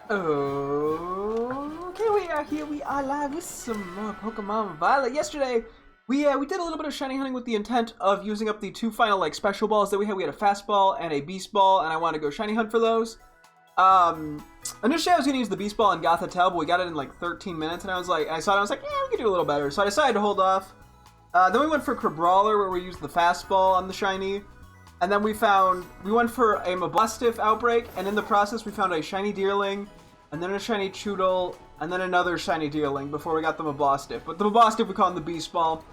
Okay, we are here. We are live with some more Pokemon Violet. Yesterday, we did a little bit of shiny hunting with the intent of using up the two final special balls that we had. We had a fast ball and a beast ball, and I wanted to go shiny hunt for those. Initially I was gonna use the beast ball and Gothitelle, but we got it in like 13 minutes, and I saw it, I was like, yeah, we could do a little better. So I decided to hold off. Then we went for Crabrawler, where we used the fast ball on the shiny. And then we went for a Mablastiff outbreak, and in the process we found a shiny Deerling, and then a shiny Choodle, and then another shiny Deerling before we got the Mablastiff. But the Mablastiff we call him the Beast Ball.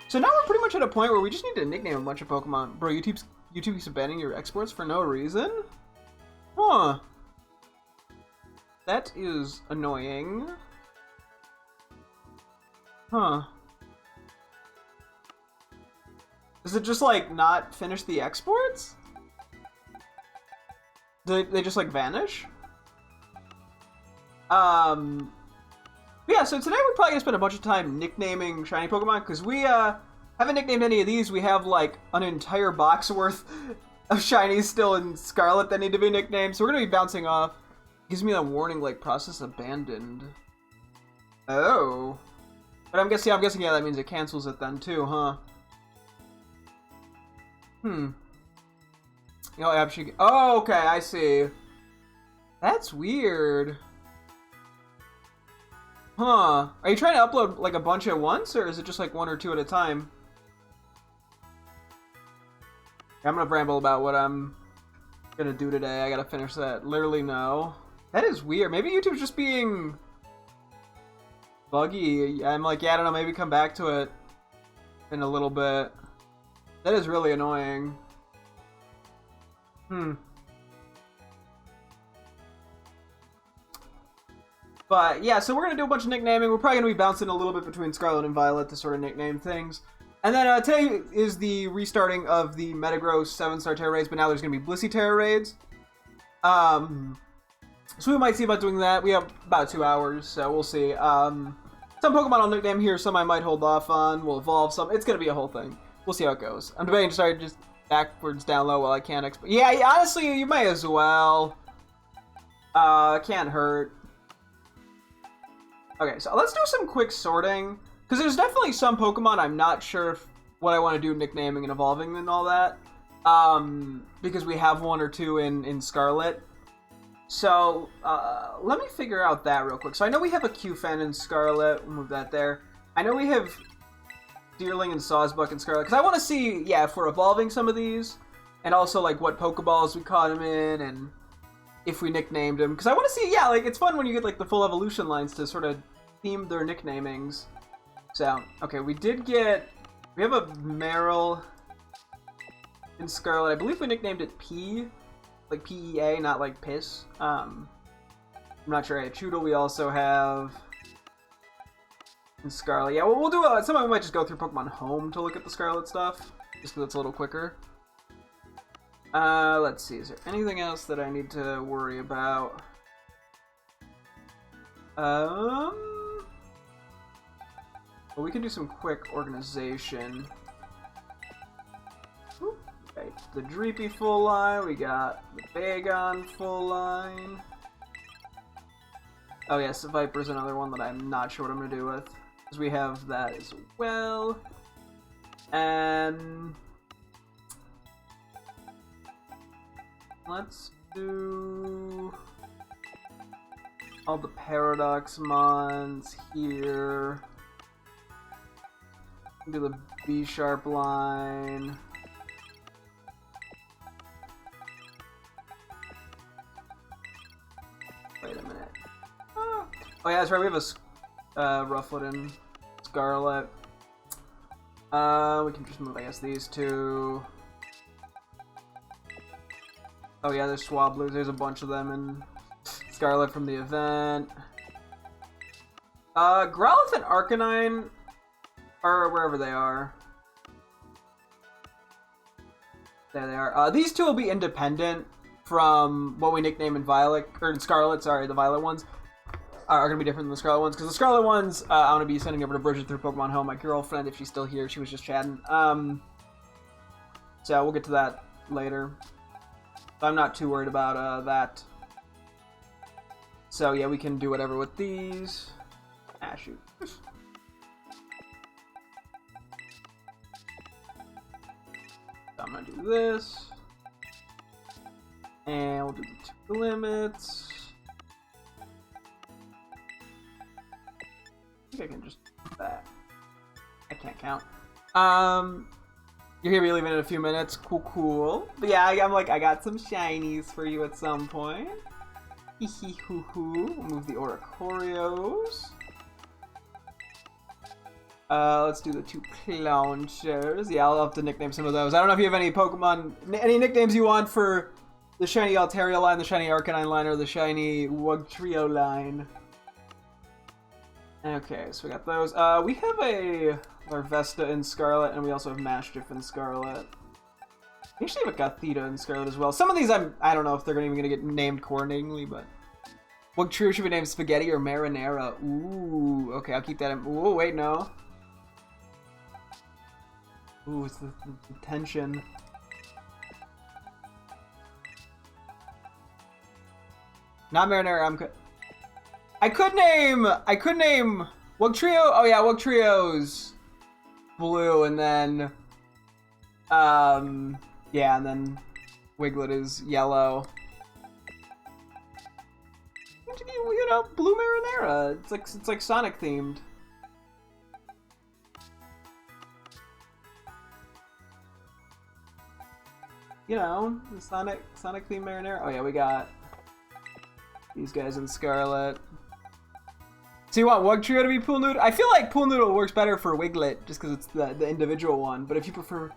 So now we're pretty much at a point where we just need to nickname a bunch of Pokemon. Bro, YouTube keeps abandoning your exports for no reason? Huh. That is annoying. Huh. Does it just, like, not finish the exports? Do they just, like, vanish? Yeah, so today we're probably gonna spend a bunch of time nicknaming shiny Pokemon, because we, haven't nicknamed any of these. We have, like, an entire box worth of shinies still in Scarlet that need to be nicknamed, so we're gonna be bouncing off. It gives me that warning, like, process abandoned. Oh. But I'm guessing, yeah, that means it cancels it then, too, huh? You know, actually, oh, okay, I see. That's weird. Huh. Are you trying to upload, like, a bunch at once, or is it just, like, one or two at a time? I'm gonna ramble about what I'm gonna do today. I gotta finish that. Literally, no. That is weird. Maybe YouTube's just being buggy. I'm like, yeah, I don't know, maybe come back to it in a little bit. That is really annoying. But yeah, so we're gonna do a bunch of nicknaming. We're probably gonna be bouncing a little bit between Scarlet and Violet to sort of nickname things. And then today is the restarting of the Metagross 7-star Terra raids, but now there's gonna be Blissey Terra raids. So we might see about doing that. We have about 2 hours, so we'll see. Some Pokemon I'll nickname here, some I might hold off on. We'll evolve some. It's gonna be a whole thing. We'll see how it goes. I'm debating to start just backwards down low while I can't yeah, honestly, you may as well. Can't hurt. Okay, so let's do some quick sorting. Because there's definitely some Pokemon I'm not sure what I want to do nicknaming and evolving and all that. Because we have one or two in Scarlet. So, let me figure out that real quick. So I know we have a Q-Fen in Scarlet. We'll move that there. I know we have Deerling and Sawsbuck in Scarlet. Because I want to see, yeah, if we're evolving some of these. And also, like, what Pokeballs we caught him in. And if we nicknamed him. Because I want to see, yeah, like, it's fun when you get, like, the full evolution lines to sort of theme their nicknamings. So, okay, we have a Meryl in Scarlet. I believe we nicknamed it P. Like P-E-A, not like piss. I'm not sure. A Choodle we also have in Scarlet. Yeah, we'll do some of we might just go through Pokemon Home to look at the Scarlet stuff, just because it's a little quicker. Let's see. Is there anything else that I need to worry about? Well, we can do some quick organization. Okay, the Dreepy full line, we got the Bagon full line. Oh yes, the Viper's another one that I'm not sure what I'm going to do with. Because we have that as well. And let's do all the Paradox Mons here. Do the B-Sharp line. Wait a minute. Oh yeah, that's right. We have a Rufflet and Scarlet. We can just move, I guess, these two. Oh yeah, there's Swablu's. There's a bunch of them in Scarlet from the event. Growlithe and Arcanine, or wherever they are. There they are. These two will be independent from what we nickname in Violet, or in Scarlet, sorry, the Violet ones are going to be different than the Scarlet ones, because the Scarlet ones, I'm going to be sending over to Bridget through Pokemon Home, my girlfriend, if she's still here. She was just chatting. So we'll get to that later. I'm not too worried about that. So yeah, we can do whatever with these. Ah, shoot. So I'm gonna do this. And we'll do the 2 limits. I think I can just do that. I can't count. You're gonna be leaving in a few minutes. Cool, cool. But yeah, I'm like, I got some shinies for you at some point. Hee hee hoo hoo. We'll move the Oricorios. Let's do the 2 Clownsters. Yeah, I'll have to nickname some of those. I don't know if you have any Pokemon, any nicknames you want for the shiny Altaria line, the shiny Arcanine line, or the shiny Wugtrio line. Okay, so we got those. We have a Larvesta in Scarlet, and we also have Maschiff in Scarlet. We actually have a Gothita in Scarlet as well. Some of these I don't know if they're even gonna get named coordinatingly, but Wugtrio should be named Spaghetti or Marinara. Ooh, okay, I'll keep that in. Ooh, wait, no. Ooh, it's the tension. Not Marinara. I could name Wugtrio. Oh yeah, Wugtrio's blue, and then yeah, and then Wiglet is yellow. You know, blue Marinara. It's like Sonic themed. You know, the Sonic themed Marinara. Oh yeah, we got these guys in Scarlet. So you want Wugtrio to be Pool Noodle? I feel like Pool Noodle works better for Wiglet, just because it's the individual one. But if you prefer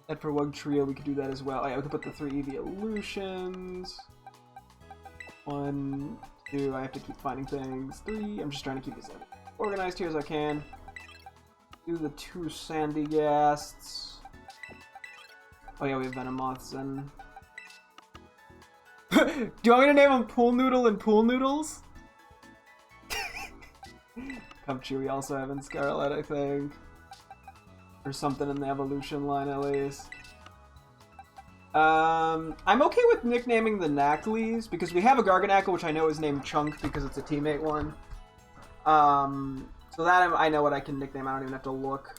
that for Wugtrio, we could do that as well. Oh yeah, we could put the 3 evolutions. 1, 2, I have to keep finding things. 3, I'm just trying to keep this organized here as I can. Do the 2 Sandyghasts. Oh yeah, we have Venomoths and... Do you want me to name them Pool Noodle and Pool Noodles? Cubchoo we also have in Scarlet, I think. Or something in the evolution line, at least. I'm okay with nicknaming the Knackleys, because we have a Garganacl, which I know is named Chunk because it's a teammate one. So that I know what I can nickname. I don't even have to look.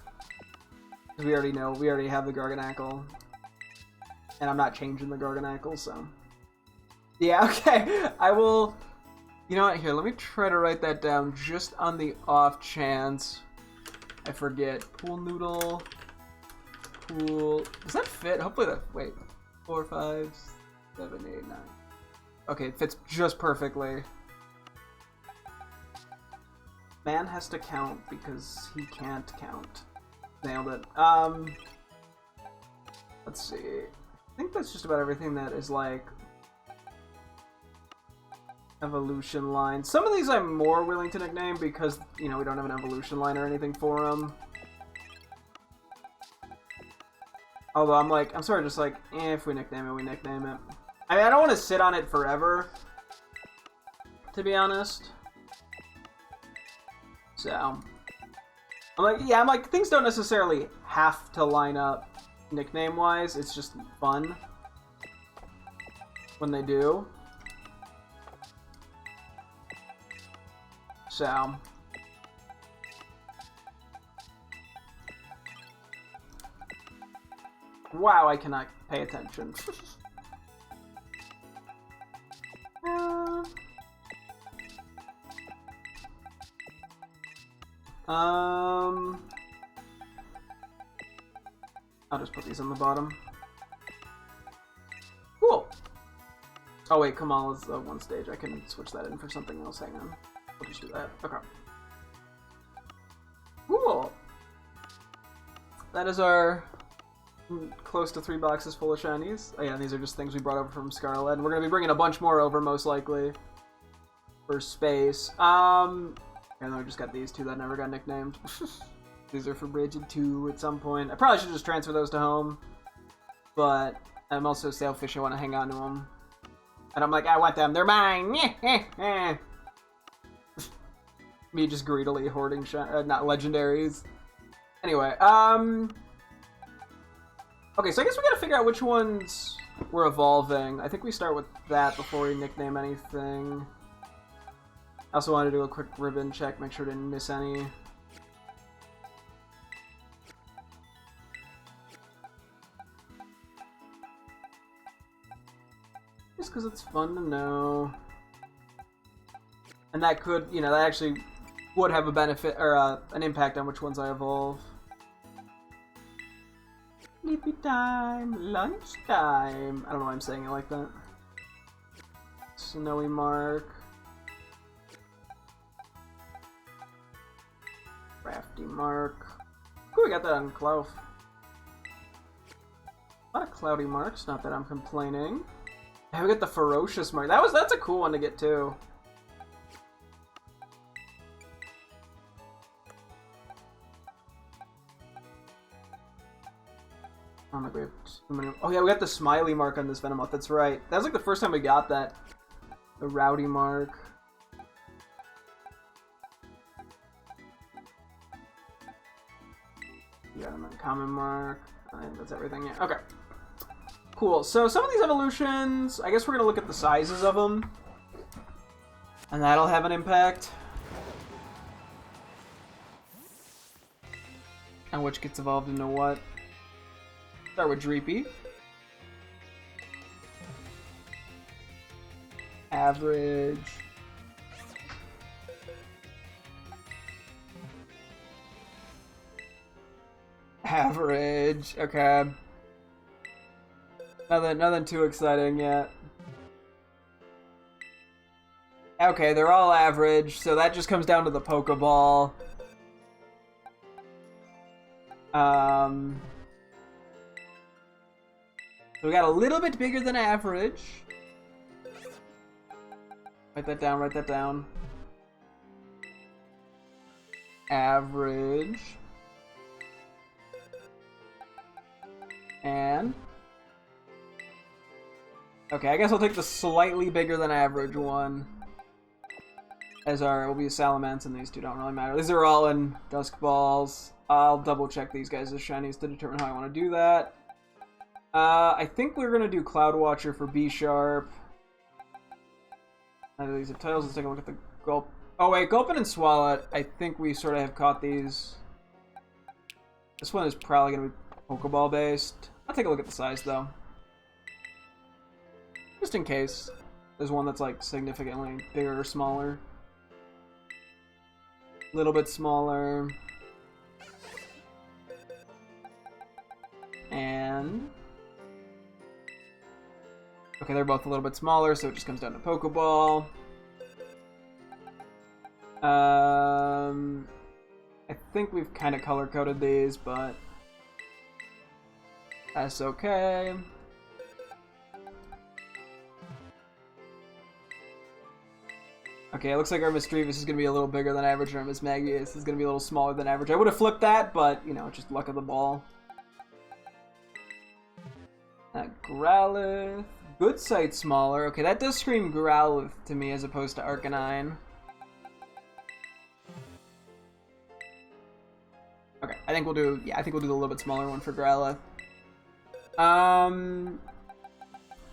Because we already have the Garganacl. And I'm not changing the Garganacl, so... Yeah, okay. I will... You know what? Here, let me try to write that down just on the off chance I forget. Pool Noodle. Pool... Does that fit? Hopefully that... Wait. 4, 5, 7, 8, 9. Okay, it fits just perfectly. Man has to count because he can't count. Nailed it. Let's see. I think that's just about everything that is like evolution line. Some of these I'm more willing to nickname because, you know, we don't have an evolution line or anything for them. Although I'm sort of just like, if we nickname it, we nickname it. I mean, I don't want to sit on it forever, to be honest. So, I'm like, things don't necessarily have to line up nickname-wise. It's just fun when they do. So, wow, I cannot pay attention. I'll just put these on the bottom. Cool. Oh wait, Kamal is the one stage. I can switch that in for something else. Hang on. We'll just do that. Okay. Cool. That is our close to 3 boxes full of shinies. Oh yeah, these are just things we brought over from Scarlet. And we're gonna be bringing a bunch more over, most likely, for space. And then we just got these 2 that never got nicknamed. These are for Bridget 2 at some point. I probably should just transfer those to home. But I'm also selfish. I want to hang on to them. And I'm like, I want them. They're mine. Me just greedily hoarding not legendaries. Anyway, okay, so I guess we gotta figure out which ones we're evolving. I think we start with that before we nickname anything. I also want to do a quick ribbon check, make sure I didn't miss any. Just because it's fun to know. And that could, you know, that actually would have a benefit, or an impact on which ones I evolve. Sleepy time, lunchtime. I don't know why I'm saying it like that. Snowy Mark. Crafty Mark. Ooh, we got that on Clough. A lot of cloudy marks, not that I'm complaining. Yeah, we got the Ferocious Mark. That's a cool one to get too. Oh my god. Oh yeah, we got the Smiley Mark on this Venomoth, that's right. That was like the first time we got that. The Rowdy Mark. You got an uncommon mark. I think that's everything, yeah. Okay. Cool, so some of these evolutions, I guess we're gonna look at the sizes of them. And that'll have an impact. And which gets evolved into what. Start with Dreepy. Average. Average, okay. Nothing too exciting yet. Okay, they're all average, so that just comes down to the Pokeball. So we got a little bit bigger than average. Write that down, write that down. Average. And... okay, I guess I'll take the slightly bigger than average one. As our, will be a Salamence, and these two don't really matter. These are all in Dusk Balls. I'll double check these guys as shinies to determine how I want to do that. I think we're gonna do Cloud Watcher for B Sharp. Neither these have titles. Let's take a look at the Gulp. Oh wait, Gulpin and Swallow. I think we sort of have caught these. This one is probably gonna be Pokeball based. I'll take a look at the size though. Just in case there's one that's like significantly bigger or smaller. A little bit smaller. And... okay, they're both a little bit smaller, so it just comes down to Pokeball. I think we've kind of color-coded these, but that's okay. Okay, it looks like our Misdreavus is going to be a little bigger than average, and our Mismagius is going to be a little smaller than average. I would have flipped that, but, you know, just luck of the ball. Growlithe. Good Sight smaller. Okay, that does scream Growlithe to me as opposed to Arcanine. Okay, I think we'll do, yeah, I think we'll do the little bit smaller one for Growlithe.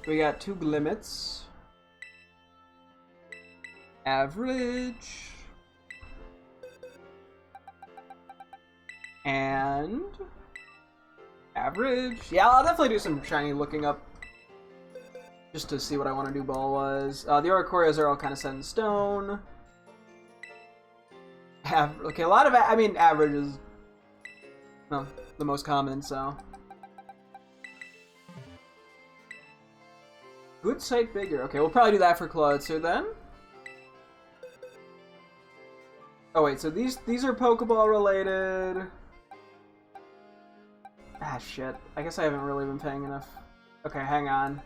We got two Glimmets. Average. And... average. Yeah, I'll definitely do some shiny looking up just to see what I want to do ball-wise. The Oricorias are all kind of set in stone. Okay, a lot of... I mean, average is... well, the most common, so... Good Sight bigger. Okay, we'll probably do that for Clawitzer then. Oh wait, so these are Pokeball related. Ah shit. I guess I haven't really been paying enough. Okay, hang on.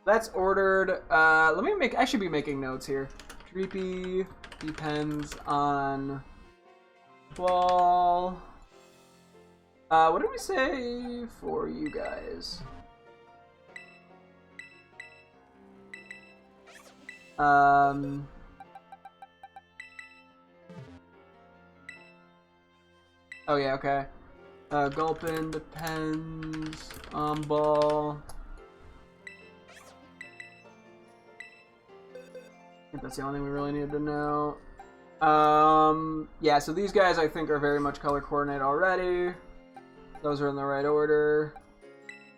That's ordered. Let me make... I should be making notes here. Dreepy depends on ball. What did we say for you guys? Oh yeah, okay. Gulpin depends on ball. think that's the only thing we really needed to know. Yeah, so these guys I think are very much color coordinated already. Those are in the right order.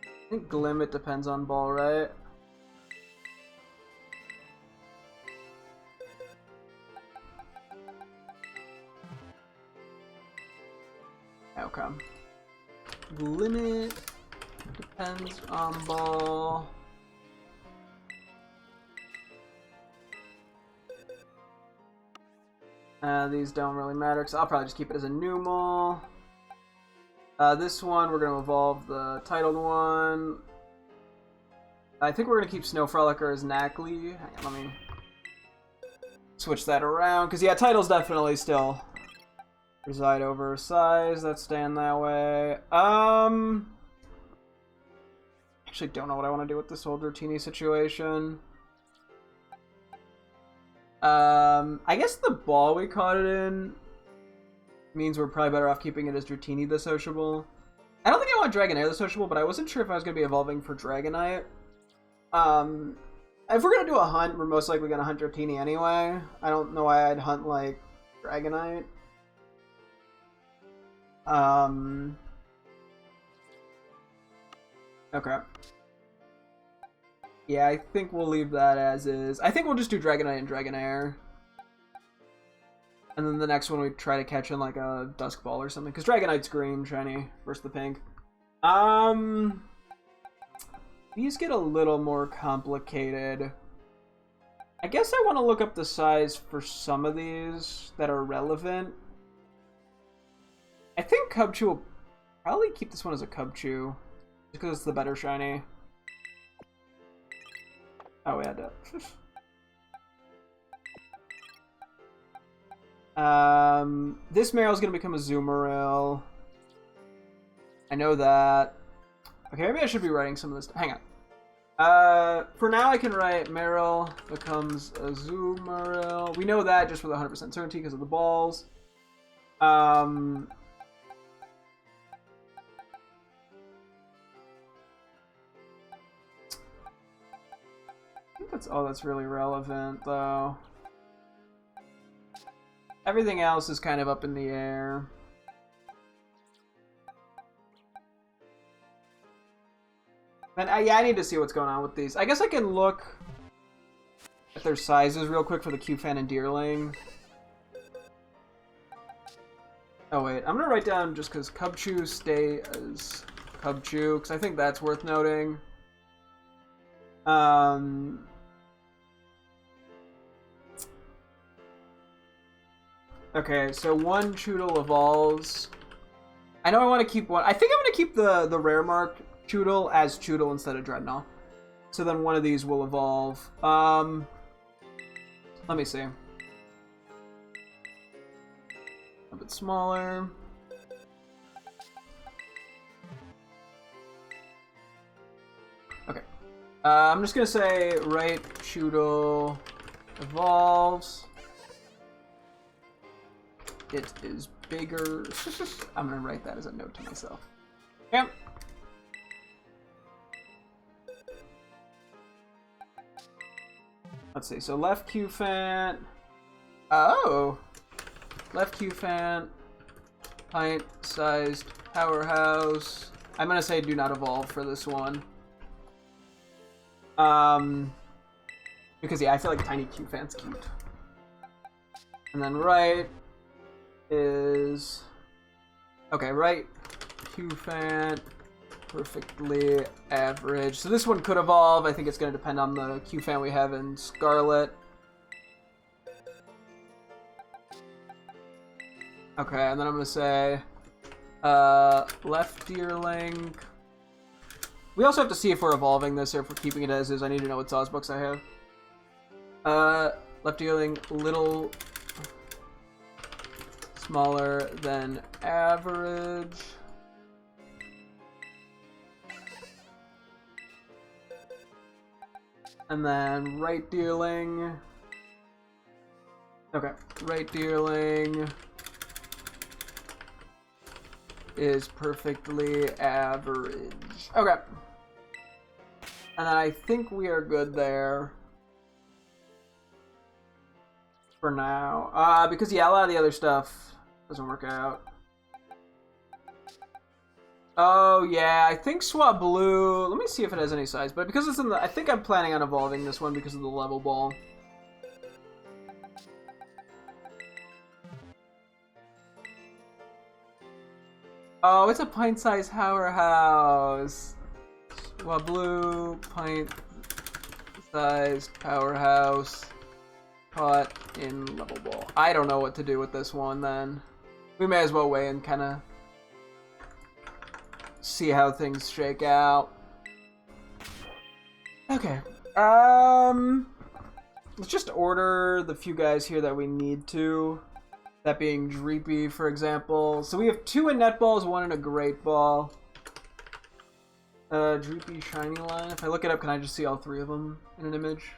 I think Glimmet depends on ball, right? Okay. Glimmet depends on ball. These don't really matter, because I'll probably just keep it as a numal. This one, we're going to evolve the titled one. I think we're going to keep Snow Frolicker as Knackley. Hang on, let me switch that around, because yeah, titles definitely still reside over size. That's staying that way. Actually don't know what I want to do with this whole Dratini situation. I guess the ball we caught it in means we're probably better off keeping it as Dratini the sociable. I don't think I want Dragonair the sociable, but I wasn't sure if I was going to be evolving for Dragonite. If we're going to do a hunt, we're most likely going to hunt Dratini anyway. I don't know why I'd hunt, like, Dragonite. Okay. Yeah, I think we'll leave that as is. I think we'll just do Dragonite and Dragonair. And then the next one we try to catch in like a Dusk Ball or something. Because Dragonite's green, shiny, versus the pink. These get a little more complicated. I guess I want to look up the size for some of these that are relevant. I think Cubchoo will probably keep this one as a Cubchoo. Just because it's the better shiny. Oh, we had to. This Meryl's gonna become a Zoomeril. I know that. Okay, maybe I should be writing some of this. Hang on. For now I can write Meryl becomes a Zoomeril. We know that just with 100% certainty because of the balls. I think that's all that's really relevant, though. Everything else is kind of up in the air. And yeah, I need to see what's going on with these. I guess I can look at their sizes real quick for the Q-Fan and Deerling. Oh wait, I'm gonna write down just because Cubchoo stay as Cubchoo, because I think that's worth noting. Okay, so one Choodle evolves. I know I want to keep one. I think I'm going to keep the rare mark Choodle as Choodle instead of Dreadnought. So then one of these will evolve. Let me see. A bit smaller. Okay. I'm just going to say right Choodle evolves. It is bigger. I'm going to write that as a note to myself. Yep. Let's see. So left Q-Fan. Oh! Left Q-Fan. Pint-sized powerhouse. I'm going to say do not evolve for this one. Because, yeah, I feel like tiny Q-Fan's cute. And then right is... Okay, right Q-Fan, perfectly average. So this one could evolve. I think it's going to depend on the Q-Fan we have in Scarlet. Okay, and then I'm going to say left Deerling. We also have to see if we're evolving this or if we're keeping it as is. I need to know what Saw's books I have. Left Deerling, little smaller than average. And then right Deerling. Okay, right Deerling is perfectly average. Okay. And then I think we are good there. for now. Because yeah, a lot of the other stuff doesn't work out. Oh yeah, I think Swablu. Let me see if it has any size, but because it's in the, I think I'm planning on evolving this one because of the level ball. Oh, it's a pint-sized powerhouse. Swablu, pint-sized powerhouse, caught in level ball. I don't know what to do with this one then. We may as well wait and kind of see how things shake out. Okay. Let's just order the few guys here that we need to. That being Dreepy, for example. So we have 2 in net balls, 1 in a great ball. Dreepy shiny line. If I look it up, can I just see all 3 of them in an image?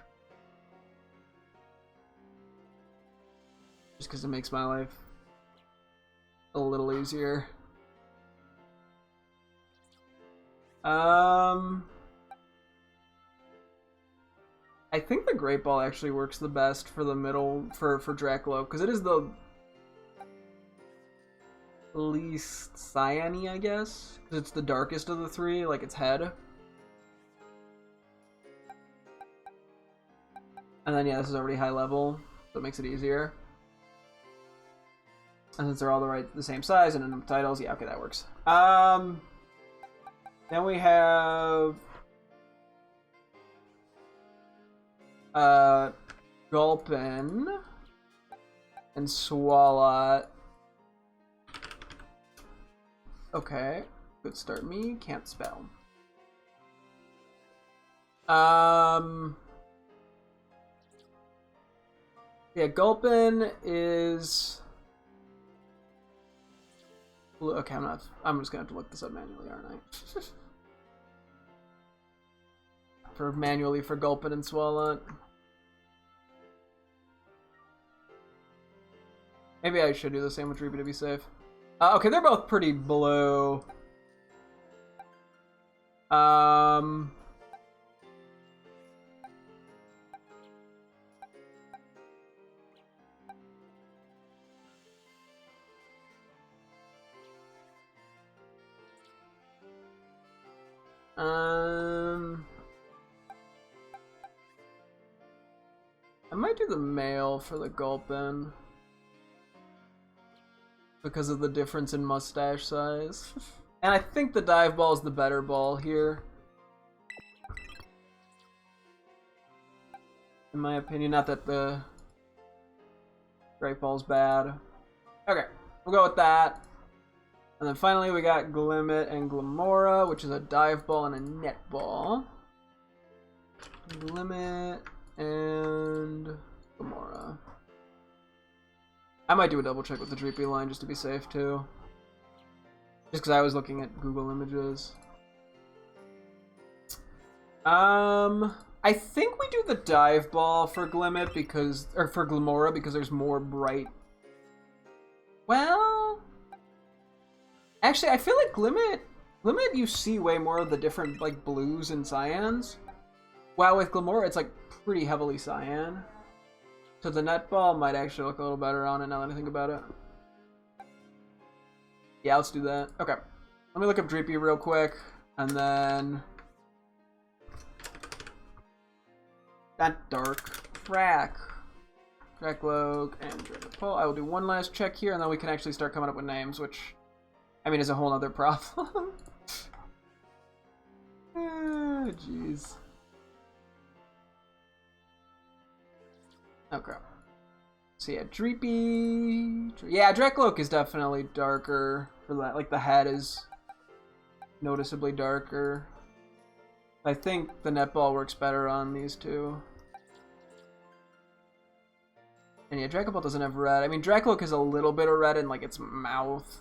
Just because it makes my life a little easier. I think the Great Ball actually works the best for the middle, for Draclo, because it is the least cyan-y, I guess. Because it's the darkest of the 3, like its head. And then, yeah, this is already high level, so it makes it easier. And since they're all the same size and in titles, yeah, okay, that works. Then we have Gulpin and Swalot. Okay, good start. Me can't spell. Yeah, Gulpin is. Okay, I'm just gonna have to look this up manually, aren't I? For Gulpin and Swalot. Maybe I should do the same with Dreepy to be safe. Okay, they're both pretty blue. I might do the male for the Gulpin because of the difference in mustache size. And I think the dive ball is the better ball here, in my opinion. Not that the great ball's bad. Okay, we'll go with that. And then finally we got Glimmet and Glamora, which is a dive ball and a net ball. Glimmet and Glamora. I might do a double check with the Dreepy line just to be safe too. Just because I was looking at Google Images. I think we do the dive ball for Glimmet because, or for Glamora, because there's more bright. Well, actually, I feel like Glimmet you see way more of the different like blues and cyans. While with Glamora, it's like pretty heavily cyan. So the net ball might actually look a little better on it now that I think about it. Yeah, let's do that. Okay. Let me look up Dreepy real quick, and then that dark Dracloak and Dragapult. I will do one last check here, and then we can actually start coming up with names, which, I mean, is a whole other problem. Ah, jeez. Okay. So yeah, Dreepy. Yeah, Dracloak is definitely darker for that. Like the head is noticeably darker. I think the netball works better on these two. And yeah, Dragapult doesn't have red. I mean, Dracloak has a little bit of red in like its mouth.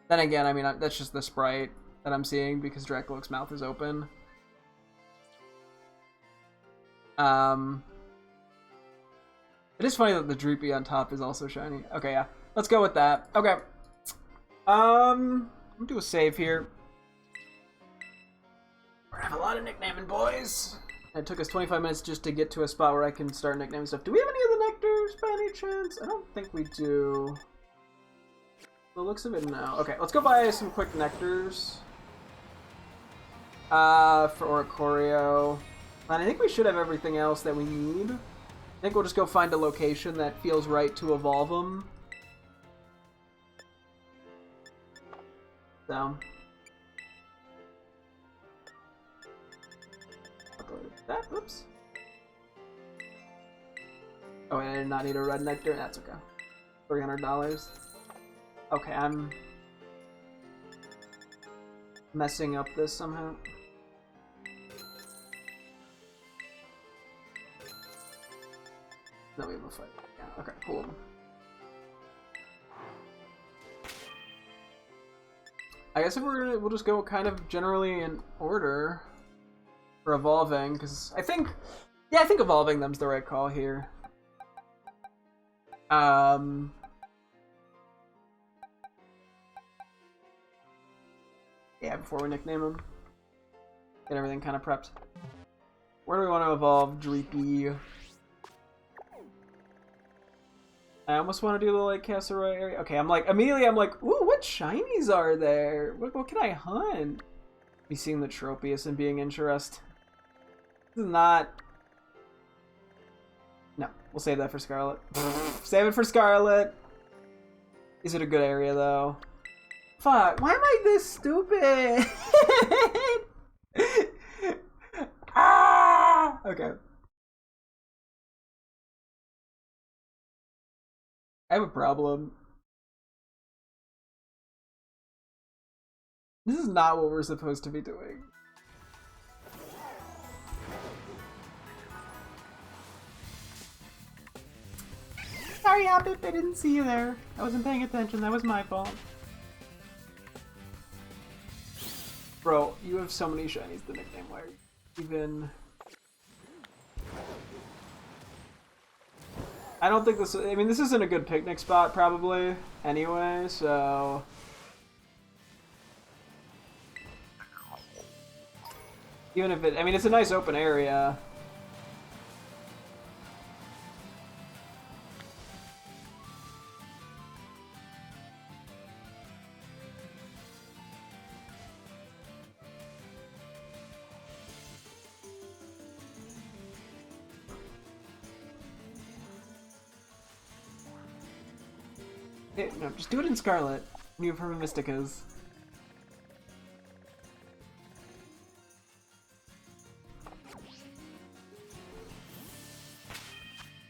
Then again, I mean, that's just the sprite that I'm seeing because Dracloak's mouth is open. It is funny that the Dreepy on top is also shiny. Okay, yeah. Let's go with that. Okay. I'm gonna do a save here. We're gonna have a lot of nicknaming, boys. It took us 25 minutes just to get to a spot where I can start nicknaming stuff. Do we have any of the nectars by any chance? I don't think we do. The looks of it, no. Okay, let's go buy some quick nectars. For Oricorio. And I think we should have everything else that we need. I think we'll just go find a location that feels right to evolve them. So. That, oops. Oh, wait, I did not need a red nectar. That's okay. $300. Okay, I'm messing up this somehow. No, we have a fight. Yeah, okay, cool. I guess if we'll just go kind of generally in order for evolving, because I think evolving them's the right call here. Yeah, before we nickname them. Get everything kind of prepped. Where do we want to evolve Dreepy? I almost want to do the Lake Castleroy area. Okay, immediately I'm like, ooh, what shinies are there? What can I hunt? Be seeing the Tropius and being interested. This is not... No, we'll save that for Scarlet. Save it for Scarlet. Is it a good area, though? Fuck, why am I this stupid? Ah! Okay. I have a problem. This is not what we're supposed to be doing. Sorry, Hobbit, I didn't see you there. I wasn't paying attention, that was my fault. Bro, you have so many shinies to nickname. Why are you even... I don't think this... I mean, this isn't a good picnic spot, probably, anyway, so... Even if it... I mean, it's a nice open area. No, just do it in Scarlet. You have Herma Mysticas.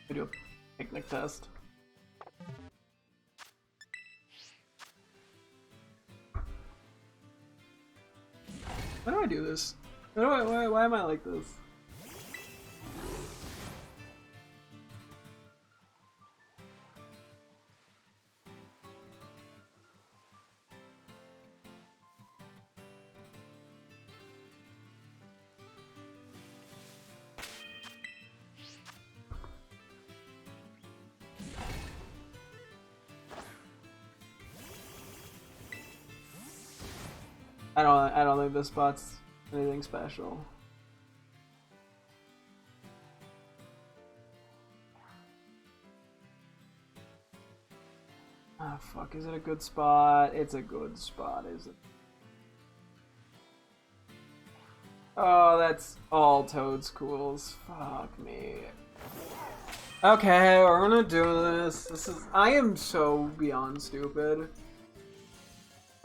We do a picnic test. Why do I do this? Why am I like this? I don't think this spot's anything special. Ah, fuck, is it a good spot? It's a good spot, is it? Oh, that's all Toad's cools. Fuck me. Okay, we're gonna do this. I am so beyond stupid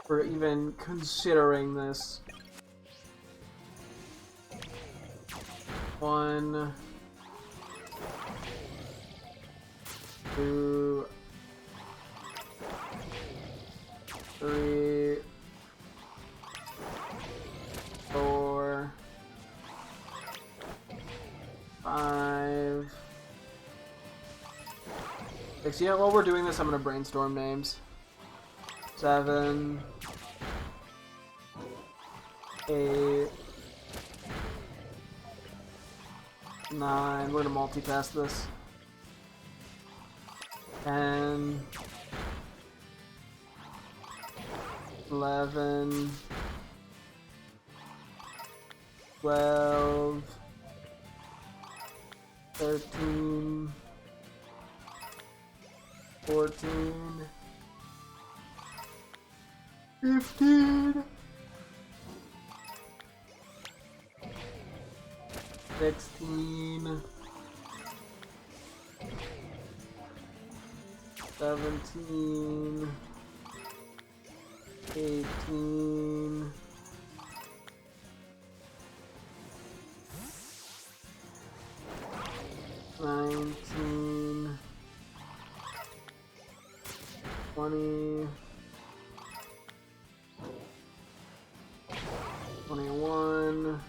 for even considering this. 1, 2, 3, 4, 5, 6. You know, while we're doing this, I'm gonna brainstorm names. 7, 8, 9. We're gonna multitask this. 10, 11, 12, 13, 14, 15, 16, 17, 18, 19, 20, 21,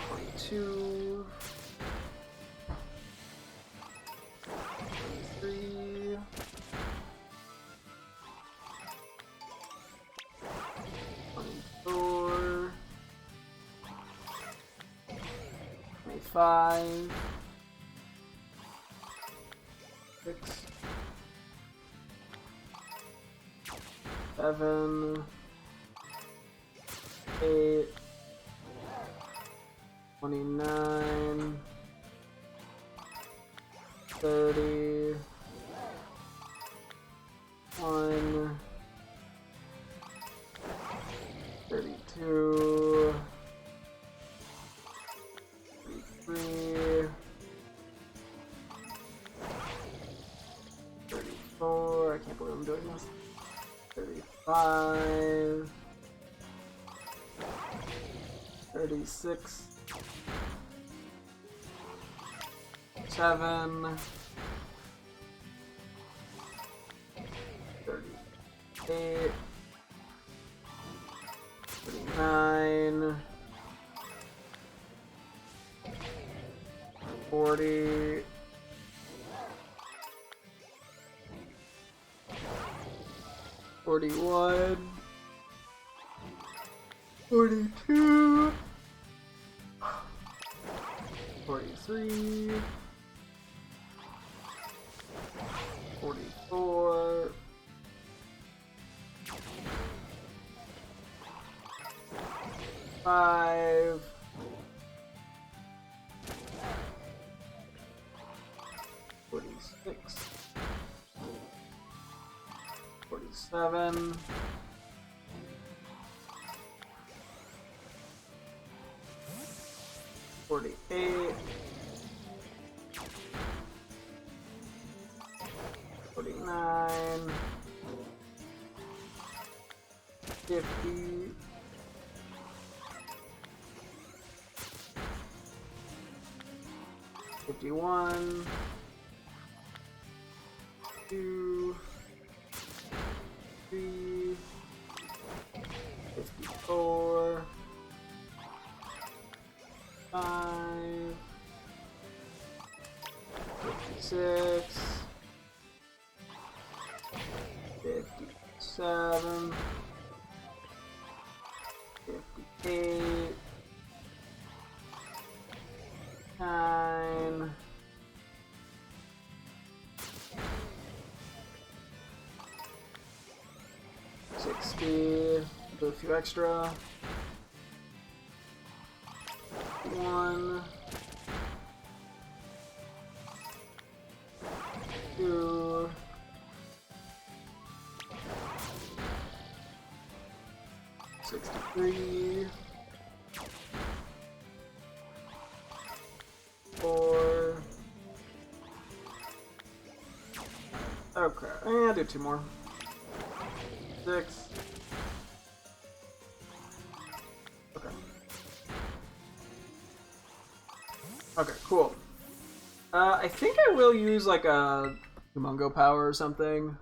22, 23, 24, 25, 6, 7, 8, 29, 30, 1, 32, 33, 34, I can't believe I'm doing this, 35, 36, 7, 38, 39, 40, 41, 42, 43, 44, 5, 46, 47, 48, 49, 50, 51, 2, 3, 54, 5, 56, 57, 58, 9, 60, do a few extra, 1, 2, 63, 4, okay, I'll do 2 more, 6, okay. Okay, cool. I think I will use like a Humongo power or something.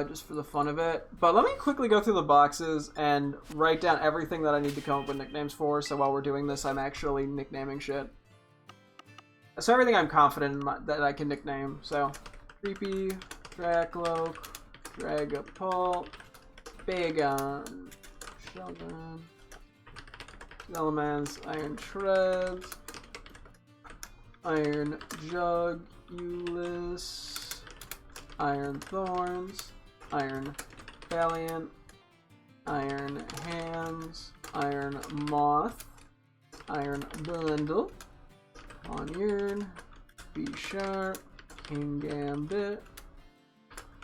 Just for the fun of it. But let me quickly go through the boxes and write down everything that I need to come up with nicknames for, so while we're doing this, I'm actually nicknaming shit. So everything I'm confident in that I can nickname. So, Creepy, Dracloak, Dragapult, Bagon, Shogun, Elements, Iron Treads, Iron Jugulis, Iron Thorns, Iron Valiant, Iron Hands, Iron Moth, Iron Bundle, Onion, B-Sharp, King Gambit,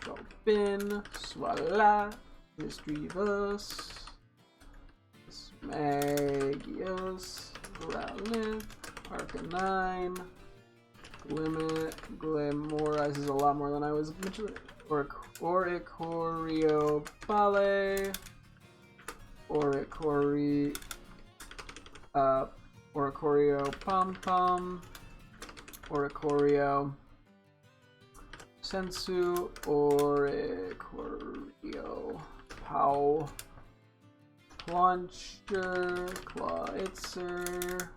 Robin, Swala, Mischievous, Magios, Growlithe, Arcanine, Glimorize is a lot more than I was mentioning. Oricorio Ballet, Oricorio Pom Pom, Oricorio Sensu, Oricorio Pow, Launcher, Clawitzer,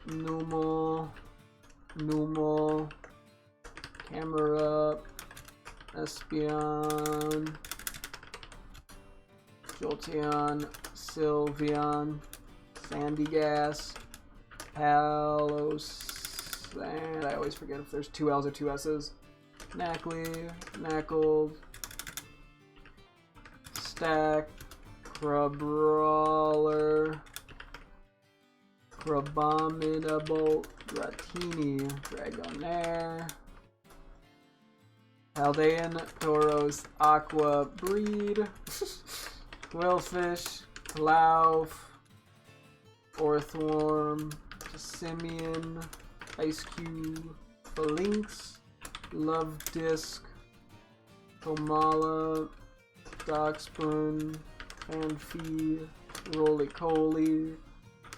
Numel, Camera, Espeon, Jolteon, Sylveon, Sandygas, Palos, and I always forget if there's two L's or two S's. Knackley, Knackled, Stack, Crabrawler, Crabominable, Dratini, Dragonair, Paldean, Tauros, Aqua Breed, Quillfish, Clouf, Orthworm, Simeon, Ice Cube, Phalanx, Love Disc, Komala, Darkspoon, Fanfee, Roly-Coly,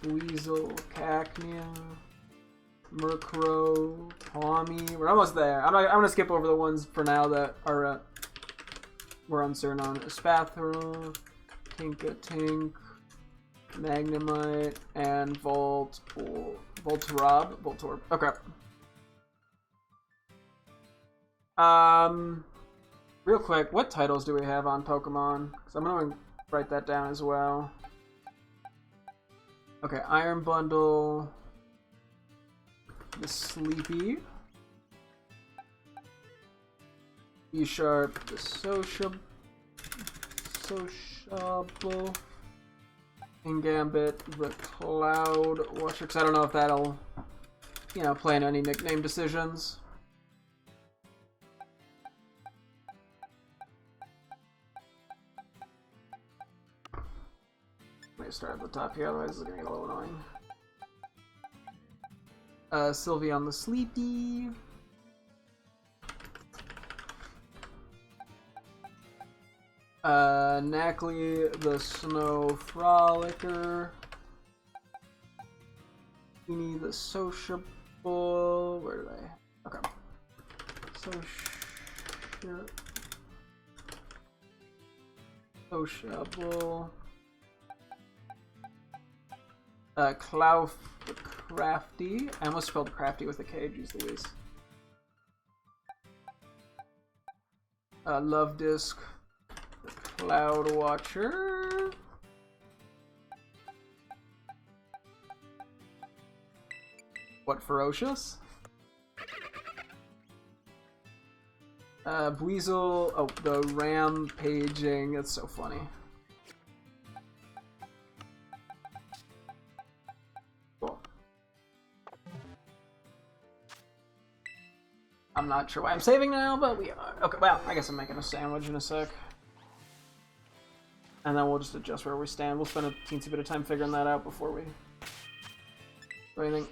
Weasel, Cacnea, Murkrow, Tommy. We're almost there. I'm gonna skip over the ones for now that are we're uncertain on. Spathra, Tinkatink, Magnemite, and Voltorb. Okay. Real quick, what titles do we have on Pokemon? Because I'm gonna write that down as well. Okay, Iron Bundle, the Sleepy, B-Sharp, the Sociable, and Gambit, the Cloud Washer, because I don't know if that'll, play in any nickname decisions. Start at the top here, otherwise it's gonna get a little annoying. Sylveon the Sleepy. Knackley the Snow Frolicker. Feeny the Sociable. Where did I? Okay. Sociable. Clouf the Crafty. I almost spelled Crafty with a K, geez Louise. Love Disc, the Cloud Watcher. What, Ferocious? Buizel, oh, the Rampaging, that's so funny. I'm not sure why I'm saving now, but we are. Okay, well, I guess I'm making a sandwich in a sec. And then we'll just adjust where we stand. We'll spend a teensy bit of time figuring that out before we do anything.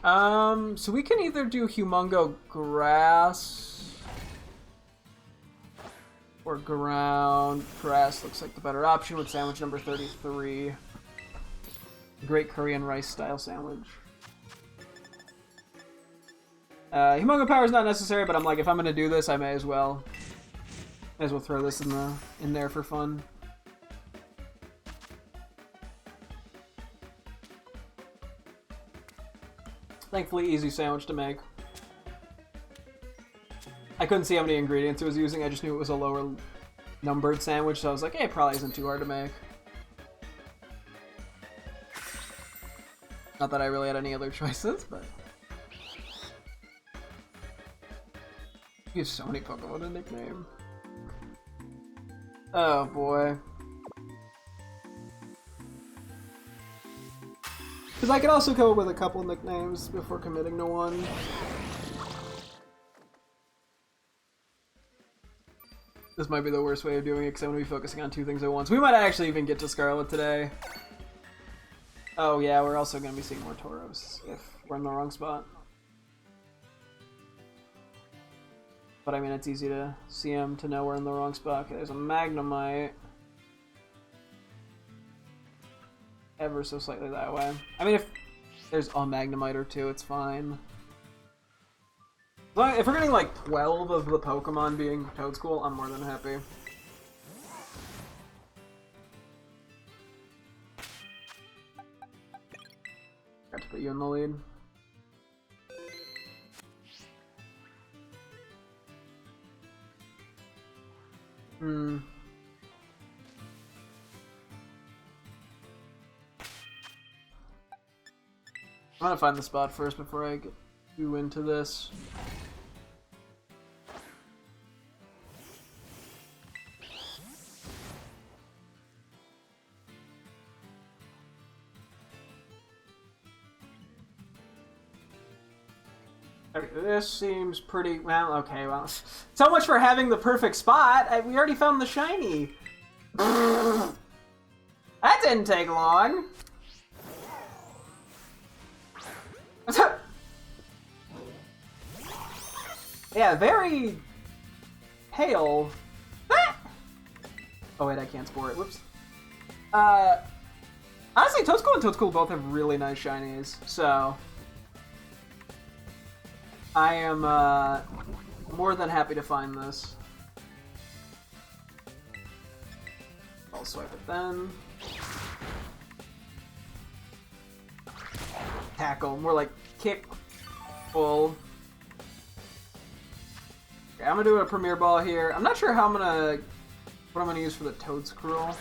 So we can either do Humongo Grass or Ground. Grass looks like the better option with sandwich number 33. Great Korean rice style sandwich. Humongo Power is not necessary, but I'm like, if I'm gonna do this, I may as well throw this in there for fun. Thankfully, easy sandwich to make. I couldn't see how many ingredients it was using. I just knew it was a lower numbered sandwich, so I was like, hey, it probably isn't too hard to make. Not that I really had any other choices, but you have so many Pokemon to nickname. Oh boy. Because I could also come up with a couple nicknames before committing to one. This might be the worst way of doing it because I'm going to be focusing on two things at once. We might actually even get to Scarlet today. Oh yeah, we're also going to be seeing more Tauros if we're in the wrong spot. But I mean, it's easy to see them to know we're in the wrong spot. Okay, there's a Magnemite. Ever so slightly that way. I mean, if there's a Magnemite or two, it's fine. If we're getting like 12 of the Pokemon being Toedscool, I'm more than happy. Got to put you in the lead. I'm gonna find the spot first before I get too into this. Okay, this seems pretty well. Okay, well, so much for having the perfect spot. We already found the shiny. That didn't take long. Yeah, very pale. Oh wait, I can't spore it. Whoops. Honestly, Toedscool and Toedscool both have really nice shinies, so I am more than happy to find this. I'll swipe it then. Tackle, more like kick, pull. Okay, I'm gonna do a Premier Ball here. I'm not sure how what I'm gonna use for the Toedscruel.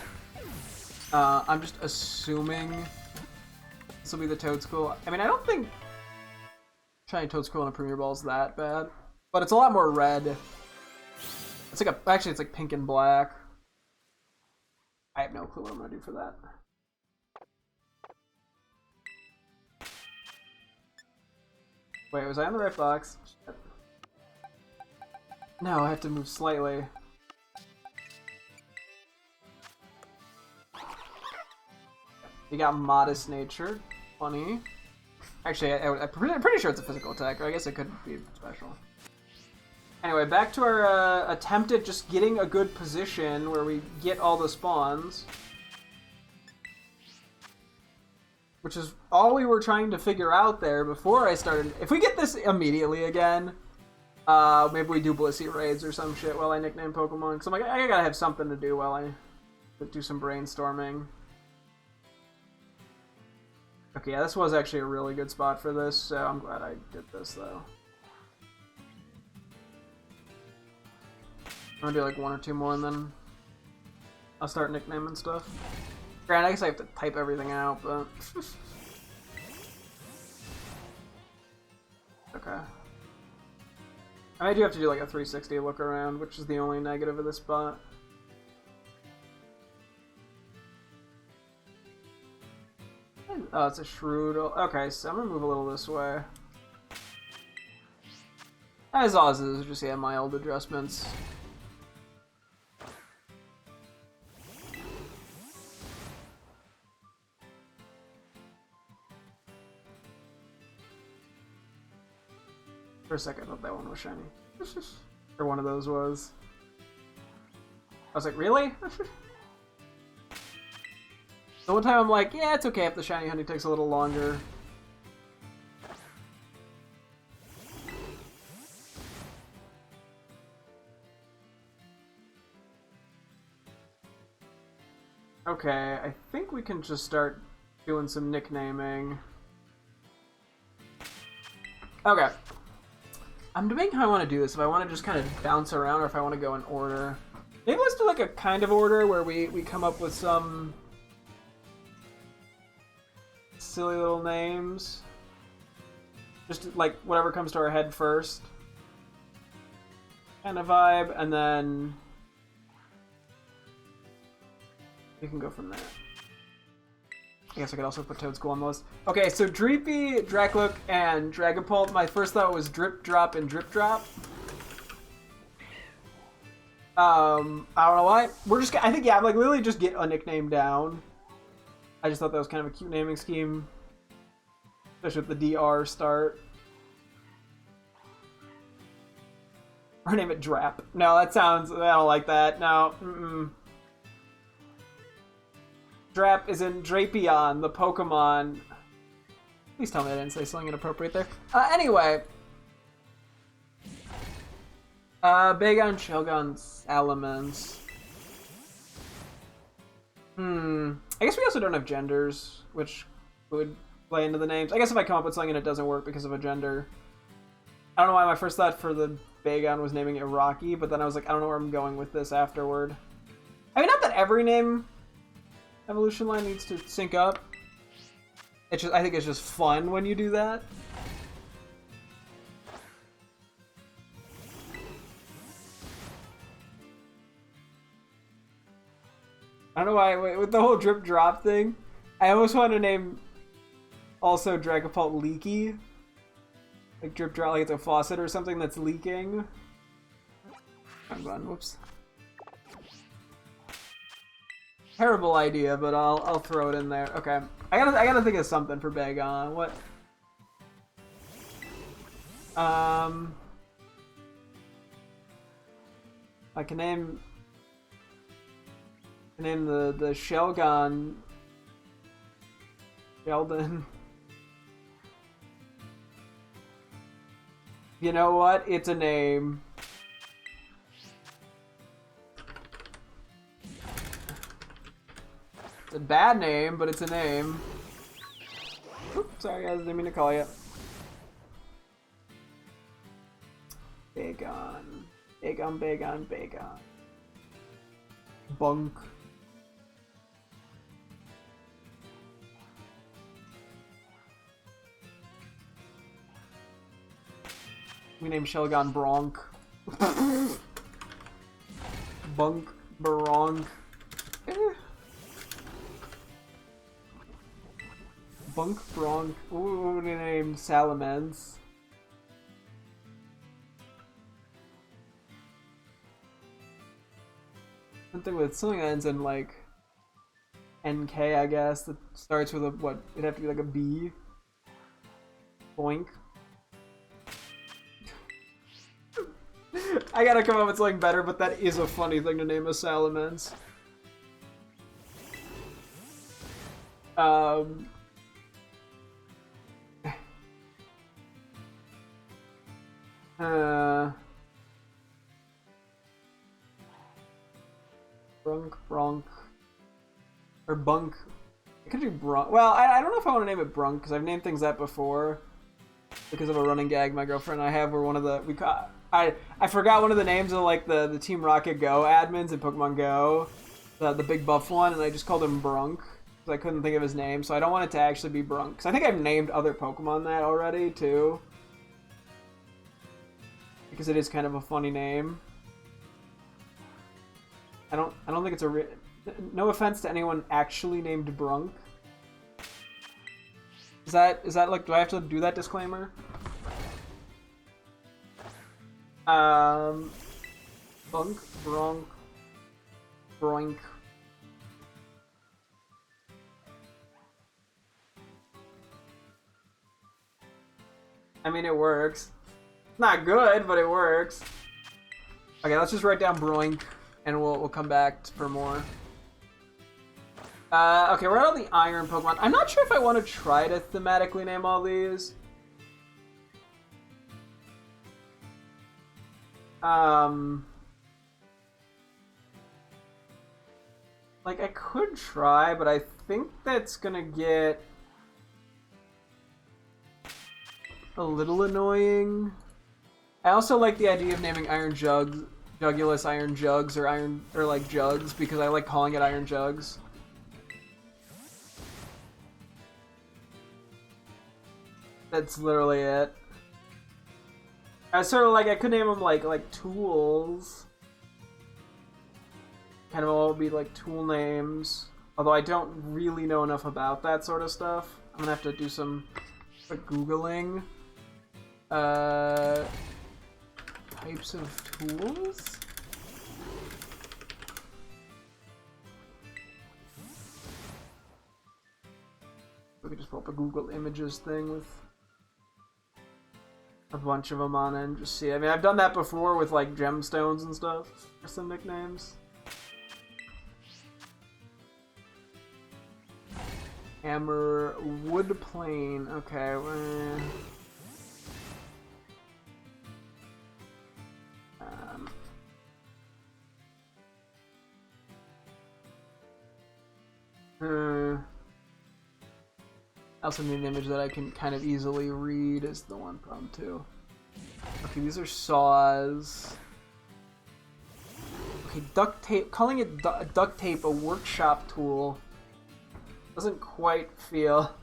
I'm just assuming this will be the Toedscool. I mean, I don't think trying Toedscool on a Premier Ball is that bad, but it's a lot more red. It's like actually it's like pink and black. I have no clue what I'm gonna do for that. Wait, was I in the right box? Shit. No, I have to move slightly. You got Modest Nature, funny. Actually, I'm pretty sure it's a physical attack, or I guess it could be special. Anyway, back to our attempt at just getting a good position where we get all the spawns. Which is all we were trying to figure out there before I started. If we get this immediately again, maybe we do Blissey raids or some shit while I nickname Pokemon. Because I'm like, I gotta have something to do while I do some brainstorming. Okay, yeah, this was actually a really good spot for this, so I'm glad I did this, though. I'm gonna do like one or two more, and then I'll start nicknaming stuff. Granted, I guess I have to type everything out, but... Okay. I do have to do like a 360 look around, which is the only negative of this spot. Oh, it's a Shroodle. Okay, so I'm gonna move a little this way. As always, is just, yeah, mild adjustments. For a second, I thought that one was shiny. Or one of those was. I was like, really? The one time I'm like, yeah, it's okay if the shiny hunting takes a little longer. Okay, I think we can just start doing some nicknaming. Okay. I'm debating how I want to do this. If I want to just kind of bounce around or if I want to go in order. Maybe let's do like a kind of order where we come up with some silly little names. Just like whatever comes to our head first. Kind of vibe, and then we can go from there. I guess I could also put Toadscool on the list. Okay, so Dreepy, Dracloak, and Dragapult. My first thought was Drip Drop and Drip Drop. I don't know why. We're just, I think, yeah, like literally just get a nickname down. I just thought that was kind of a cute naming scheme. Especially with the DR start. Or name it Drap. No, I don't like that. No, Drap is in Drapion, the Pokemon. Please tell me I didn't say something inappropriate there. Anyway. Bagon, Shelgon, Salamence. I guess we also don't have genders, which would play into the names. I guess if I come up with something and it doesn't work because of a gender. I don't know why my first thought for the Bagon was naming it Rocky, but then I was like, I don't know where I'm going with this afterward. I mean, not that every name evolution line needs to sync up. It's just, I think it's just fun when you do that. I don't know why, with the whole drip drop thing, I almost want to name also Dragapult Leaky. Like drip drop, like it's a faucet or something that's leaking. I'm gone, whoops. Terrible idea, but I'll throw it in there. Okay, I gotta think of something for Bagon. What? I can name the Shelgon Sheldon. You know what? It's a name. It's a bad name, but it's a name. Oops, sorry guys, didn't mean to call you. Bagon. Bagon, Bagon, Bagon. Bunk. We named Shelgon Bronk. Bunk, Bronk. Bunk, Bronk. Ooh, what would we name Salamence? Something that ends in like NK, I guess. That starts with a what? It'd have to be like a B. Boink. I gotta come up with something better, but that is a funny thing to name a Salamence. Brunk, Bronk, or Bunk. I could do Brunk. Well, I don't know if I want to name it Brunk because I've named things that before because of a running gag my girlfriend and I have where one of the I forgot one of the names of like the Team Rocket Go admins in Pokemon Go, the big buff one, and I just called him Brunk because I couldn't think of his name. So I don't want it to actually be Brunk because I think I've named other Pokemon that already too, because it is kind of a funny name. I don't think it's a no offense to anyone actually named Brunk. Is that like, do I have to do that disclaimer? Bunk, Bronk, Broink. I mean, it works. Not good, but it works. Okay, let's just write down Broink, and we'll come back for more. Okay, we're out of the Iron Pokemon. I'm not sure if I want to try to thematically name all these. Like, I could try, but I think that's gonna get a little annoying. I also like the idea of naming Iron Jugs, Jugulus Iron Jugs, or like Jugs, because I like calling it Iron Jugs. That's literally it. I sort of like, I could name them like Tools. Kind of all be like tool names. Although I don't really know enough about that sort of stuff. I'm gonna have to do some Googling. Types of tools? We could just pull up a Google Images thing with a bunch of them on it and just see. I mean, I've done that before with like gemstones and stuff for some nicknames. Hammer, wood plane. Okay. I also need an image that I can kind of easily read is the one problem too. Okay, these are saws. Okay, duct tape. Calling it duct tape a workshop tool doesn't quite feel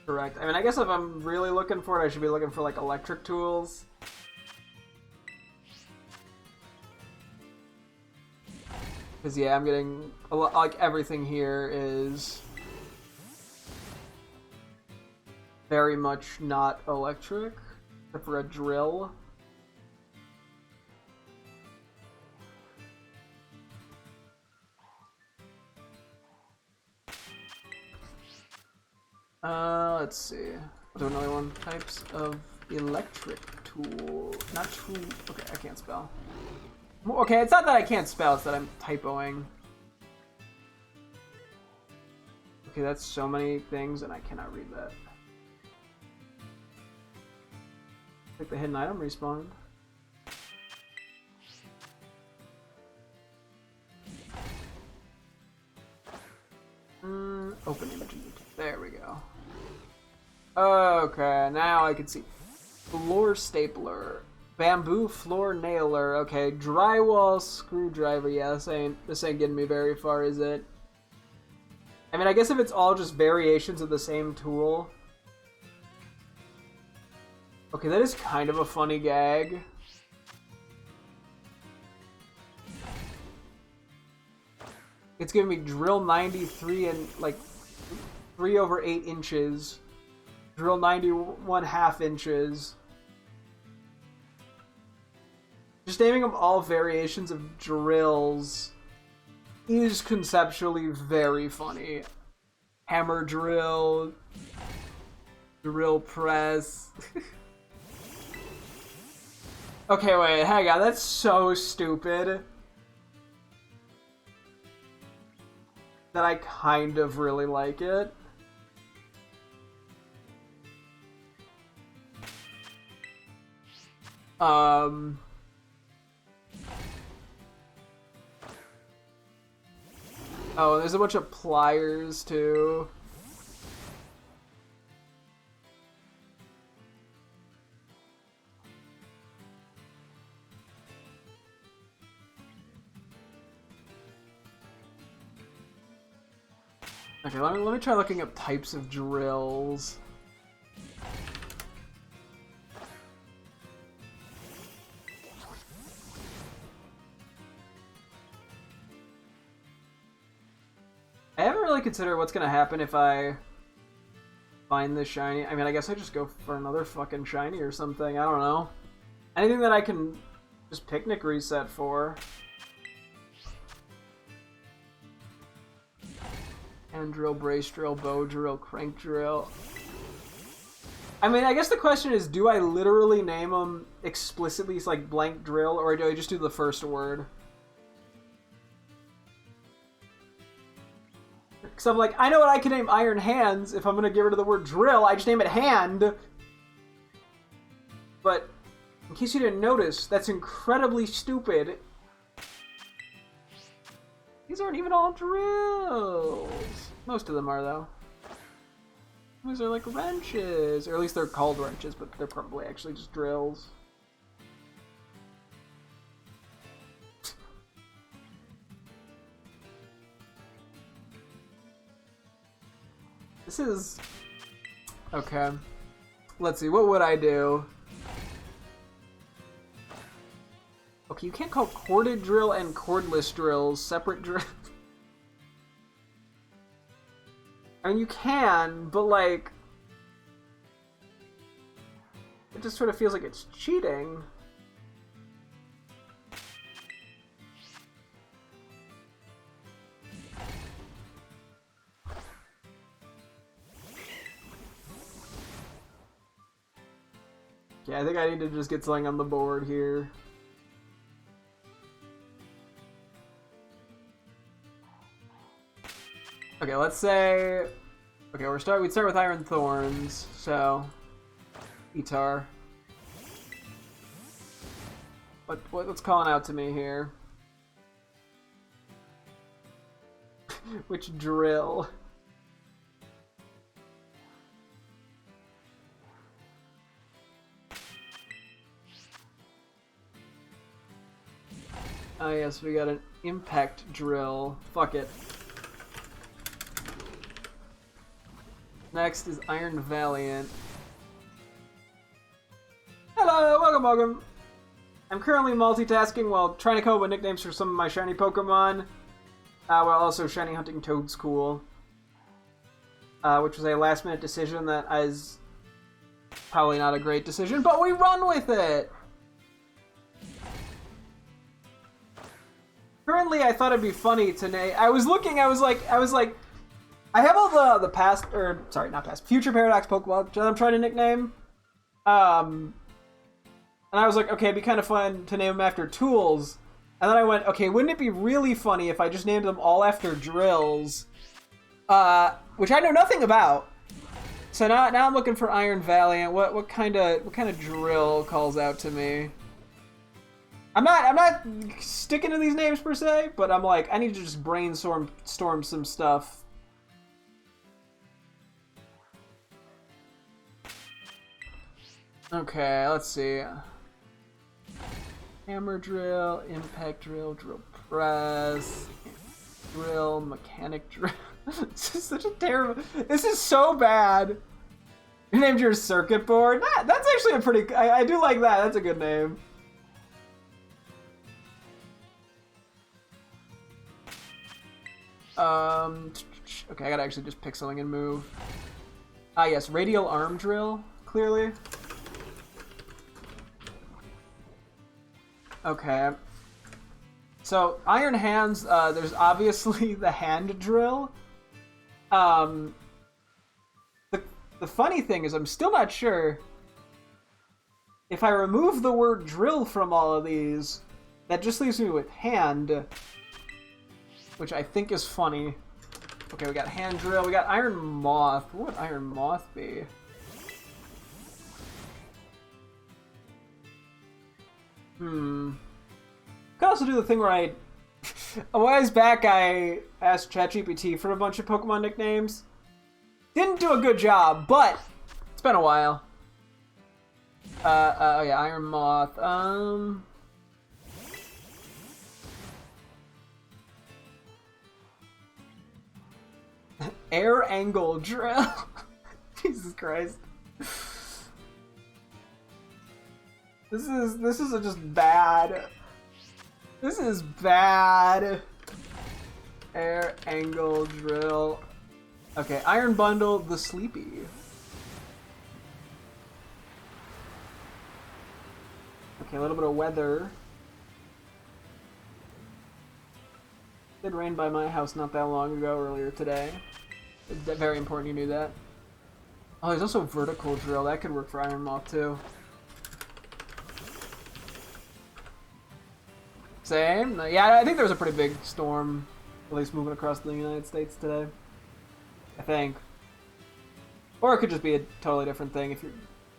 correct. I mean, I guess if I'm really looking for it, I should be looking for like electric tools. Because yeah, I'm getting a lot, like everything here is very much not electric, except for a drill. Let's see. I'll do another one. Types of electric tool. Not tool. Okay, I can't spell. Okay, it's not that I can't spell, it's that I'm typoing. Okay, that's so many things, and I cannot read that. Like the hidden item respawned. Open image. There we go. Okay, now I can see. Floor stapler. Bamboo floor nailer. Okay, drywall screwdriver. Yeah, this ain't getting me very far, is it? I mean, I guess if it's all just variations of the same tool. Okay, that is kind of a funny gag. It's giving me drill 93 and like 3/8 inches. Drill 91/2 inches. Just naming them all variations of drills is conceptually very funny. Hammer drill, drill press. Okay, wait, hang on, that's so stupid that I kind of really like it. Oh, there's a bunch of pliers, too. Okay, let me try looking up types of drills. I haven't really considered what's gonna happen if I find this shiny. I mean, I guess I just go for another fucking shiny or something. I don't know. Anything that I can just picnic reset for. Hand drill, brace drill, bow drill, crank drill. I mean, I guess the question is, do I literally name them explicitly like blank drill, or do I just do the first word? Because I'm like, I know what I can name Iron Hands if I'm going to get rid of the word drill. I just name it hand. But in case you didn't notice, that's incredibly stupid. These aren't even all drills. Most of them are, though. These are like wrenches. Or at least they're called wrenches, but they're probably actually just drills. This is... Okay. Let's see, what would I do? Okay, Okay, you can't call corded drill and cordless drills separate drill. I mean, you can, but like... It just sort of feels like it's cheating. Yeah, I think I need to just get something on the board here. Okay, let's say... Okay, we'd start with Iron Thorns, so... Etar. What's calling out to me here? Which drill? Oh yes, we got an impact drill. Fuck it. Next is Iron Valiant. Hello, welcome. I'm currently multitasking while trying to come up with nicknames for some of my shiny Pokemon, while also shiny hunting Toadskool, which was a last-minute decision that is probably not a great decision, but we run with it. Currently, I thought it'd be funny to name. I was like, I have all the past, or sorry, not past, future Paradox Pokemon that I'm trying to nickname. And I was like, okay, it'd be kind of fun to name them after tools. And then I went, okay, wouldn't it be really funny if I just named them all after drills? Which I know nothing about. So now I'm looking for Iron Valiant. What kind of drill calls out to me? I'm not sticking to these names per se, but I'm like, I need to just brainstorm some stuff. Okay, let's see. Hammer drill, impact drill, drill press, drill, mechanic drill. This is such a terrible. This is so bad. You named your circuit board. That's actually a pretty. I do like that. That's a good name. Okay, I gotta actually just pick something and move. Ah, yes, radial arm drill, clearly. Okay. So, Iron Hands, there's obviously the hand drill. The funny thing is I'm still not sure if I remove the word drill from all of these, that just leaves me with hand, which I think is funny. Okay, we got hand drill, we got Iron Moth. What would Iron Moth be? Could also do the thing where a while back I asked ChatGPT for a bunch of Pokemon nicknames. Didn't do a good job, but it's been a while. Oh yeah, Iron Moth. Air angle drill. Jesus Christ. This is just bad. This is bad. Air angle drill. Okay, Iron Bundle, the Sleepy. Okay, a little bit of weather. It did rain by my house not that long ago, earlier today. It's very important you knew that. Oh, there's also vertical drill. That could work for Iron Moth too. Same. Yeah, I think there was a pretty big storm, at least moving across the United States today. I think. Or it could just be a totally different thing. If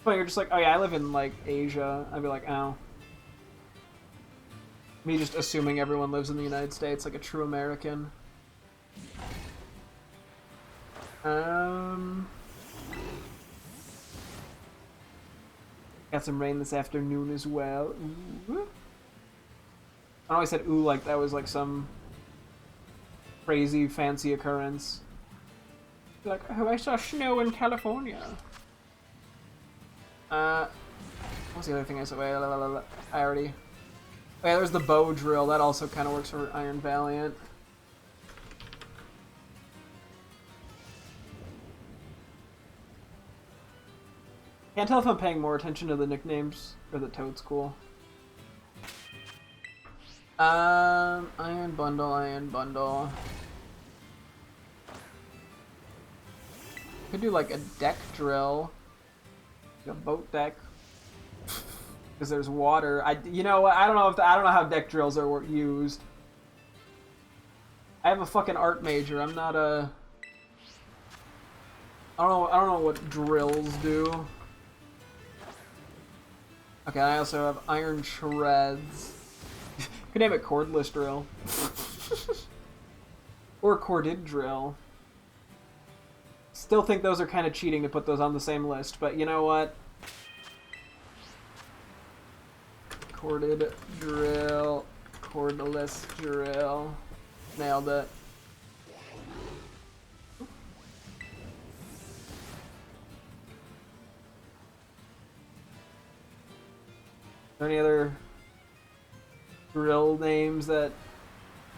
you're just like, oh yeah, I live in like Asia, I'd be like, oh. Me just assuming everyone lives in the United States like a true American. Got some rain this afternoon as well. Ooh. I know I said ooh like that was like some crazy fancy occurrence. Like, oh, I saw snow in California. What's the other thing I said? Wait, I already Oh, yeah, there's the bow drill. That also kind of works for Iron Valiant. Can't tell if I'm paying more attention to the nicknames or the toad's cool. Iron Bundle, Iron Bundle. Could do like a deck drill, like a boat deck, because there's water. You know what? I don't know how deck drills are used. I have a fucking art major. I'm not a. I don't know what drills do. Okay, I also have iron shreds. Could name it cordless drill. Or corded drill. Still think those are kind of cheating to put those on the same list, but you know what? Corded drill, cordless drill. Nailed it. Are there any other drill names that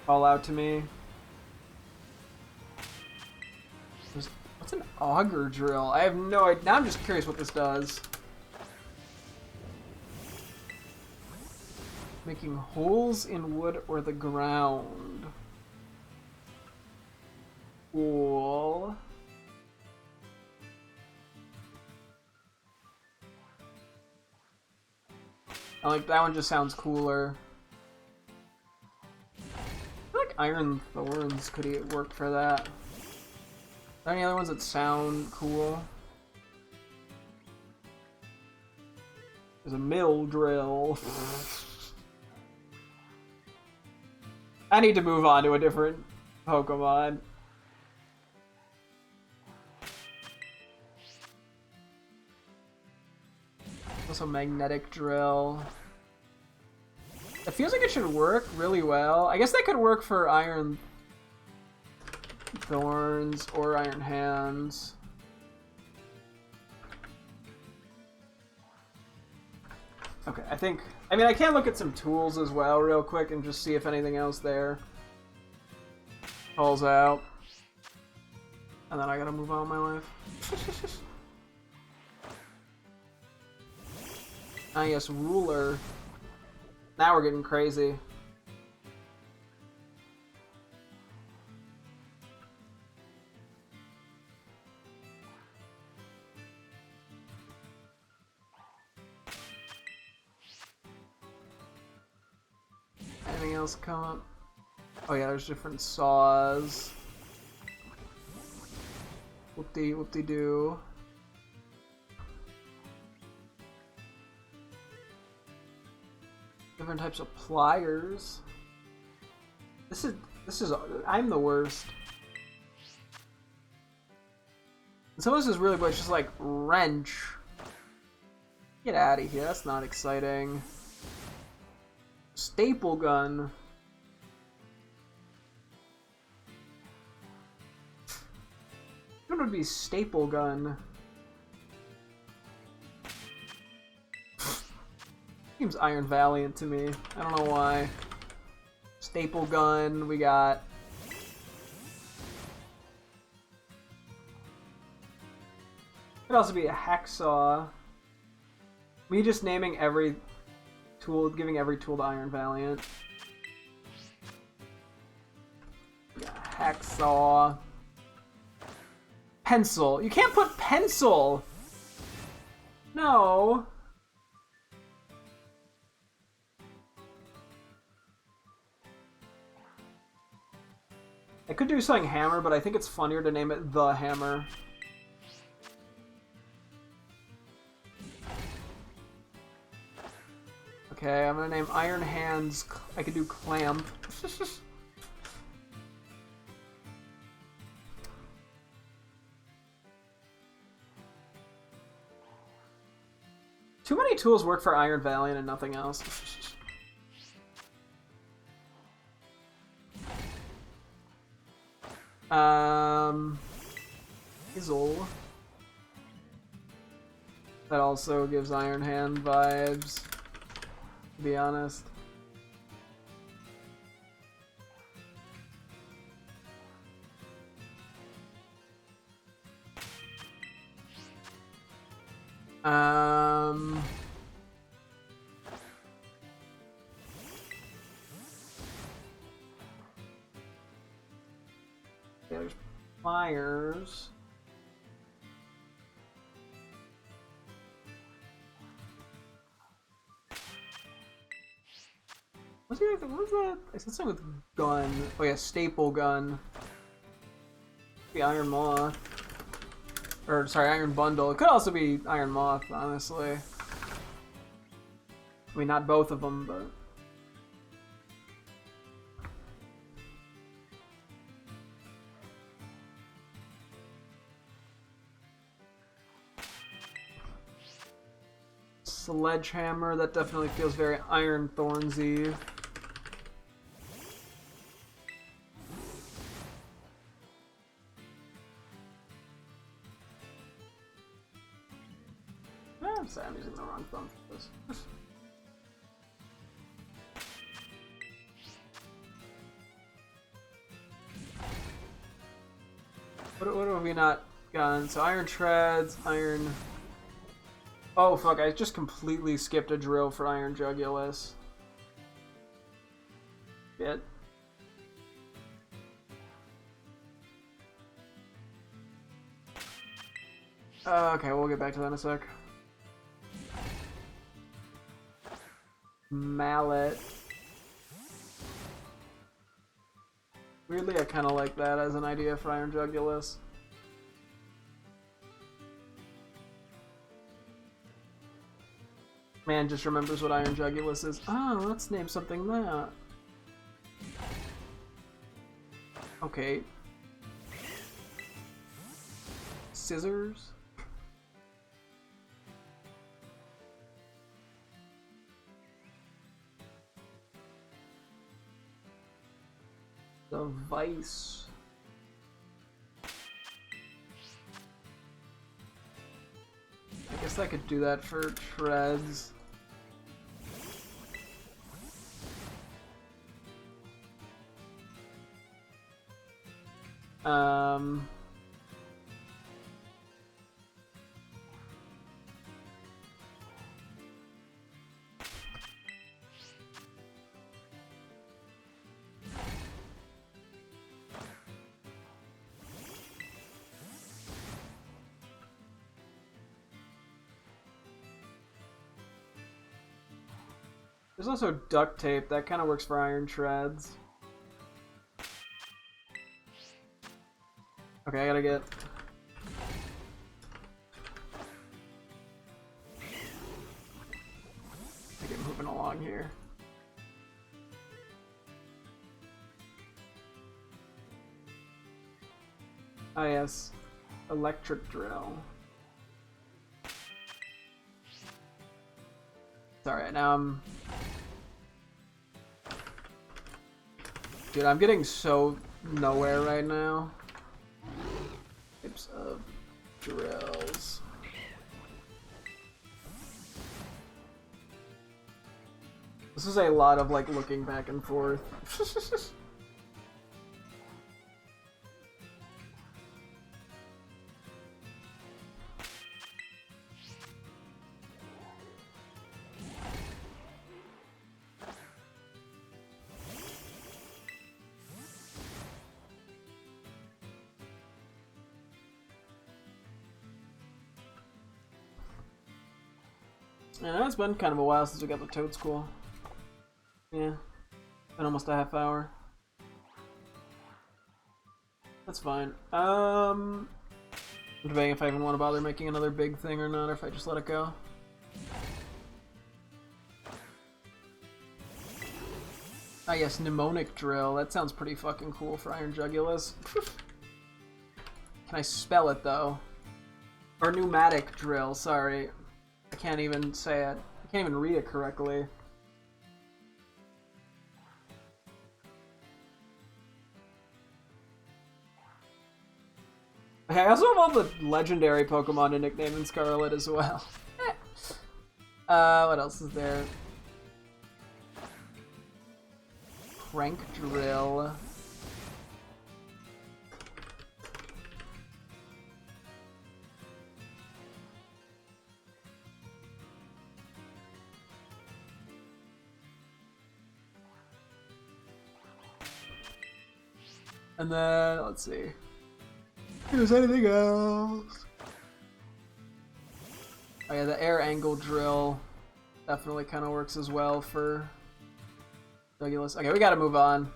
call out to me? What's an auger drill? I have no idea. Now I'm just curious what this does. Making holes in wood or the ground. Cool. I like that one, just sounds cooler. I feel like iron thorns could work for that. Are there any other ones that sound cool? There's a mill drill. I need to move on to a different Pokemon. Also magnetic drill. It feels like it should work really well. I guess that could work for iron thorns or iron hands. Okay, I mean, I can look at some tools as well real quick and just see if anything else there falls out. And then I gotta move on with my life. Ah, yes, ruler. Now we're getting crazy. Anything else come up? Oh yeah, there's different saws. Whoop-de-whoop-de-doo. Different types of pliers. This is I'm the worst. And some of this is really, but it's just like wrench. Get out of here, that's not exciting. Staple gun. What would be staple gun? Seems Iron Valiant to me. I don't know why. Staple gun, we got. Could also be a hacksaw. Me just naming every tool, giving every tool to Iron Valiant. Yeah, hacksaw. Pencil. You can't put pencil! No. I could do something hammer, but I think it's funnier to name it the hammer. Okay, I'm gonna name Iron Hands. I could do clamp. Too many tools work for Iron Valiant and nothing else. Izzle. That also gives Iron Hand vibes, to be honest. Um. There's pliers. What was that? I said something with gun. Oh yeah, staple gun. The Iron Moth. Or, sorry, Iron Bundle. It could also be Iron Moth, honestly. I mean, not both of them, but... Sledgehammer, that definitely feels very Iron Thorns-y. I'm sorry, I'm using the wrong thumb for this. What have we not gotten? So Iron Treads, Iron... Oh fuck, I just completely skipped a drill for Iron Jugulus. Shit. Okay, we'll get back to that in a sec. Mallet. Weirdly, I kind of like that as an idea for Iron Jugulus. Man just remembers what Iron Jugulus is. Oh, let's name something that. Okay. Scissors? The Vice. I guess I could do that for Treads. There's also duct tape. That kind of works for Iron Treads. Okay, I gotta get... moving along here. Ah yes. Electric drill. Alright, now I'm... Dude, I'm getting so nowhere right now. Types of drills. This is a lot of, like, looking back and forth. Yeah, it's been kind of a while since we got the Toad School. Yeah, been almost a half hour. That's fine. I'm debating if I even want to bother making another big thing or not, or if I just let it go. Ah yes, Mnemonic Drill. That sounds pretty fucking cool for Iron Jugulus. Can I spell it though? Or Pneumatic Drill, sorry. I can't even say it. I can't even read it correctly. Okay, I also have all the legendary Pokemon to nickname in Scarlet as well. What else is there? Crank Drill. And then, let's see. If there's anything else. Oh yeah, the air angle drill definitely kind of works as well for Douglas. Okay, we gotta move on.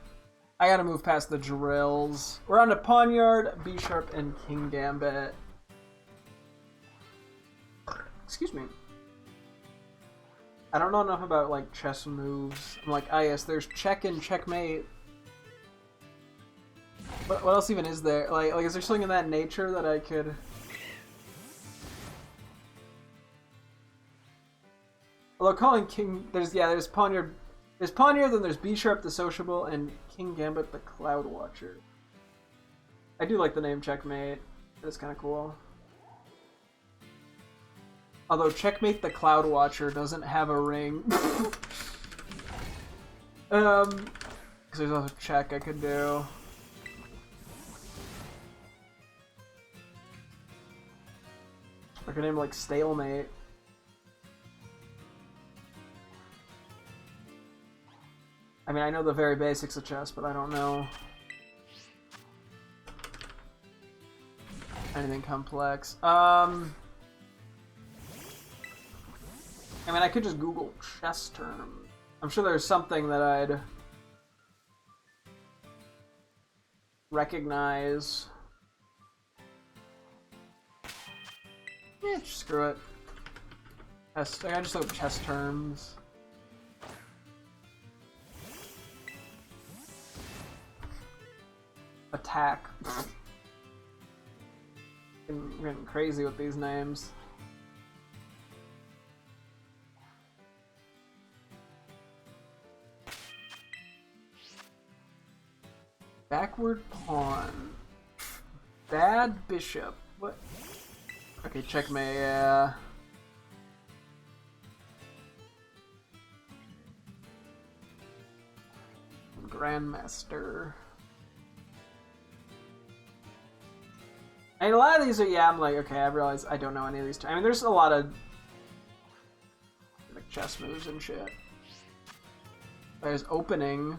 I gotta move past the drills. We're on to Poniard, B Sharp, and King Gambit. Excuse me. I don't know enough about like chess moves. I'm like, ah yes, there's check and checkmate. What else even is there? Like is there something in that nature that I could? Although calling King, there's Poniard, then there's B Sharp the Sociable, and King Gambit the Cloud Watcher. I do like the name Checkmate. That's kind of cool. Although Checkmate the Cloud Watcher doesn't have a ring. Because there's also check I could do. I could name like Stalemate. I mean, I know the very basics of chess, but I don't know anything complex. I mean, I could just Google chess terms. I'm sure there's something that I'd recognize. Yeah, screw it. I just look up chess terms. Attack. I'm getting crazy with these names. Backward pawn. Bad bishop. What? Okay, checkmate, yeah. Grandmaster. I mean, a lot of these are, yeah, I'm like, okay, I realize I don't know any of these. I mean, there's a lot of like chess moves and shit. There's opening.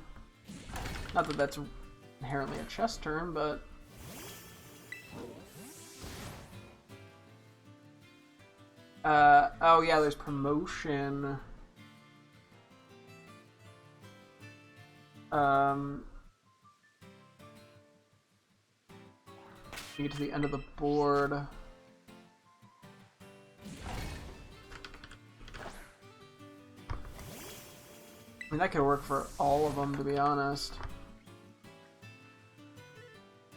Not that that's inherently a chess term, but oh yeah, there's promotion. You get to the end of the board. I mean, that could work for all of them, to be honest.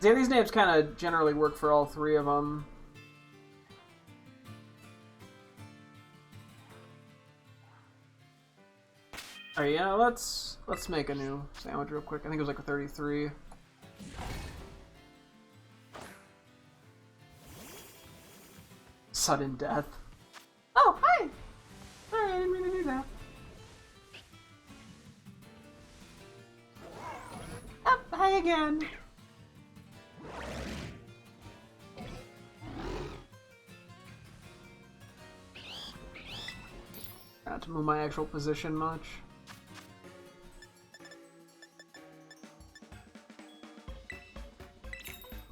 Yeah, these names kind of generally work for all three of them. Alright, yeah, let's make a new sandwich real quick. I think it was like a 33. Sudden death. Oh, hi! Sorry, I didn't mean to do that. Oh, hi again. Not to move my actual position much.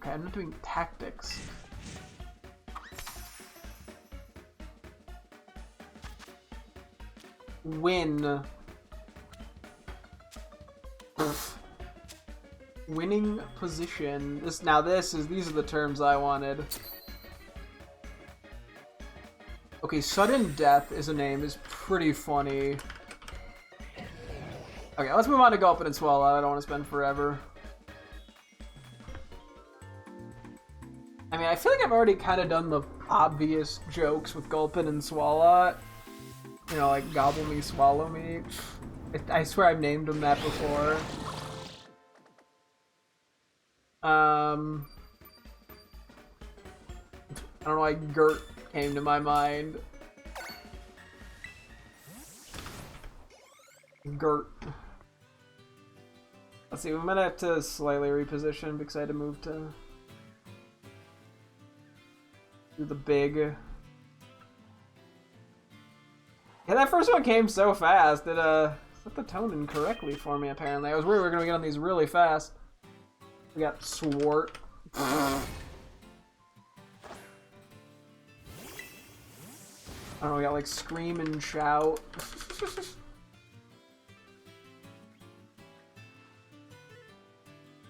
Okay, I'm not doing tactics. Win. Winning position. These are the terms I wanted. Okay, sudden death is pretty funny. Okay, let's move on to Gulpin and Swallow. I don't want to spend forever. I mean, I feel like I've already kind of done the obvious jokes with Gulpin and Swallow. You know, like gobble me, swallow me. I swear I've named them that before. I don't know why Gert came to my mind. Gert. Let's see, we might have to slightly reposition because I had to move to do the big. Yeah, that first one came so fast. It set the tone incorrectly for me, apparently. I was worried we were going to get on these really fast. We got Swart. I don't know, we got like Scream and Shout.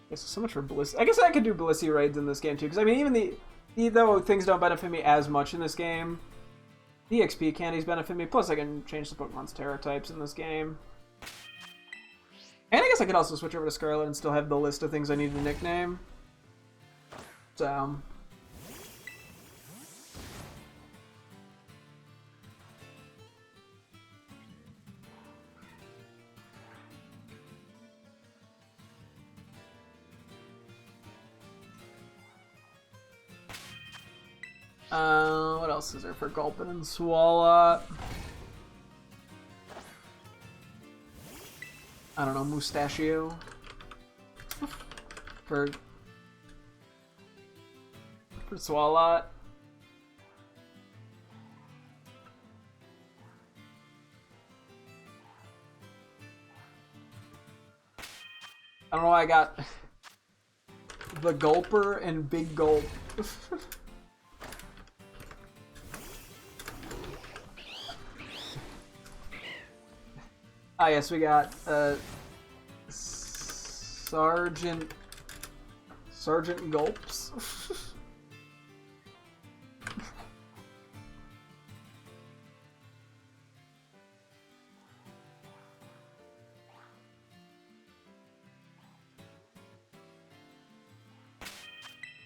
Yes, so much for Bliss. I guess I could do Blissey raids in this game too, because I mean, even though things don't benefit me as much in this game, the XP candies benefit me. Plus, I can change the Pokemon's Terra types in this game. And I guess I could also switch over to Scarlet and still have the list of things I need to nickname. So. What else is there for Gulpin and Swallow? I don't know, Mustachio. For Swallow. I don't know why I got the Gulper and Big Gulp. Ah, yes, we got Sergeant Gulps.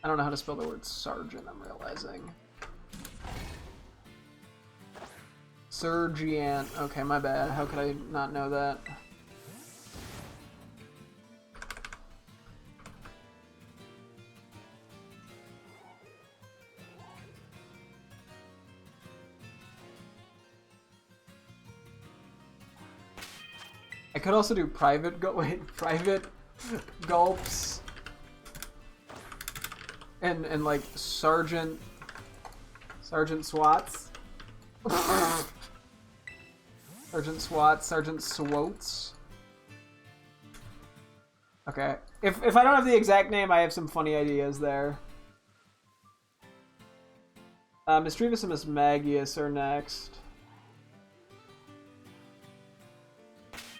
I don't know how to spell the word sergeant, I'm realizing. Sergeant. Okay, my bad. How could I not know that? I could also do private gulps. And like Sergeant Swats. Sergeant Swats, Sergeant Swoats. Okay. If I don't have the exact name, I have some funny ideas there. Mischievous and Miss Magius are next.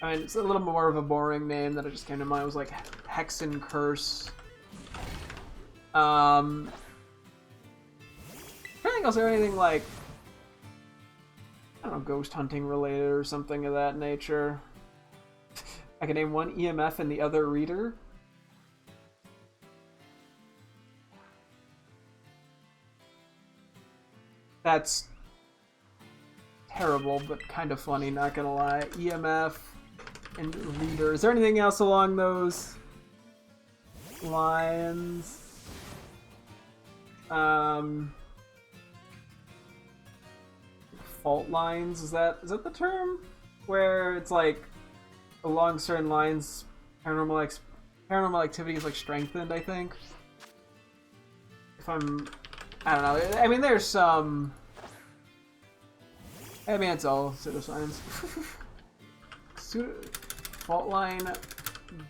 I mean, it's a little more of a boring name that just came to mind. It was like Hex and Curse. Anything else or anything like, I don't know, ghost hunting related or something of that nature. I can name one EMF and the other Reader. That's terrible, but kind of funny, not gonna lie. EMF and Reader. Is there anything else along those lines? Fault lines, is that the term? Where it's like along certain lines paranormal activity is like strengthened, I think. I don't know. I mean, there's some. I mean, it's all pseudoscience. Fault line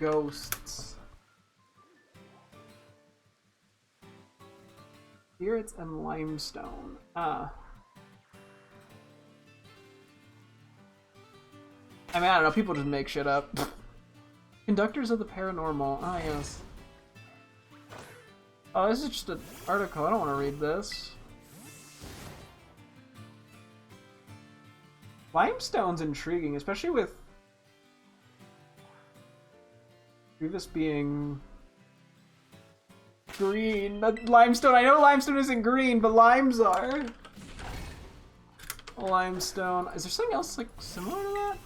ghosts. Spirits and limestone. I mean, I don't know, people just make shit up. Conductors of the paranormal. Ah, yes. Oh, this is just an article. I don't want to read this. Limestone's intriguing, especially with Grievous being green. Not limestone. I know limestone isn't green, but limes are. Limestone. Is there something else like similar to that?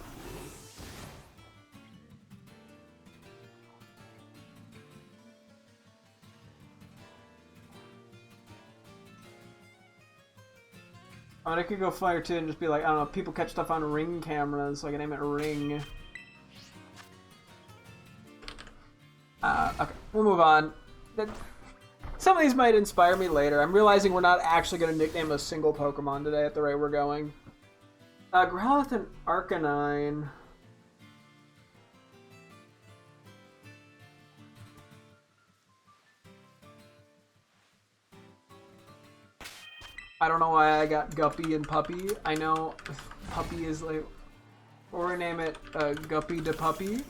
I mean, I could go fire too and just be like, I don't know, people catch stuff on Ring cameras, so I can name it Ring. Okay, we'll move on. Some of these might inspire me later. I'm realizing we're not actually going to nickname a single Pokemon today at the rate we're going. Growlithe and Arcanine. I don't know why I got Guppy and Puppy. I know Puppy is like, or we name it Guppy to Puppy.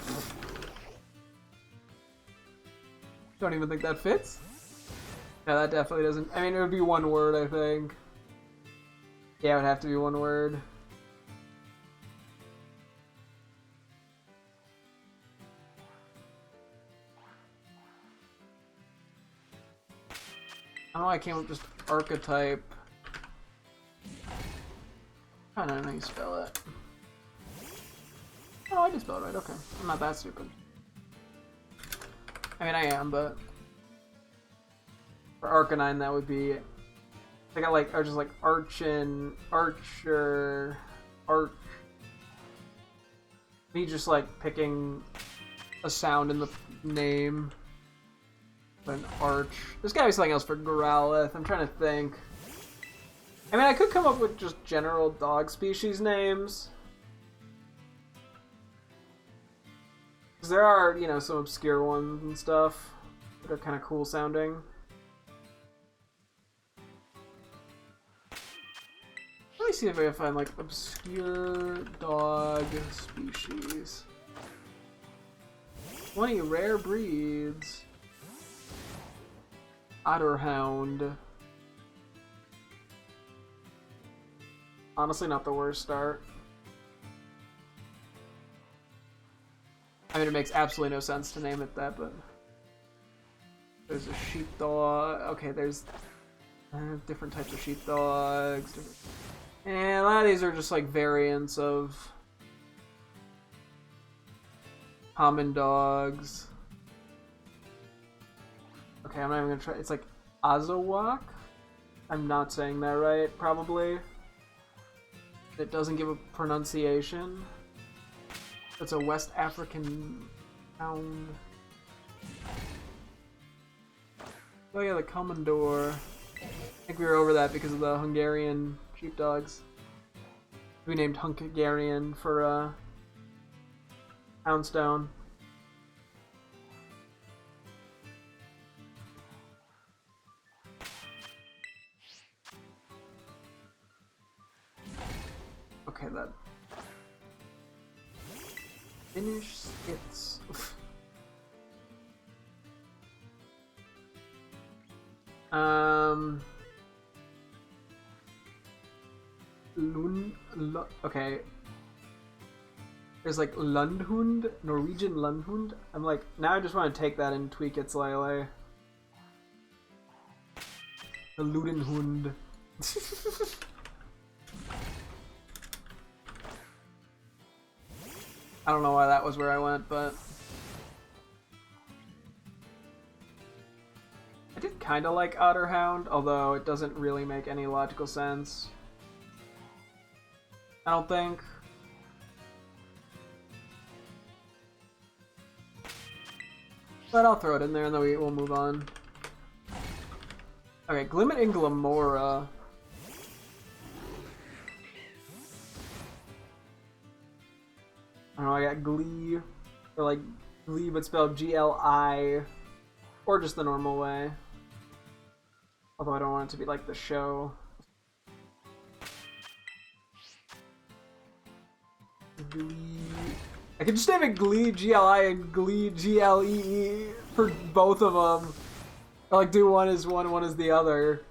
Don't even think that fits. Yeah, that definitely doesn't. I mean, it would be one word, I think. Yeah, it would have to be one word. I don't know why I came up with just archetype. I don't know how you spell it. Oh, I just spelled it right. Okay. I'm not that stupid. I mean, I am, but for Arcanine, that would be. I got like, or just like Archin, Archer, Arch. Me just like picking a sound in the name. An Arch. There's gotta be something else for Growlithe. I'm trying to think. I mean, I could come up with just general dog species names. Because there are, you know, some obscure ones and stuff that are kind of cool sounding. Let me see if I can find, like, obscure dog species. 20 rare breeds. Otterhound. Honestly, not the worst start. I mean, it makes absolutely no sense to name it that, but... There's a sheepdog. Okay, there's different types of sheepdogs. And a lot of these are just like variants of common dogs. Okay, I'm not even gonna try. It's like Azawak. I'm not saying that right, probably. It doesn't give a pronunciation. It's a West African town. Oh yeah, the Commodore. I think we were over that because of the Hungarian sheepdogs. We named Hungarian for Houndstone. Okay, that. Finish skits. Okay. There's like Lundhund, Norwegian Lundhund. I'm like, now I just want to take that and tweak it slightly. The Ludenhund. I don't know why that was where I went, but I did kind of like Otterhound, although it doesn't really make any logical sense. I don't think. But I'll throw it in there and then we'll move on. Okay, Glimmet and Glamora. I don't know, I got Glee, or like Glee but spelled G-L-I, or just the normal way. Although I don't want it to be like the show. Glee. I could just name it Glee G-L-I and Glee G-L-E-E for both of them. Or like do one as one, one as the other.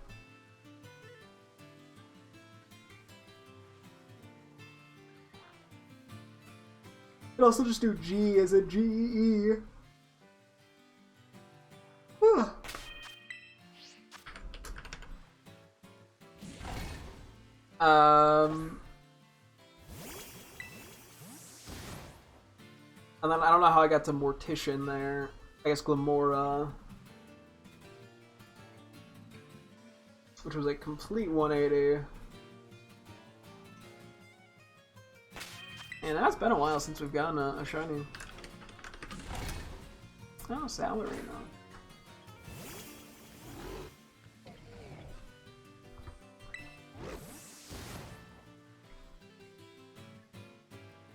You could also just do G as a G-E-E. And then I don't know how I got to Mortician there. I guess Glamora. Which was a complete 180. And it's been a while since we've gotten a shiny. Oh, salary now.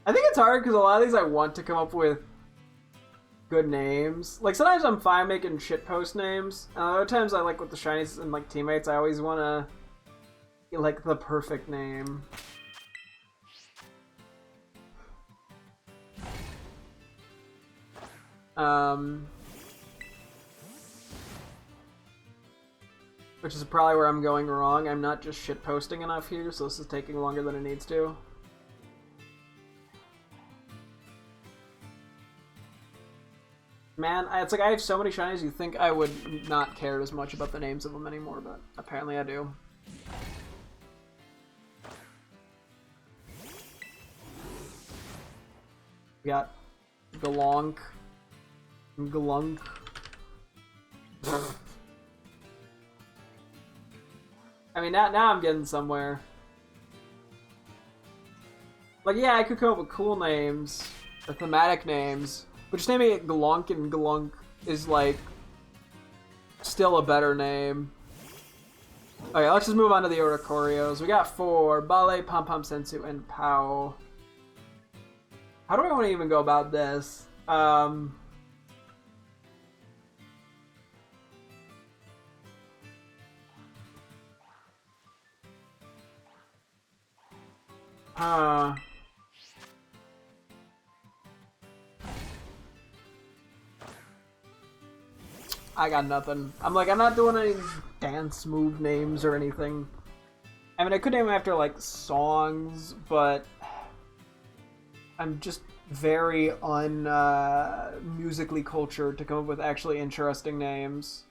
I think it's hard because a lot of these I want to come up with good names. Like sometimes I'm fine making shitpost names, and other times I like with the shinies and like teammates. I always want to like the perfect name. Which is probably where I'm going wrong. I'm not just shitposting enough here, so this is taking longer than it needs to. Man, it's like I have so many shinies, you'd think I would not care as much about the names of them anymore, but apparently I do. We got Galonk. Glunk. I mean, now I'm getting somewhere. Like, yeah, I could come up with cool names, or thematic names, but just naming it Glunk and Glunk is, like, still a better name. Okay, let's just move on to the Oricorios. We got 4, Bale, Pom Pom Sensu, and Pow. How do I want to even go about this? I got nothing. I'm not doing any dance move names or anything. I mean, I could name them after, like, songs, but I'm just very musically cultured to come up with actually interesting names.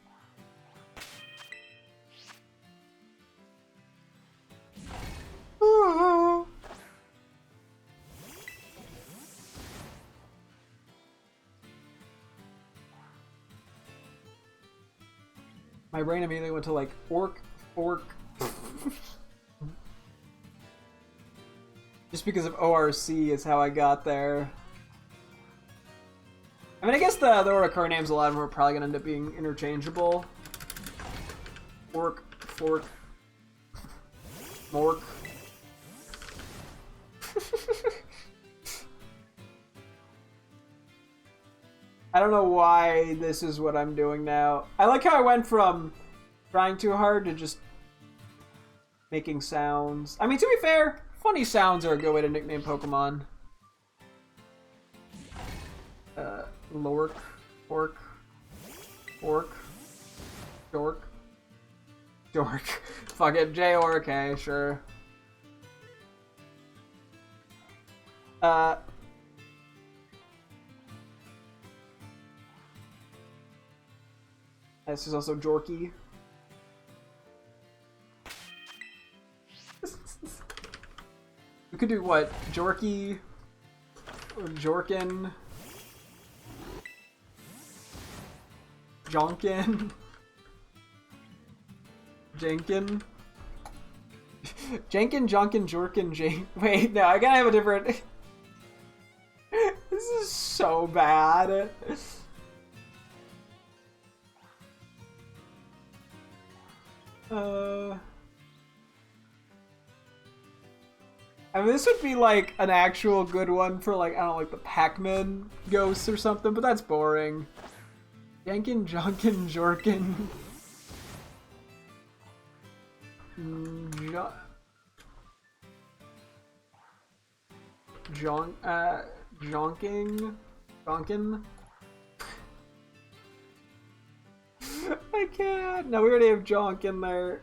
My brain immediately went to, like, orc, fork. Just because of ORC is how I got there. I mean, I guess the Oricor names, a lot of them are probably going to end up being interchangeable. Orc, fork, mork. I don't know why this is what I'm doing now. I like how I went from trying too hard to just making sounds. I mean, to be fair, funny sounds are a good way to nickname Pokemon. Lork, Orc, Orc, Dork, Dork. Fuck it, J or K, sure. This is also Jorky. We could do what? Jorky? Or Jorkin? Jonkin? Jenkin? Jenkin, Jonkin, Jorkin, Jank. Wait, no, I gotta have a different. This is so bad. I mean, this would be like an actual good one for, like, I don't know, like the Pac-Man ghosts or something, but that's boring. Yankin, Jonkin, Jorkin. Jonking? Jonkin? I can't. No, we already have Jonk in there.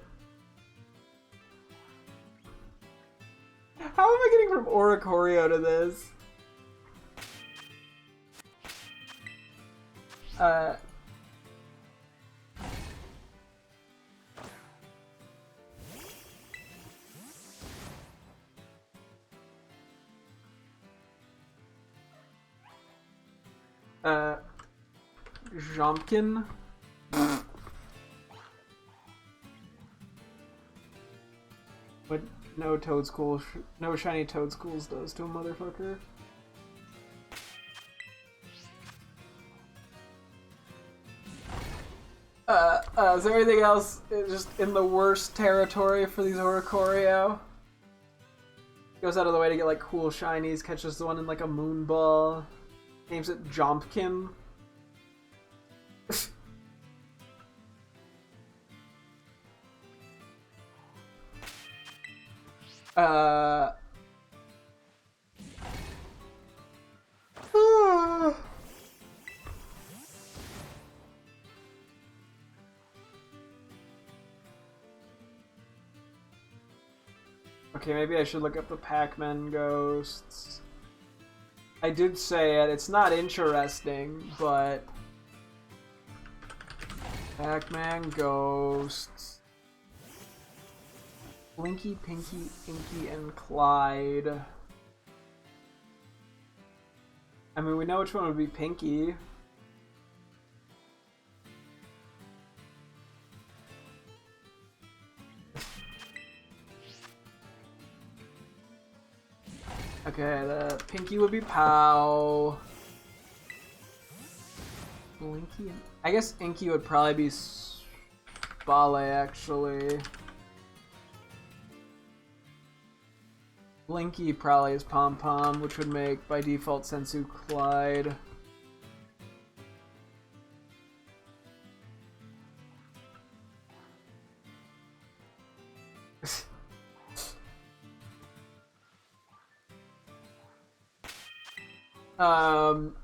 How am I getting from Oricorio to this? Jompkin? What no Toadskool, no shiny Toadskools does to a motherfucker. Is there anything else just in the worst territory for these Oricorio? Goes out of the way to get, like, cool shinies, catches the one in, like, a moon ball. Names it Jompkin. Uh... Okay, maybe I should look up the Pac-Man ghosts. I did say it. It's not interesting, but... Pac-Man ghosts. Blinky, Pinky, Inky, and Clyde. I mean, we know which one would be Pinky. Okay, the Pinky would be Pow. Blinky, I guess Inky would probably be Ballet, actually. Blinky probably is Pom Pom, which would make, by default, Sensu Clyde.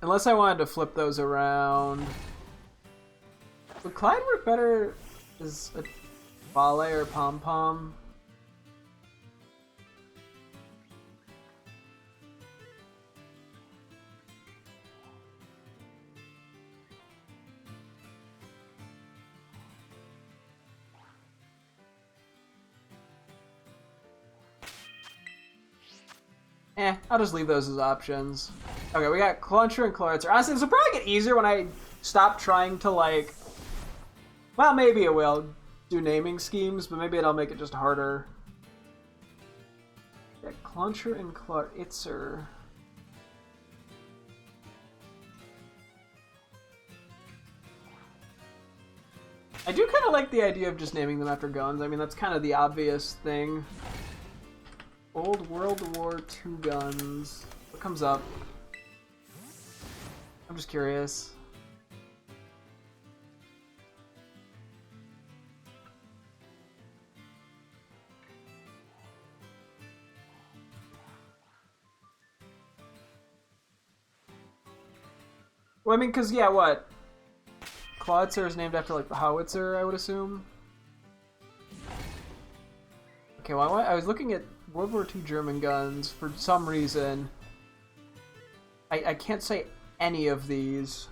Unless I wanted to flip those around. Would Clyde work better as a Ballet or Pom Pom? I'll just leave those as options. Okay, we got Cluncher and Chlorzer. Honestly, this will probably get easier when I stop trying to, like... Well, maybe it will do naming schemes, but maybe it'll make it just harder. Yeah, Cluncher and Chlorzer. I do kind of like the idea of just naming them after guns. I mean, that's kind of the obvious thing. Old World War II guns. What comes up? I'm just curious. Well, I mean, because, yeah, what? Clawitzer is named after, like, the howitzer, I would assume. Okay, well, I was looking at World War II German guns for some reason. I can't say any of these.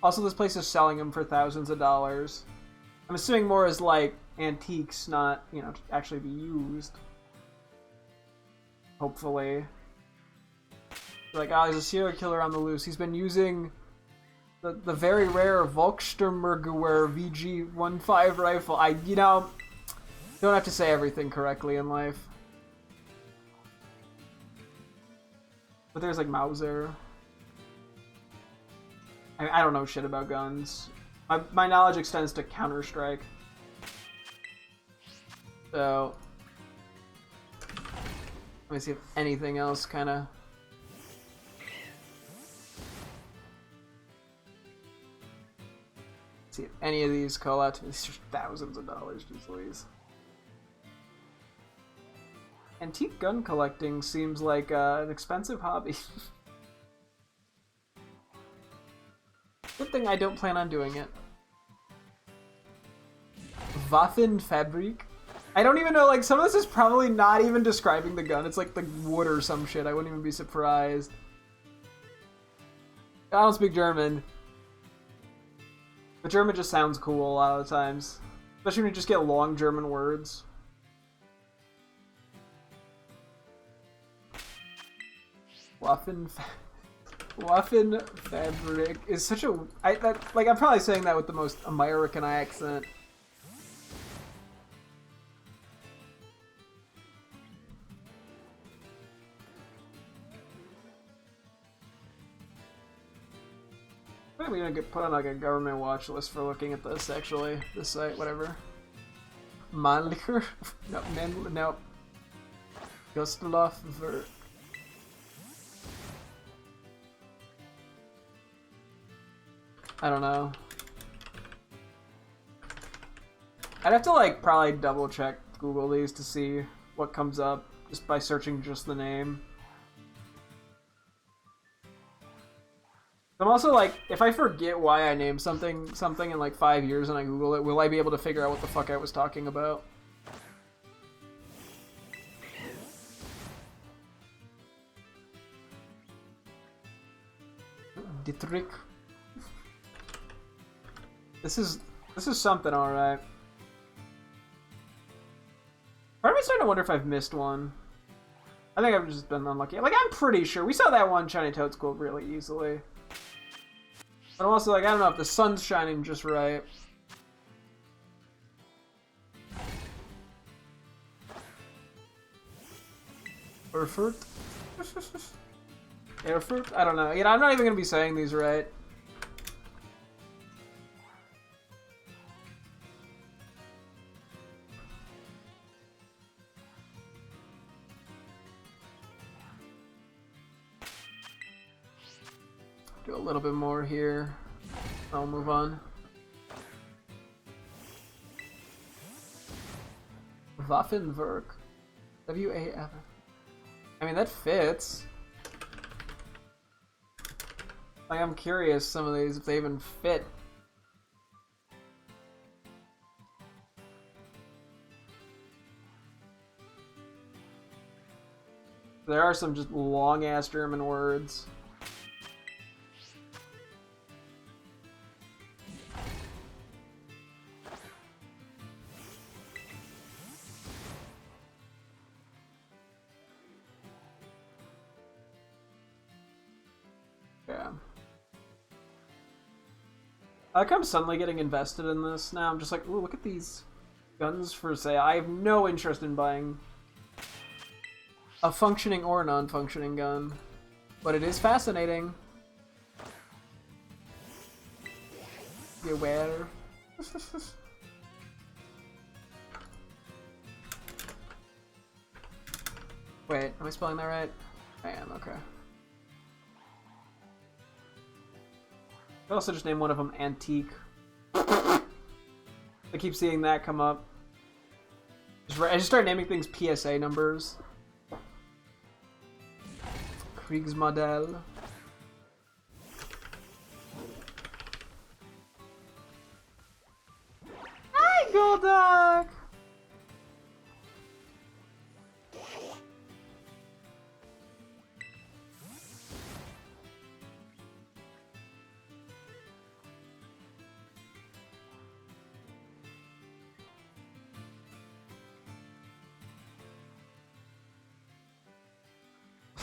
Also, this place is selling them for thousands of dollars. I'm assuming more as, like, antiques, not, you know, to actually be used. Hopefully. Like, oh, there's a serial killer on the loose. He's been using the very rare Volkssturmgewehr VG-15 rifle. You know, don't have to say everything correctly in life. But there's, like, Mauser. I don't know shit about guns. My knowledge extends to Counter-Strike. So... let me see if anything else kind of... see if any of these call out to me. These are thousands of dollars, just please. Antique gun collecting seems like an expensive hobby. Good thing I don't plan on doing it. Waffenfabrik? I don't even know, like, some of this is probably not even describing the gun. It's like the wood or some shit. I wouldn't even be surprised. I don't speak German. But German just sounds cool a lot of the times. Especially when you just get long German words. Waffenfabrik is such a... like, I'm probably saying that with the most American accent. I'm gonna get put on like a government watch list for looking at this, actually. This site, whatever. Mannlicher? No. Gustloff ver... I don't know. I'd have to, like, probably double check Google these to see what comes up. just by searching just the name. I'm also like, if I forget why I named something in like 5 years and I Google it, will I be able to figure out what the fuck I was talking about? Dietrich. This is something, alright. Part of me starting to wonder if I've missed one. I think I've just been unlucky. Like, I'm pretty sure we saw that one shiny Toadstool really easily. But I'm also like, I don't know if the sun's shining just right. Erfurt? Erfurt? I don't know. You know, I'm not even gonna be saying these right. Do a little bit more here. I'll move on. Waffenwerk. W-A-F. I mean, that fits. Like, I'm curious some of these, if they even fit. There are some just long-ass German words. Yeah. I like I'm suddenly getting invested in this now. I'm just like, ooh, look at these guns for sale. I have no interest in buying a functioning or non-functioning gun, but it is fascinating. Be aware. Wait, am I spelling that right? I am, okay. I also just named one of them Antique. I keep seeing that come up. I just started naming things PSA numbers. Kriegsmodell. Hi, Golduck!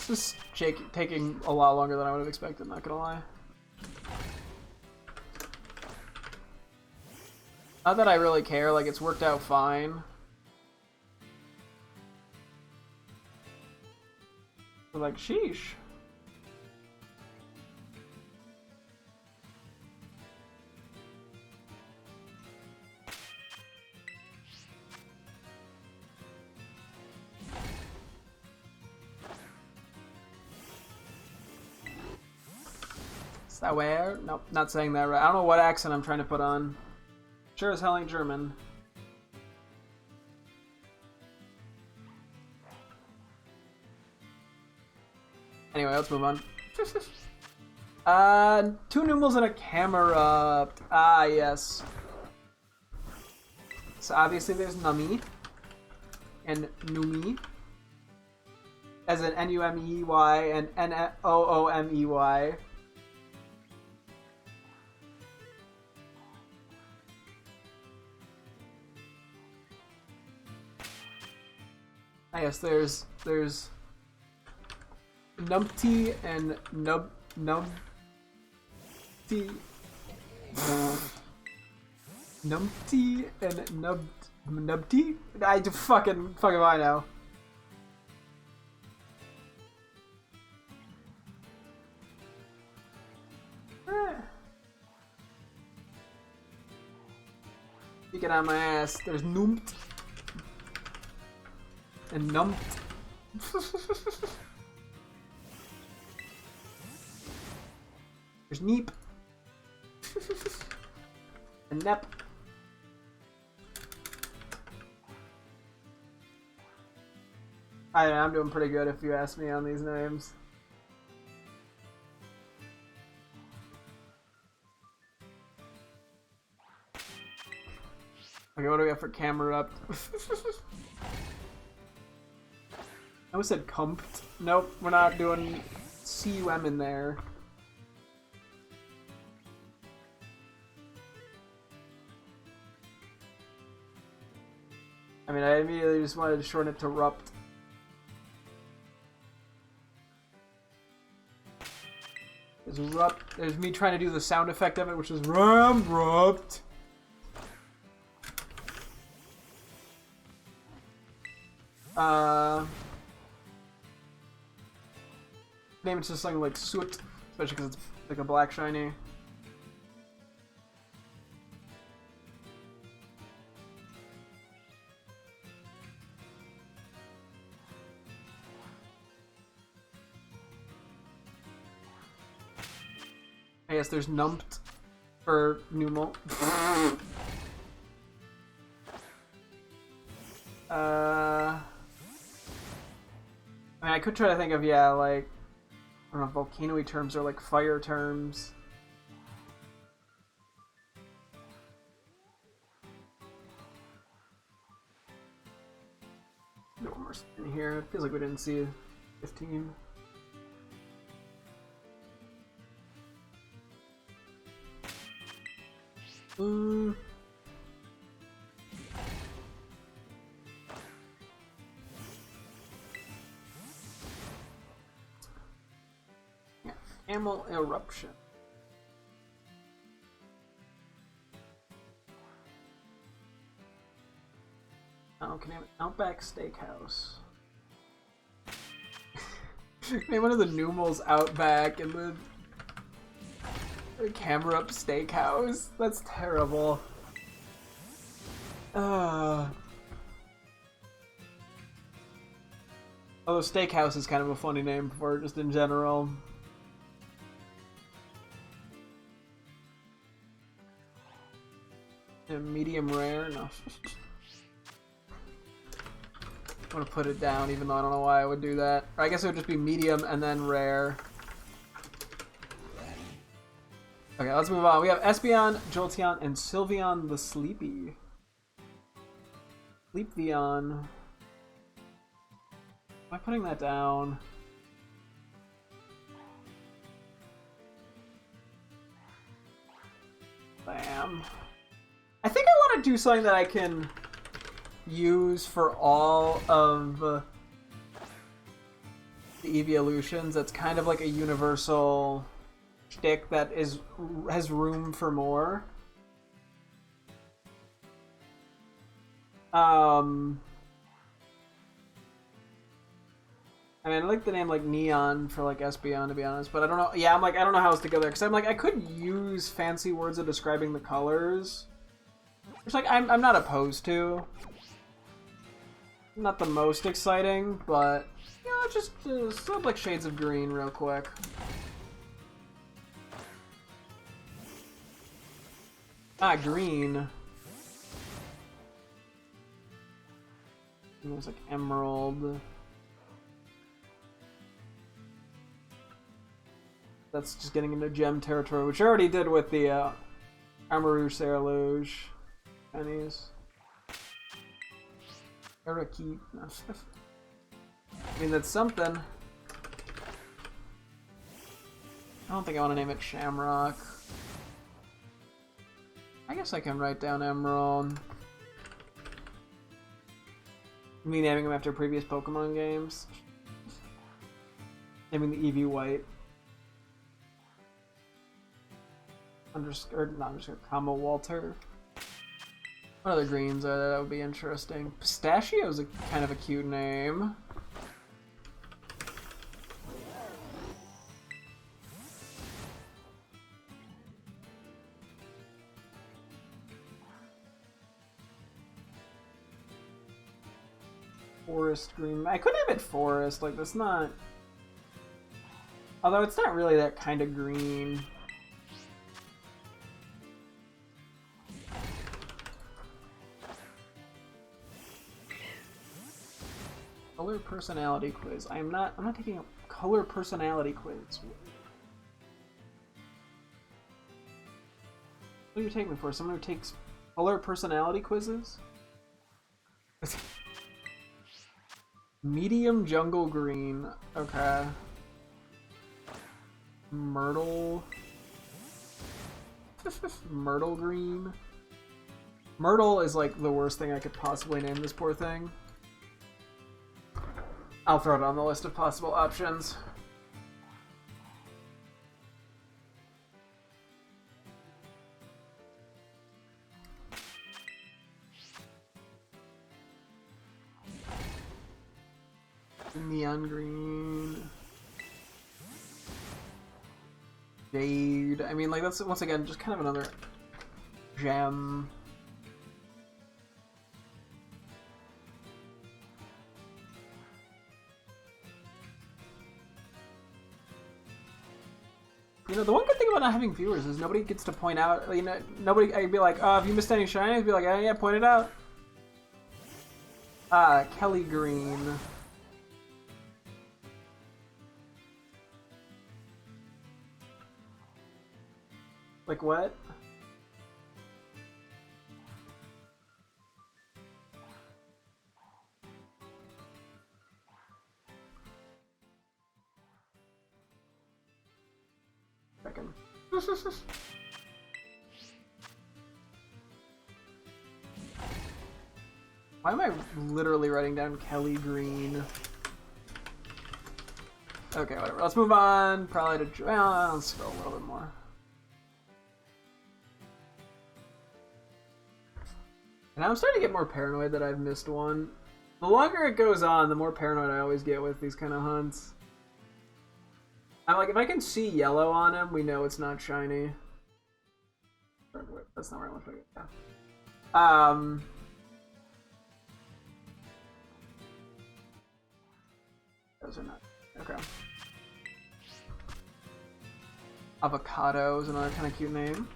This is taking a lot longer than I would have expected, not gonna lie. Not that I really care, like, it's worked out fine. But like, sheesh. Is that where? Nope, not saying that right. I don't know what accent I'm trying to put on. Sure as hell ain't German. Anyway, let's move on. 2 Numels and a camera. Ah, yes. So obviously there's Nummy and Numi, as in N-U-M-E-Y and N-O-O-M-E-Y. I guess there's Numpty and Numpty and Nubty. I fucking I know. You get on my ass. There's Numpt and Numpt. There's Neep and Nep. I'm doing pretty good if you ask me on these names. Okay, what do we have for camera up? I almost said cumped. Nope, we're not doing cum in there. I mean, I immediately just wanted to shorten it to rupt. There's me trying to do the sound effect of it, which is rupt. Name it just something like soot, especially because it's like a black shiny. I guess there's numped for Numal. I mean, I could try to think of, yeah, like, I don't know, volcano-y terms or like fire terms. No more spin here. It feels like we didn't see 15. Yeah, Camel Eruption. Oh, can I have an Outback Steakhouse? Name one of the Numals Outback and the Camera Up Steakhouse. That's terrible. Although Steakhouse is kind of a funny name for it, just in general. Medium rare? No. I'm gonna put it down, even though I don't know why I would do that. Or I guess it would just be medium and then rare. Okay, let's move on. We have Espeon, Jolteon, and Sylveon the Sleepy. Sleepveon. Am I putting that down? Bam. I think I want to do something that I can use for all of the evolutions. That's kind of like a universal shtick that has room for more. I mean, I like the name like Neon for like Espeon, to be honest, but I don't know. Yeah, I'm like, I don't know how it's together because I'm like, I could use fancy words of describing the colors, which like I'm not opposed to. Not the most exciting, but you know, just set up like shades of green real quick. Ah, green. It was like emerald. That's just getting into gem territory, which I already did with the Armarouge Ceraloge pennies. Parakeet. I mean, that's something. I don't think I want to name it Shamrock. I guess I can write down Emerald. Me naming them after previous Pokemon games. Naming the Eevee White. Comma Walter. What other greens are there that would be interesting? Pistachio is kind of a cute name. Forest green. I could name it Forest. Like, that's not. Although it's not really that kind of green. Color personality quiz. I'm not taking a color personality quiz. What do you take me for? Someone who takes color personality quizzes? Medium jungle green. Okay. Myrtle. Myrtle green. Myrtle is like the worst thing I could possibly name this poor thing. I'll throw it on the list of possible options. Neon green. Jade. I mean, like, that's once again just kind of another gem. You know, the one good thing about not having viewers is nobody gets to point out, you know, nobody, I'd be like, oh, have you missed any shiny? I'd be like, oh, yeah, point it out. Kelly green. Like what? Second. Why am I literally writing down Kelly green? Okay, whatever. Let's move on. Probably to... Well, let's go a little bit more. And I'm starting to get more paranoid that I've missed one. The longer it goes on, the more paranoid I always get with these kind of hunts. I'm like, if I can see yellow on him, we know it's not shiny. That's not where I want to put it. Yeah. Those are not. Okay. Avocado is another kind of cute name.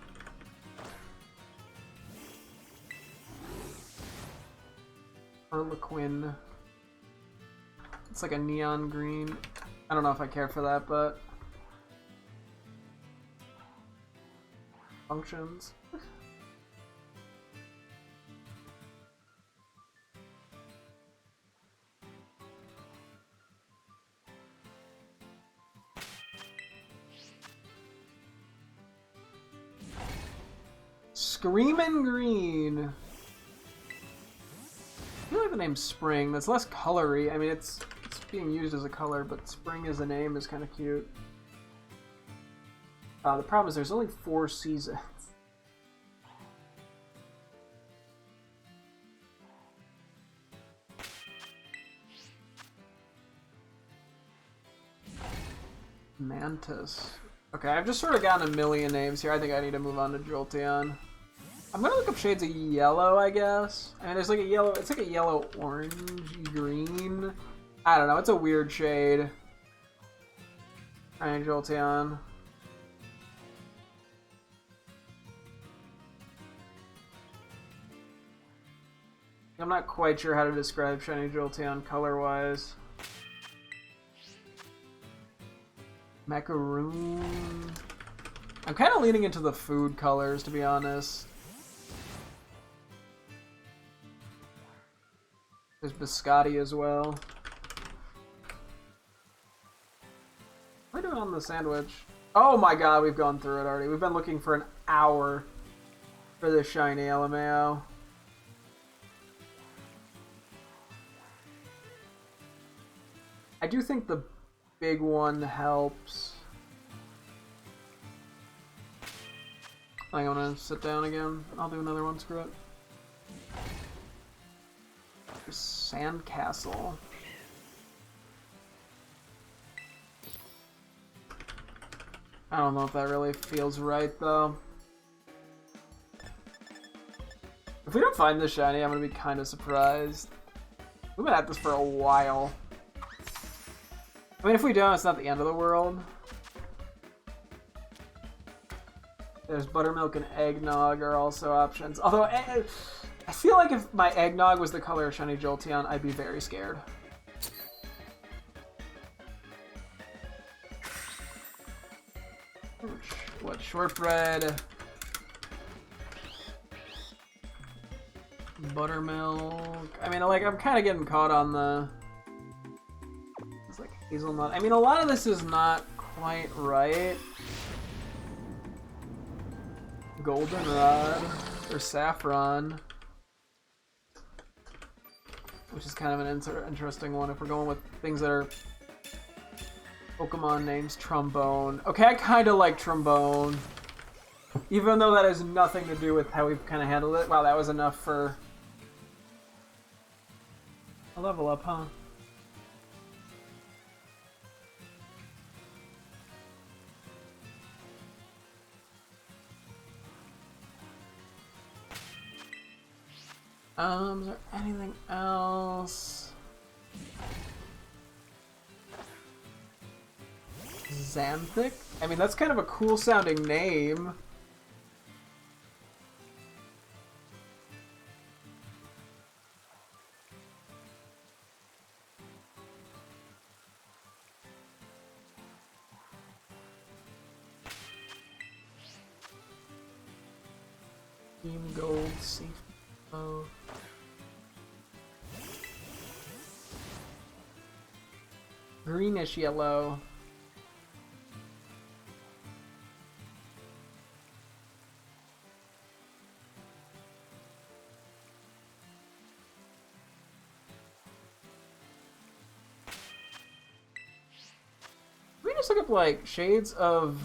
Harlequin. It's like a neon green. I don't know if I care for that, but... Functions. Screamin' Green. I feel like the name Spring. That's less colory. I mean, it's being used as a color, but Spring as a name is kind of cute. The problem is there's only 4 seasons. Mantis. Okay, I've just sort of gotten a million names here. I think I need to move on to Jolteon. I'm gonna look up shades of yellow, I guess. I mean, there's like a yellow, it's like a yellow orange green. I don't know, it's a weird shade. Alright, Jolteon. I'm not quite sure how to describe shiny Jolteon color-wise. Macaroon. I'm kind of leaning into the food colors, to be honest. There's biscotti as well. What are we doing on the sandwich? Oh my god, we've gone through it already. We've been looking for an hour for this shiny LMAO. I do think the big one helps. I'm gonna sit down again. I'll do another one, screw it. Sandcastle. I don't know if that really feels right, though. If we don't find this shiny, I'm gonna be kind of surprised. We've been at this for a while. I mean, if we don't, it's not the end of the world. There's buttermilk and eggnog are also options. Although, I feel like if my eggnog was the color of shiny Jolteon, I'd be very scared. What, shortbread? Buttermilk. I mean, like, I'm kind of getting caught on the... It's like hazelnut. I mean, a lot of this is not quite right. Goldenrod or saffron, which is kind of an interesting one if we're going with things that are Pokemon names. Trombone. Okay, I kind of like trombone, even though that has nothing to do with how we've kind of handled it. Wow, that was enough for a level up, huh? Is there anything else? Xanthic? I mean, that's kind of a cool sounding name. Team Gold, Sea. Oh. Greenish yellow. Can we just look up like shades of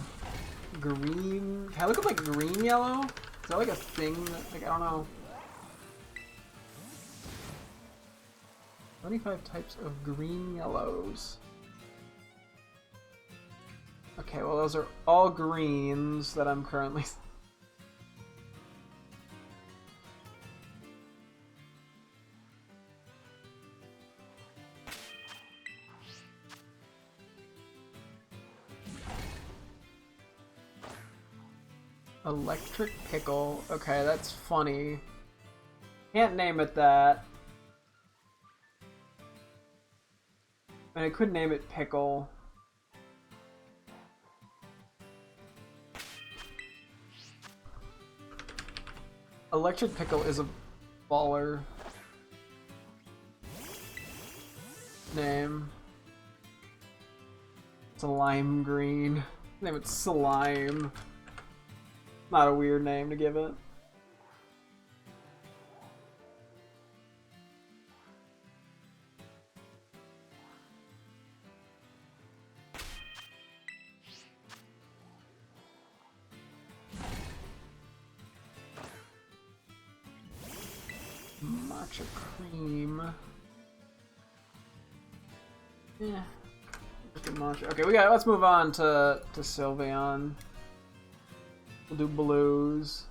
green? Can I look up like green yellow? Is that like a thing that, like, I don't know. 25 types of green yellows. Okay, well those are all greens that I'm currently... Electric pickle. Okay, that's funny. Can't name it that. And I could name it pickle. Electric pickle is a baller name. It's a lime green. Name it Slime. Not a weird name to give it. Matcha cream. Yeah. Okay, let's move on to Sylveon. We'll do blues.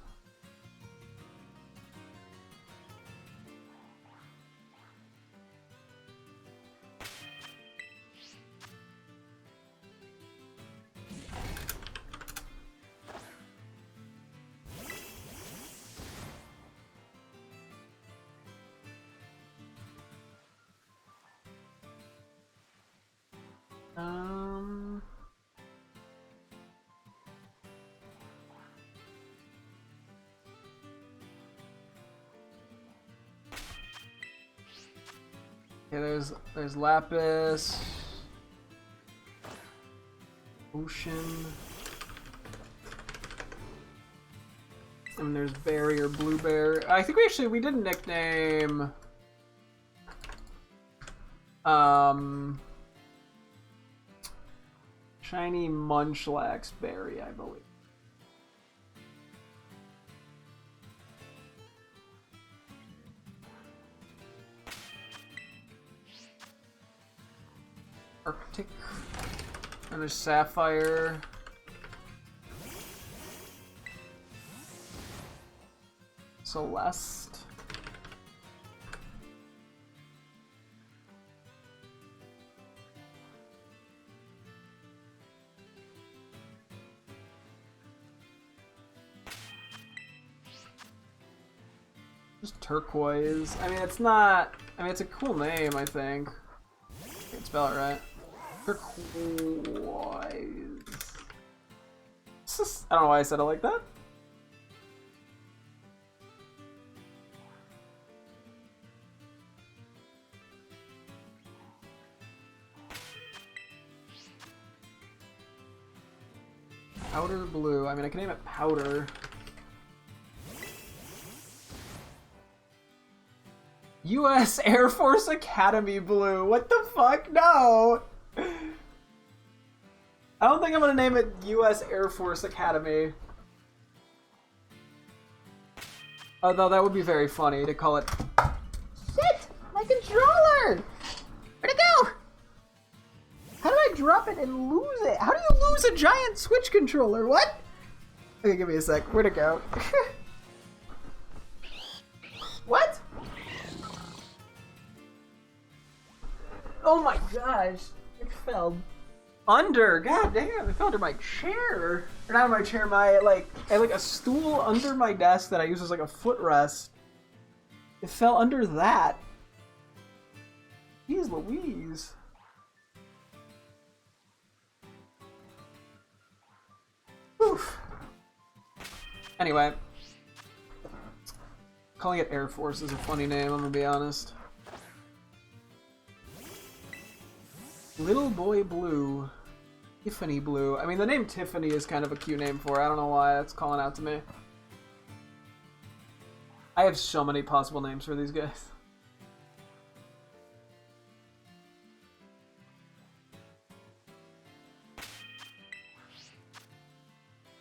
Okay, there's Lapis, Ocean, and there's Berry or Blueberry. I think we did nickname Shiny Munchlax Berry, I believe. Arctic. And there's Sapphire. Celeste. Just Turquoise. I mean, it's not... I mean, it's a cool name, I think. I can spell it right. Turquoise. I don't know why I said it like that. Powder blue. I mean, I can name it powder. U.S. Air Force Academy blue. What the fuck? No! I don't think I'm gonna name it U.S. Air Force Academy. Although that would be very funny to call it... Shit! My controller! Where'd it go? How did I drop it and lose it? How do you lose a giant Switch controller? What? Okay, give me a sec. Where'd it go? What? Oh my gosh. It fell under. God damn, it fell under my chair. Or not my chair, I had like a stool under my desk that I use as like a footrest. It fell under that. Jeez Louise. Oof. Anyway. Calling it Air Force is a funny name, I'm gonna be honest. Little Boy Blue. Tiffany Blue. I mean, the name Tiffany is kind of a cute name for it. I don't know why that's calling out to me. I have so many possible names for these guys.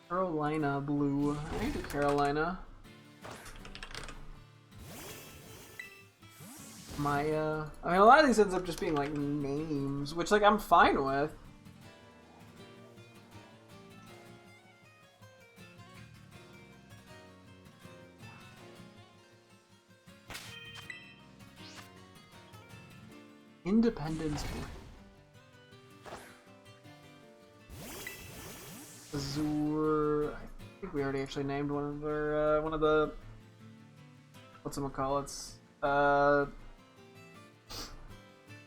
Carolina Blue. I can do Carolina. Maya. I mean, a lot of these ends up just being like names, which like I'm fine with. Independence Blue. Azure. I think we already actually named one of the whatchamacallits.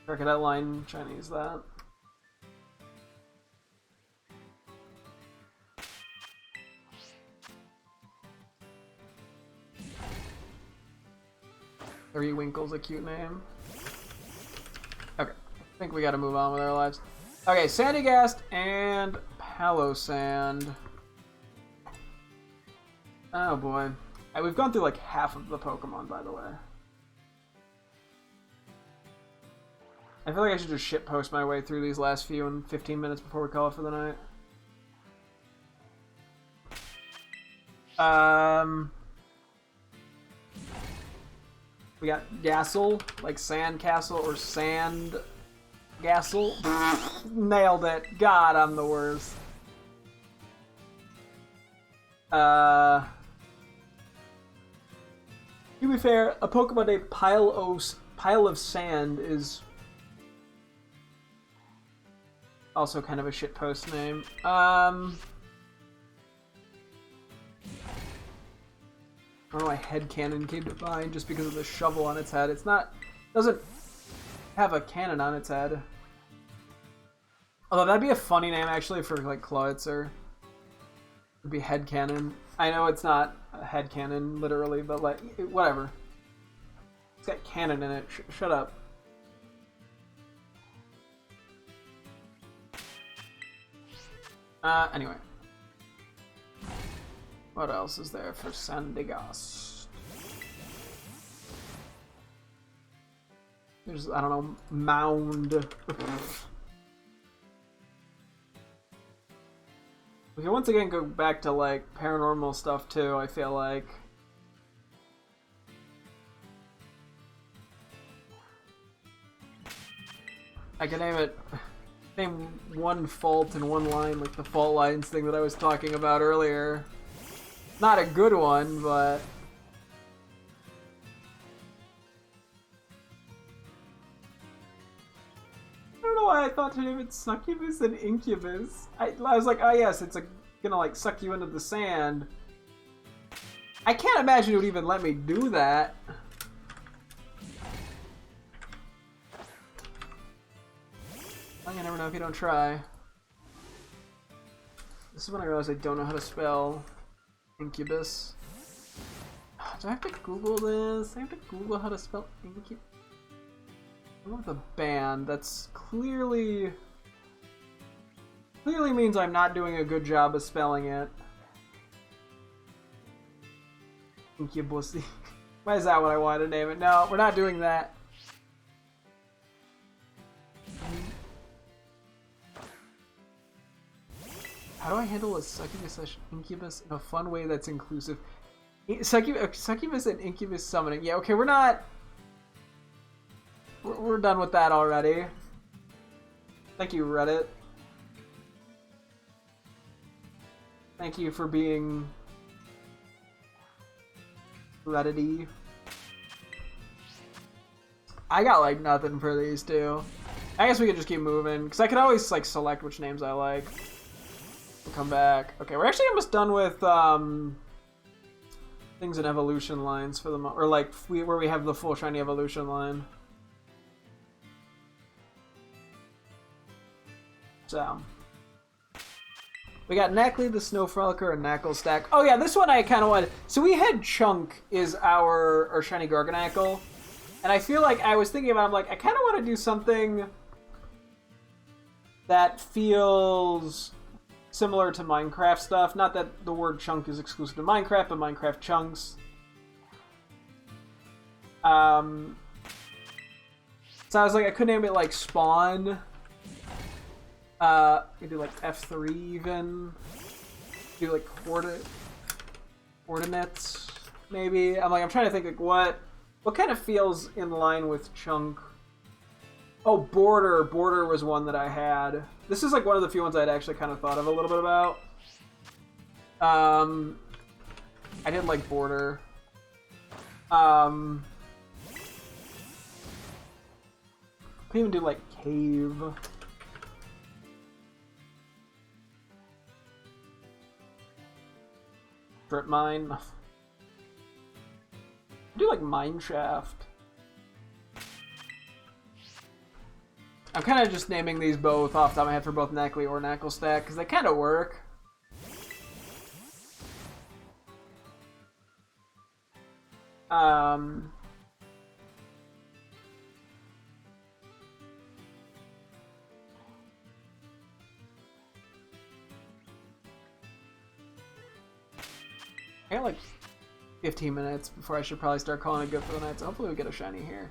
Crocodile line Chinese that. Winkle's a cute name. Okay, I think we gotta move on with our lives. Okay, Sandygast and Palosand. Oh boy. We've gone through like half of the Pokemon, by the way. I feel like I should just shitpost my way through these last few in 15 minutes before we call it for the night. We got Gassel, like Sand Castle or Sand Gassel. Nailed it. God, I'm the worst. To be fair, a Pokemon named Pile of Sand is also kind of a shitpost name. I don't know why Headcannon came to mind just because of the shovel on its head. It's not... doesn't have a cannon on its head. Although that'd be a funny name actually for like Clawitzer. It'd be Headcannon. I know it's not a headcannon literally, but like whatever. It's got cannon in it. Shut up. Anyway. What else is there for Sandygast? There's, I don't know, Mound. We can once again go back to, like, paranormal stuff, too, I feel like. I can name one fault in one line, like the fault lines thing that I was talking about earlier. Not a good one, but... I don't know why I thought to name it Succubus and Incubus. I was like, oh yes, it's gonna like suck you into the sand. I can't imagine it would even let me do that. Well, you never know if you don't try. This is when I realized I don't know how to spell incubus. Do I have to Google this? I have to Google how to spell incubus. I love the band. That's clearly means I'm not doing a good job of spelling it. Incubus. Why is that what I wanted to name it? No, we're not doing that. How do I handle a succubus/incubus in a fun way that's inclusive? Succubus and incubus summoning. Yeah, okay, we're not... We're done with that already. Thank you, Reddit. Thank you for being... Reddit-y. I got, like, nothing for these two. I guess we could just keep moving, because I could always, like, select which names I like. We'll come back. Okay, we're actually almost done with, things in evolution lines for the or like where we have the full shiny evolution line. So we got Knackley the Snow Frolicker and Knackle Stack. Oh yeah, this one I kind of wanted. So we had Chunk is our shiny Garganackle, and I feel like I was thinking about. I'm like I kind of want to do something that feels similar to Minecraft stuff. Not that the word chunk is exclusive to Minecraft, but Minecraft chunks. So I was like, I could name it like Spawn. You do like F3 even. Do like coordinates maybe. I'm trying to think like what kind of feels in line with chunk. Oh, border. Border was one that I had. This is like one of the few ones I'd actually kind of thought of a little bit about. I didn't like border. Could even do like cave. Strip mine. Do like mine shaft. I'm kind of just naming these both off the top of my head for both Knackley or Knackle Stack because they kind of work. I got like 15 minutes before I should probably start calling it good for the night, so hopefully we get a shiny here.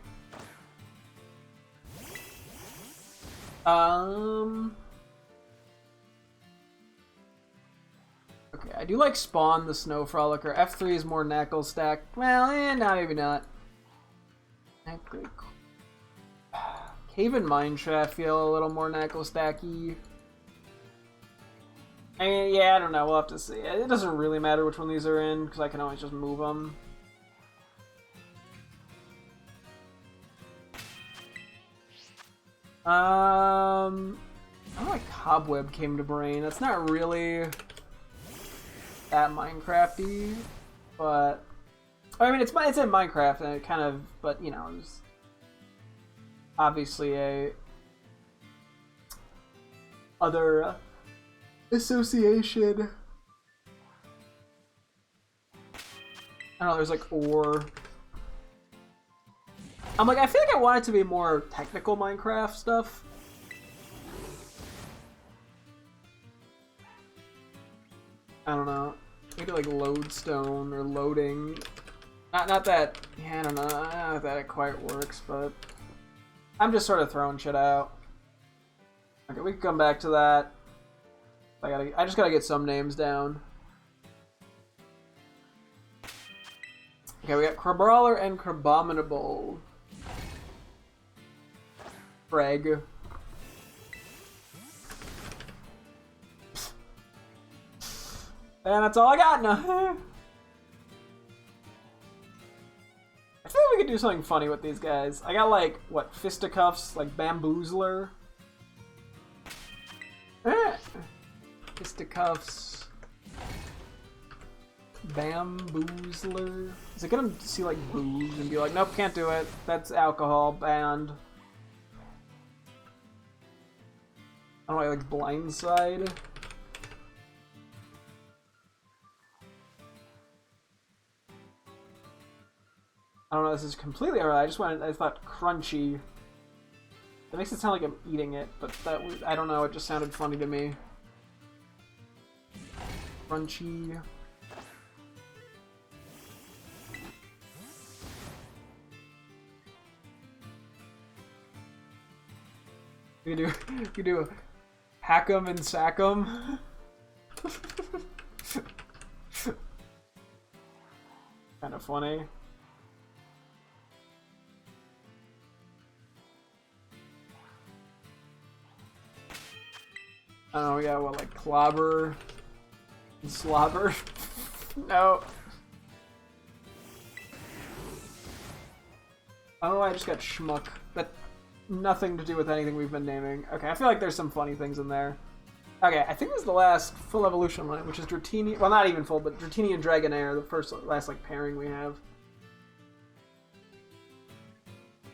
Okay, I do like Spawn the Snow Frolicker. F3 is more Knackle Stack. Well, no, maybe not. Cave and Mineshaft feel a little more Knackle Stacky. I mean, yeah, I don't know. We'll have to see. It doesn't really matter which one these are in, because I can always just move them. I don't like Cobweb came to brain. That's not really that Minecrafty, but I mean it's in Minecraft and it kind of, but you know, it's obviously a other association. I don't know. There's like ore. I'm like, I feel like I want it to be more technical Minecraft stuff. I don't know. Maybe like lodestone or loading. Not that, yeah, I don't know. Not that it quite works, but I'm just sort of throwing shit out. Okay, we can come back to that. I just gotta get some names down. Okay, we got Crabrawler and Crabominable. Frag. And that's all I got now. I feel like we could do something funny with these guys. I got like, what, fisticuffs, like bamboozler. Fisticuffs. Bamboozler. Is it gonna see like booze and be like, nope, can't do it. That's alcohol, banned. I don't know, like blindside. I don't know. This is completely alright. I thought crunchy. That makes it sound like I'm eating it, but that was, I don't know. It just sounded funny to me. Crunchy. We could do hack 'em and sack 'em. Kind of funny. Oh yeah, what, like clobber and slobber? No. I don't know why I just got schmuck. That nothing to do with anything we've been naming. Okay, I feel like there's some funny things in there. Okay, I think this is the last full evolution line, which is Dratini. Well, not even full, but Dratini and Dragonair, the last like pairing we have.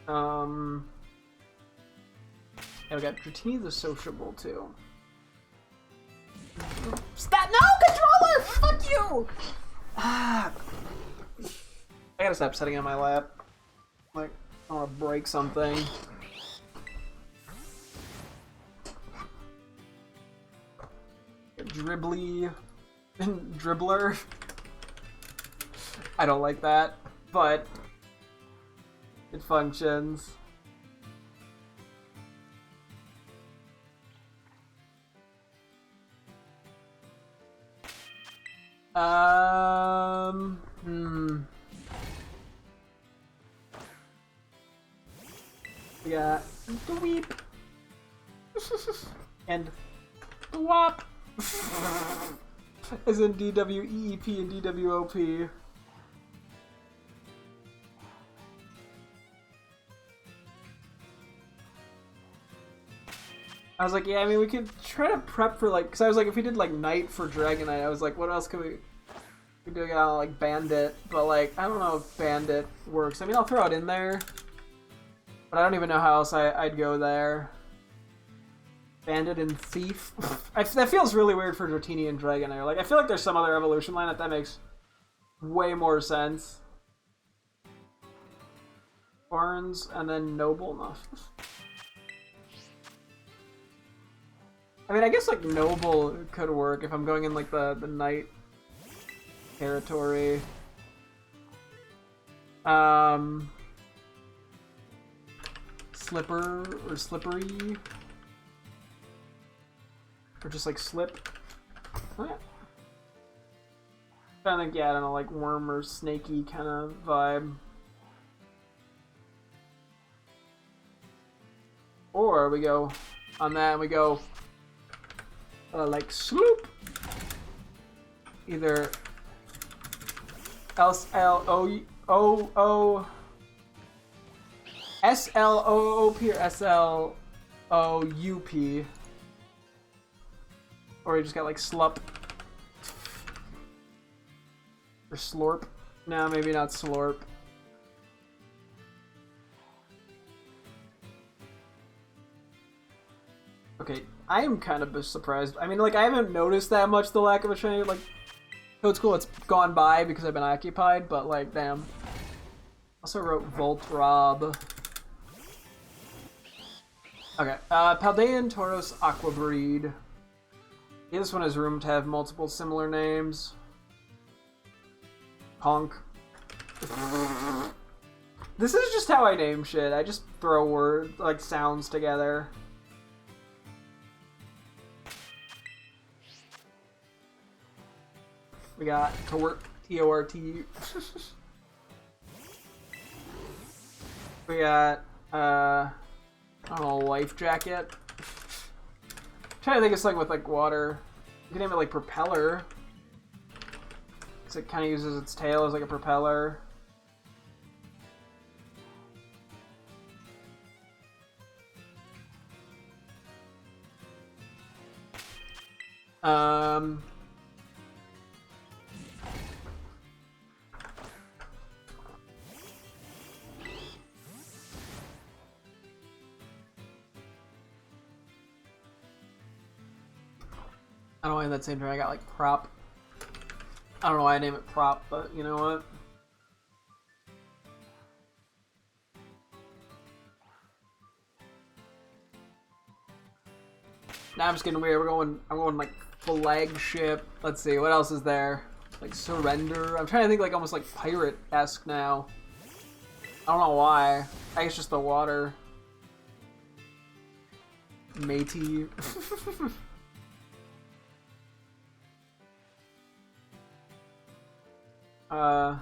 Yeah, we got Dratini the Sociable too. Stop! No, controller! Fuck you! Ah. I gotta stop sitting on my lap. Like, I wanna break something. Dribbly and dribbler. I don't like that, but it functions. We got the Weep and the Wop. As in DWEEP and DWOP. I was like, yeah, I mean, we could try to prep for, like, because I was like, if we did, like, Knight for Dragonite, I was like, what else could we do? Like, Bandit, but, like, I don't know if Bandit works. I mean, I'll throw it in there, but I don't even know how else I'd go there. Bandit and Thief. That feels really weird for Dratini and Dragonair. Like, I feel like there's some other evolution line that makes way more sense. Barnes and then Noble enough. I mean, I guess, like, Noble could work if I'm going in, like, the Knight territory. Slipper or Slippery. Or just, like, Slip. Oh, yeah. I think, yeah, I don't know, like, worm or snaky kind of vibe. Or we go on that and we go like Sloop. Either S-L-O-O-P or S-L-O-U-P. Or you just got like Slup. Or Slorp. No, maybe not Slorp. Okay, I am kind of surprised. I mean, like, I haven't noticed that much the lack of a shiny. Like, so it's cool it's gone by because I've been occupied, but, like, damn. Also wrote Voltrob. Okay, Paldean Tauros Aqua Breed. Yeah, this one has room to have multiple similar names. Honk. This is just how I name shit. I just throw words, like, sounds together. We got Tort, T-O-R-T. We got, I don't know, Life Jacket. I'm trying to think of something with, like, water. You can name it, like, Propeller. Because it kind of uses its tail as, like, a propeller. I don't know why in that same turn I got like Prop. I don't know why I name it Prop, but you know what? Now I'm just getting weird. I'm going like flagship. Let's see, what else is there? Like surrender. I'm trying to think like almost like pirate-esque now. I don't know why. I guess just the water. Matey. Was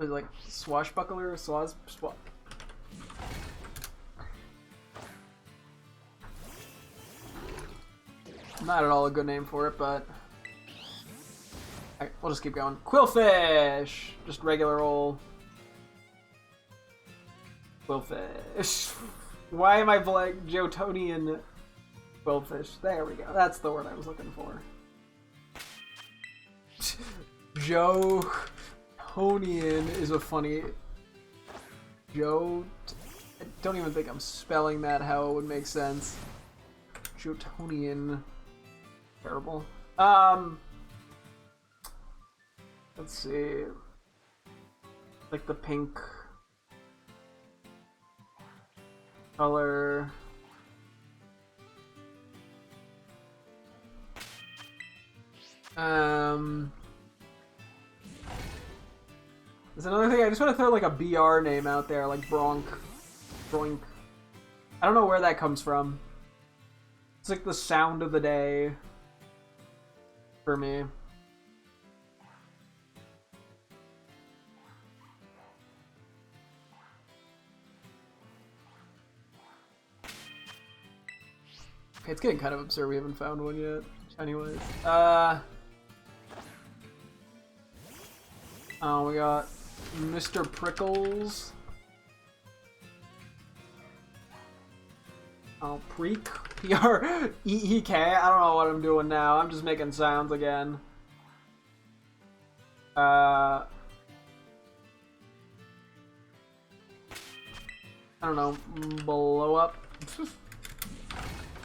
it like swashbuckler or not at all a good name for it, but we'll just keep going. Quillfish! Just regular old Quillfish. Why am I blank? Jotonian Quillfish. There we go. That's the word I was looking for. Jotonian is a funny... I don't even think I'm spelling that how it would make sense. Jotonian. Terrible. Let's see. Like the pink color. There's another thing. I just want to throw like a BR name out there, like Bronk. I don't know where that comes from. It's like the sound of the day for me. Okay, it's getting kind of absurd we haven't found one yet. Anyways, oh, we got Mr. Prickles. Oh, Preek? P-R-E-E-K? I don't know what I'm doing now. I'm just making sounds again. I don't know. Blow up?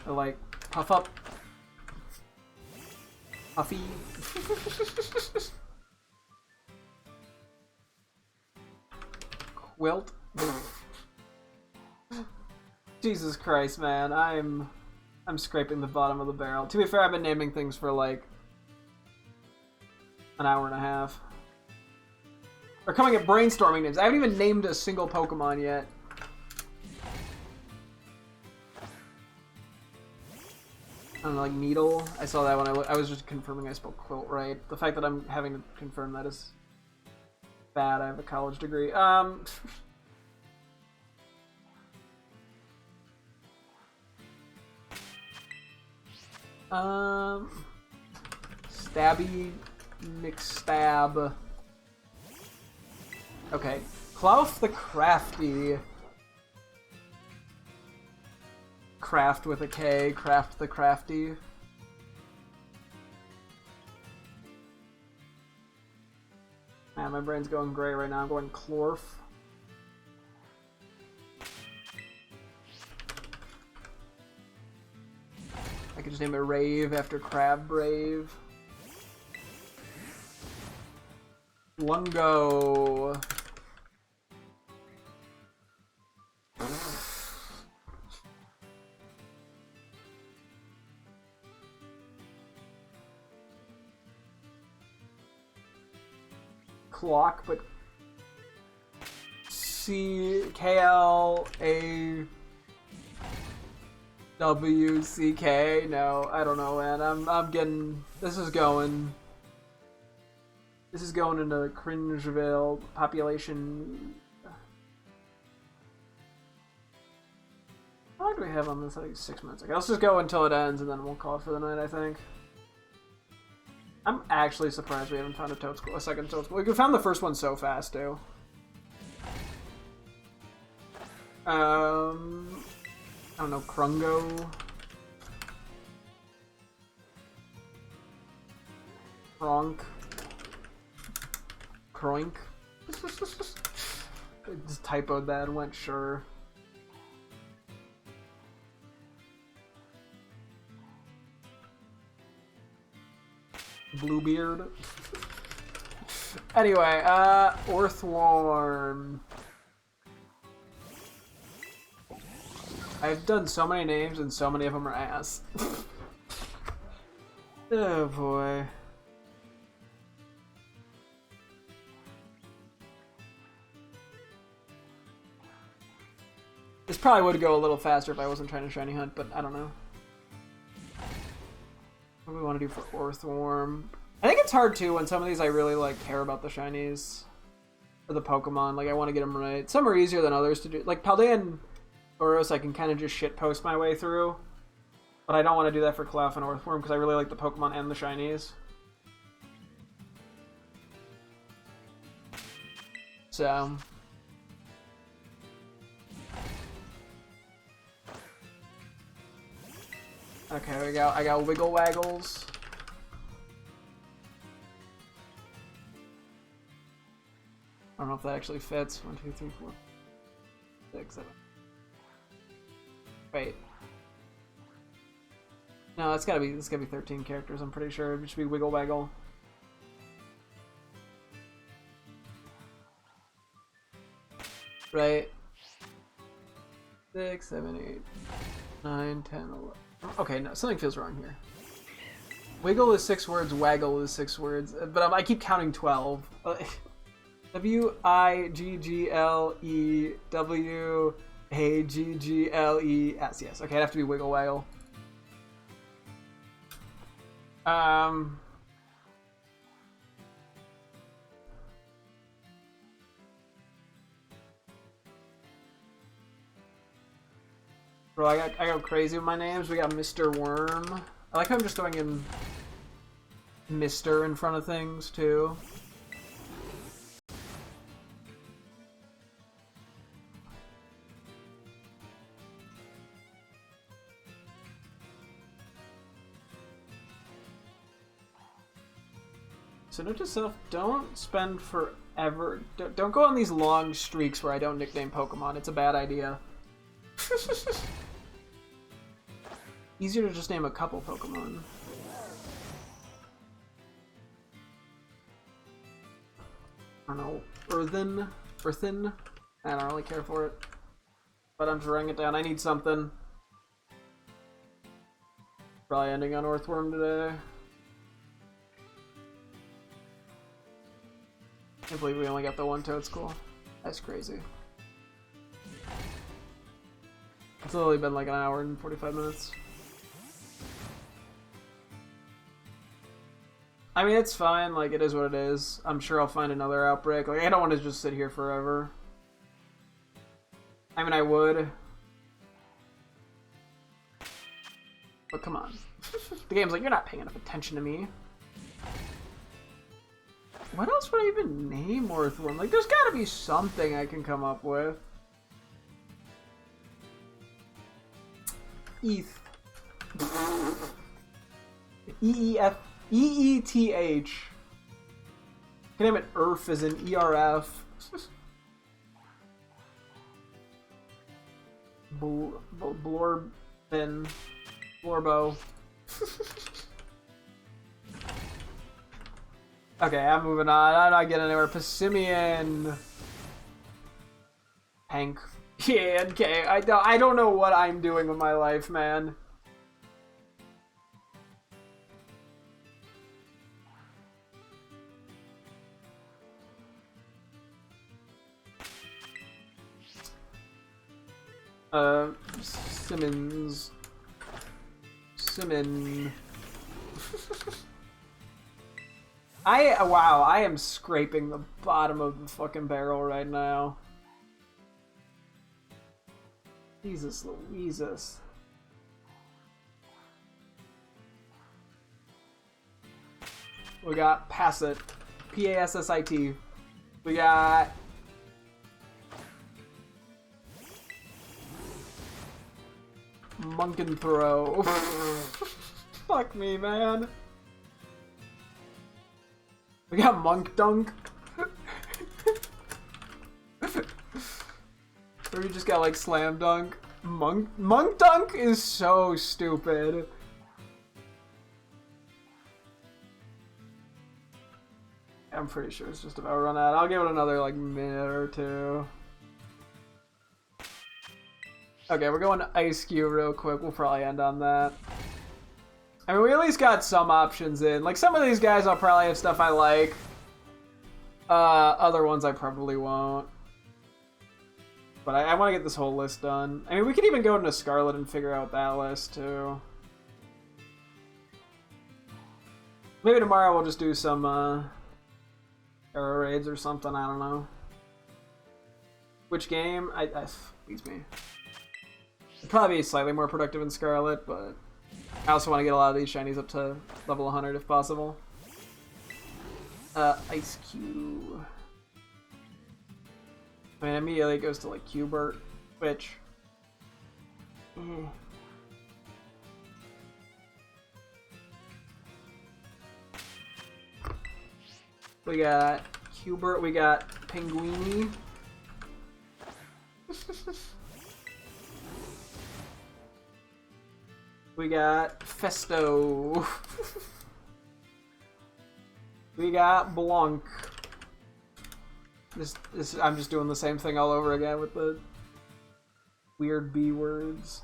Or like, puff up? Puffy? Quilt? Jesus Christ, man. I'm scraping the bottom of the barrel. To be fair, I've been naming things for like an hour and a half. We're coming at brainstorming names. I haven't even named a single Pokemon yet. I don't know, like Needle. I saw that when I was just confirming I spelled quilt right. The fact that I'm having to confirm that is bad. I have a college degree. Stabby McStab. Okay. Klauf the Crafty. Craft with a K, Craft the Crafty. Man, my brain's going gray right now. I'm going Clorf. I could just name it Rave after Crab Brave. Lungo. Clock, but C-K-L-A-W-C-K. No, I don't know, man. I'm getting... This is going into Cringeville population. How long do we have on this? I think 6 minutes. Okay, let's just go until it ends, and then we'll call it for the night, I think. I'm actually surprised we haven't found a second Toadsquirrel. We found the first one so fast, too. I don't know, Krungo. Kronk. Kroink. I just typoed that and went sure. Bluebeard. Anyway, Earthworm. I've done so many names and so many of them are ass. Oh boy. This probably would go a little faster if I wasn't trying to shiny hunt, but I don't know. What do we want to do for Orthworm? I think it's hard too when some of these I really like care about the shinies. Or the Pokemon, like I want to get them right. Some are easier than others to do. Like Paldean Oros I can kind of just shitpost my way through. But I don't want to do that for Klawf and Orthworm because I really like the Pokemon and the shinies. So... okay, I got Wiggle Waggles. I don't know if that actually fits. 1, 2, 3, 4, 6, 7. Wait. No, it's gotta be 13 characters, I'm pretty sure. It should be Wiggle Waggle. Right. 6, 7, 8, 9, 10, 11. Okay, no, something feels wrong here. Wiggle is 6 words, waggle is 6 words, but I keep counting 12. W-I-G-G-L-E-W-A-G-G-L-E-S. Yes, okay, it'd have to be Wiggle Waggle. Bro, I go crazy with my names. We got Mr. Worm. I like how I'm just going in Mr. in front of things, too. So note to self, don't spend forever. Don't go on these long streaks where I don't nickname Pokemon. It's a bad idea. Easier to just name a couple Pokemon. I don't know. Earthen? I don't really care for it. But I'm just writing it down. I need something. Probably ending on Orthworm today. Can't believe we only got the one Toedscool. That's crazy. It's literally been like an hour and 45 minutes. I mean, it's fine, like, it is what it is. I'm sure I'll find another outbreak. Like, I don't want to just sit here forever. I mean, I would. But come on. The game's like, you're not paying enough attention to me. What else would I even name Orthworm? Like, there's gotta be something I can come up with. ETH. E-E-F. E-E-T-H. Can name it ERF as in E-R-F. Blorbin. Blorbo. Okay, I'm moving on. I'm not getting anywhere. Passimian. Hank. Yeah, okay. I don't know what I'm doing with my life, man. Simmons. Simon. Wow, I am scraping the bottom of the fucking barrel right now. Jesus Louises. We got Passit. P-A-S-S-I-T. We got... Munkenthrow. Fuck me, man. We got Monk Dunk. Or we just got like Slam Dunk. Monk Dunk is so stupid. I'm pretty sure it's just about run out. I'll give it another like minute or two. Okay, we're going to Ice Cube real quick. We'll probably end on that. I mean, we at least got some options in. Like, some of these guys I'll probably have stuff I like. Other ones I probably won't. But I want to get this whole list done. I mean, we could even go into Scarlet and figure out that list, too. Maybe tomorrow we'll just do some, Arrow Raids or something, I don't know. Which game? Beats me. It'd probably be slightly more productive in Scarlet, but I also want to get a lot of these shinies up to level 100 if possible. Ice Cube. I mean, immediately it goes to, like, Cubert, which... We got Cubert, we got Pinguini. We got Festo. We got Blanc. I'm just doing the same thing all over again with the weird B words.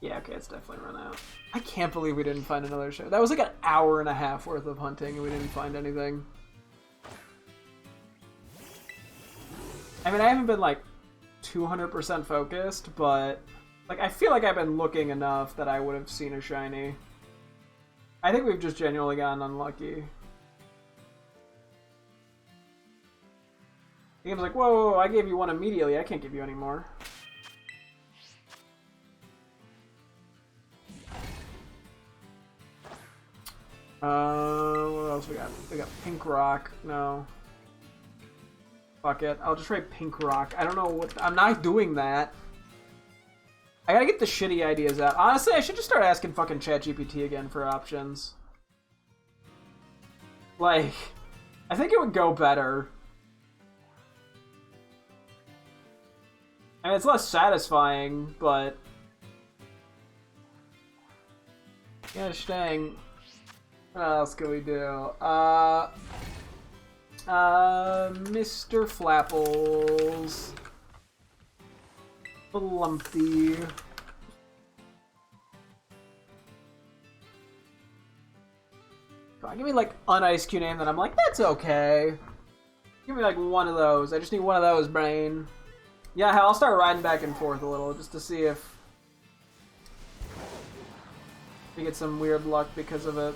Yeah, okay, it's definitely run out. I can't believe we didn't find another show. That was like an hour and a half worth of hunting and we didn't find anything. I mean, I haven't been like 200% focused, but like I feel like I've been looking enough that I would have seen a shiny. I think we've just genuinely gotten unlucky. The game's like, whoa, whoa, whoa, I gave you one immediately. I can't give you any more. What else we got? We got Pink Rock. No. Fuck it. I'll just try Pink Rock. I don't know what... I'm not doing that. I gotta get the shitty ideas out. Honestly, I should just start asking fucking ChatGPT again for options. Like, I think it would go better. I mean, it's less satisfying, but... Gosh dang. What else can we do? Mr. Flapples. Lumpy. Come on, give me like an Ice Cube name that I'm like, that's okay. Give me like one of those. I just need one of those, brain. Yeah, hell, I'll start riding back and forth a little just to see if we get some weird luck because of it.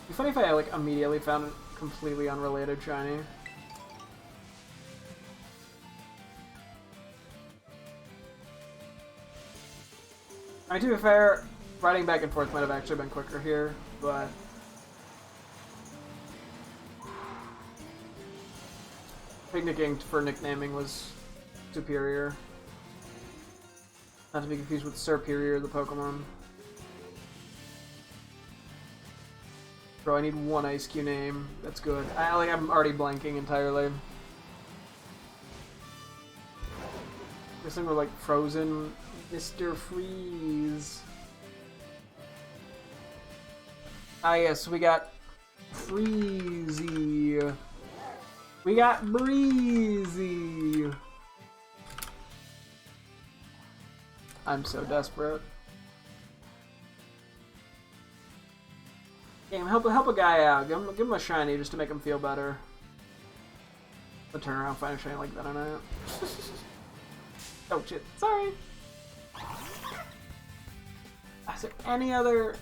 It'd be funny if I like immediately found a completely unrelated shiny. I mean, to be fair, riding back and forth might have actually been quicker here, but picnicking for nicknaming was superior. Not to be confused with Superior, the Pokemon. Bro, I need one Ice Cube name. That's good. I'm already blanking entirely. This thing with like Frozen, Mr. Freeze. Ah yes, we got Freezy. We got Breezy. I'm so desperate. Game, help a guy out. Give him a shiny just to make him feel better. I'll turn around, find a shiny like that on it. Oh shit! Sorry. Is there any other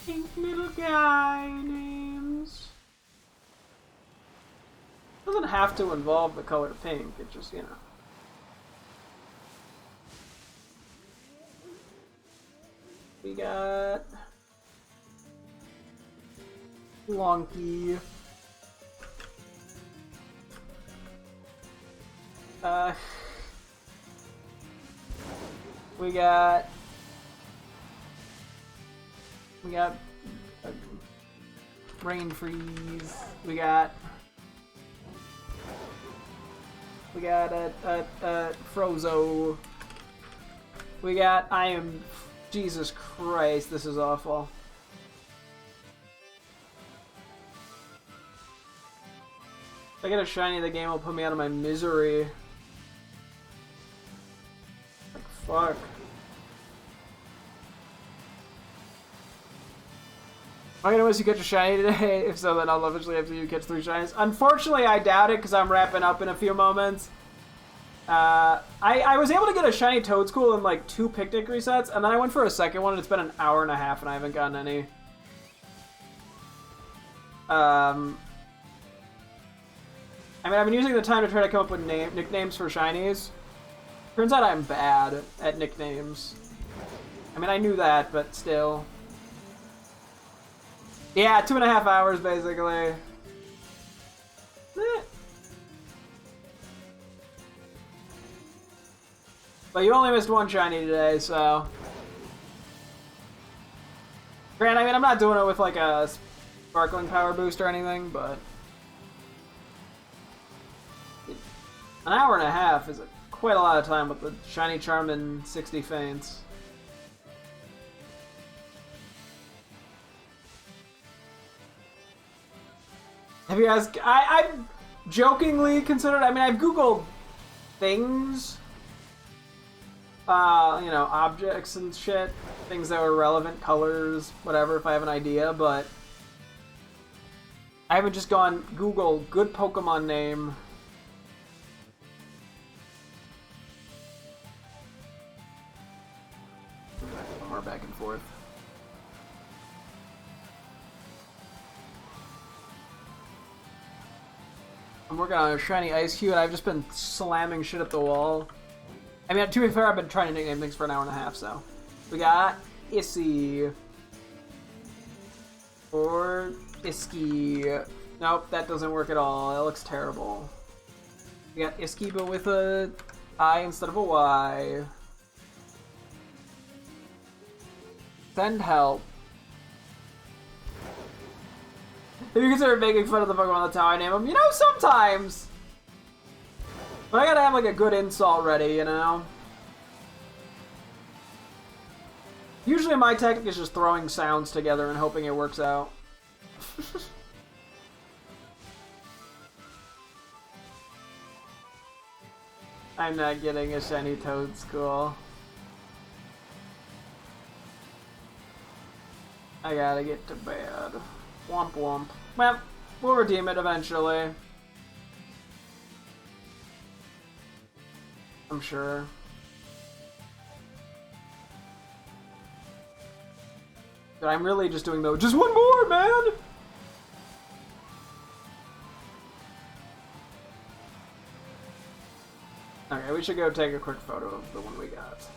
pink little guy names? Doesn't have to involve the color pink. It just, you know. We got Lonky. We got Rain Freeze. We got Frozo. We got I am Jesus Christ, this is awful. If I get a shiny, the game will put me out of my misery. Like, fuck. Am I gonna miss you catch a shiny today? If so, then I'll eventually have you catch 3 shinies. Unfortunately, I doubt it because I'm wrapping up in a few moments. I was able to get a shiny Toadscool in like 2 picnic resets, and then I went for a second one, and it's been an hour and a half, and I haven't gotten any. I mean, I've been using the time to try to come up with nicknames for shinies. Turns out I'm bad at nicknames. I mean, I knew that, but still. Yeah, 2.5 hours, basically. But you only missed 1 shiny today, so... Grant, I mean, I'm not doing it with, like, a sparkling power boost or anything, but... An hour and a half is quite a lot of time with the shiny charm and 60 feints. Have you guys... I've jokingly considered... I mean, I've Googled things... you know, objects and shit. Things that were relevant, colors, whatever, if I have an idea, but... I haven't just gone Google good Pokemon name. More back and forth. I'm working on a shiny Ice Cube, and I've just been slamming shit at the wall. I mean, to be fair, I've been trying to nickname things for an hour and a half, so. We got Issy. Or Iski. Nope, that doesn't work at all. That looks terrible. We got Iski, but with a I instead of a Y. Send help. Have you considered making fun of the Pokemon that's how I name them? You know, sometimes! But I gotta have, like, a good insult ready, you know? Usually my technique is just throwing sounds together and hoping it works out. I'm not getting a shiny Toadscool. I gotta get to bed. Womp womp. Well, we'll redeem it eventually. I'm sure. But I'm really just doing just 1 more, man! Okay, we should go take a quick photo of the one we got.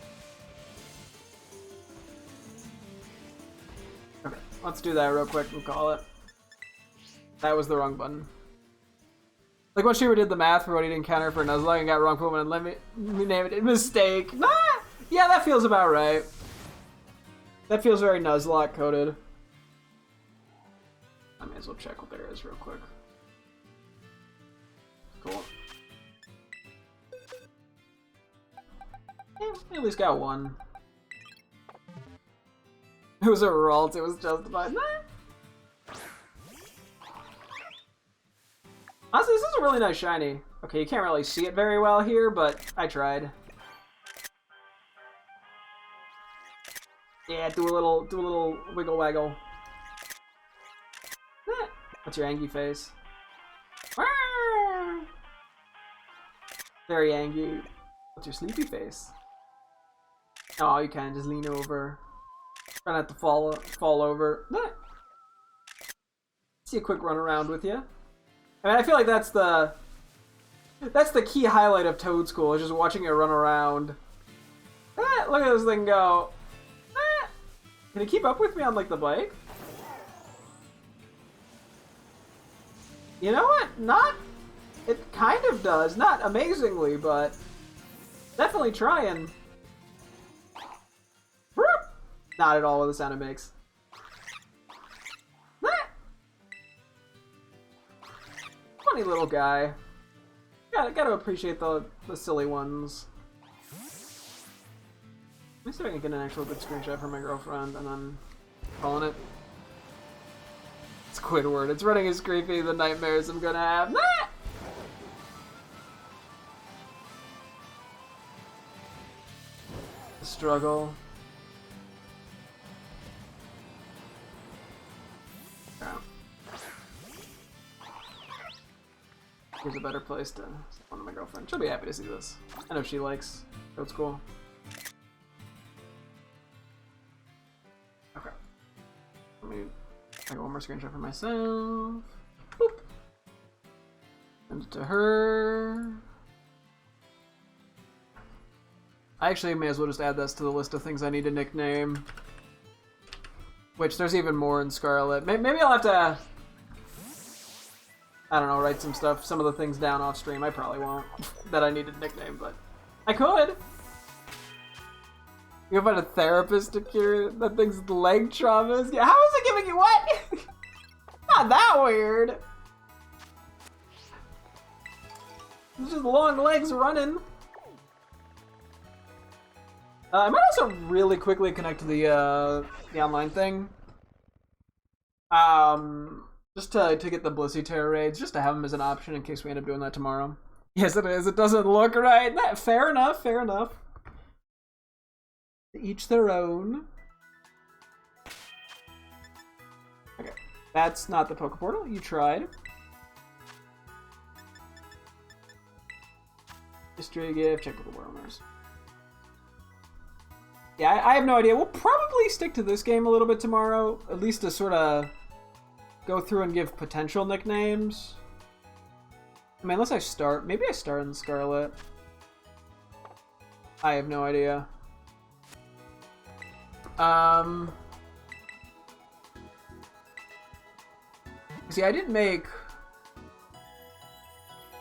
Okay, let's do that real quick and call it. That was the wrong button. Like when Shiro did the math for what he'd encounter for Nuzlocke and got wrong Pokemon and let me name it mistake. Nah! Yeah, that feels about right. That feels very Nuzlocke coded. I may as well check what there is real quick. Cool. Yeah, at least got 1. It was a Ralt, it was justified. Nah. Honestly, this is a really nice shiny. Okay, you can't really see it very well here, but I tried. Yeah, do a little wiggle waggle. What's your angry face? Very angry. What's your sleepy face? Oh, you can just lean over. Try not to fall over. See a quick run around with you. I mean, I feel like that's the key highlight of Toadscool, is just watching it run around. Look at this thing go. Can it keep up with me on, like, the bike? You know what? Not... It kind of does. Not amazingly, but... Definitely trying. Not at all with the sound it makes. Funny little guy. Gotta appreciate the silly ones. Let me see if I can get an actual good screenshot from my girlfriend and then calling it. It's Squidward. It's running as creepy the nightmares I'm gonna have. Ah! The struggle. Yeah. Here's a better place to one of my girlfriend. She'll be happy to see this. I know she likes Code School. Okay. Let me take one more screenshot for myself. Boop. Send it to her. I actually may as well just add this to the list of things I need to nickname. Which there's even more in Scarlet. Maybe I'll have to, I don't know, write some stuff, some of the things down off stream. I probably won't, that I need to nickname, but I could. You find a therapist to cure that thing's leg traumas? Yeah, how is it giving you what? Not that weird. It's just long legs running. I might also really quickly connect to the online thing. Just to get the Blissey Terror raids, just to have them as an option in case we end up doing that tomorrow. Yes, it is. It doesn't look right. Fair enough, fair enough. Each their own. Okay, that's not the Poke Portal. You tried. History gift, check with the world owners. Yeah, I have no idea. We'll probably stick to this game a little bit tomorrow, at least to sort of go through and give potential nicknames. I mean, unless I start, maybe I start in Scarlet. I have no idea. See, I did make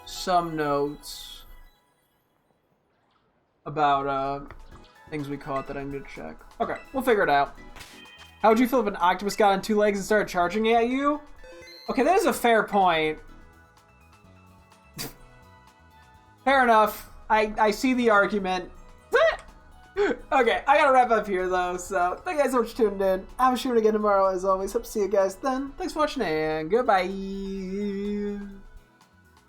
some notes about things we caught that I need to check. Okay, we'll figure it out. How would you feel if an octopus got on 2 legs and started charging at you? Okay, that is a fair point. Fair enough. I see the argument. Okay, I gotta wrap up here though, so thank you guys so much for tuning in. I'm shooting again tomorrow as always. Hope to see you guys then. Thanks for watching and goodbye.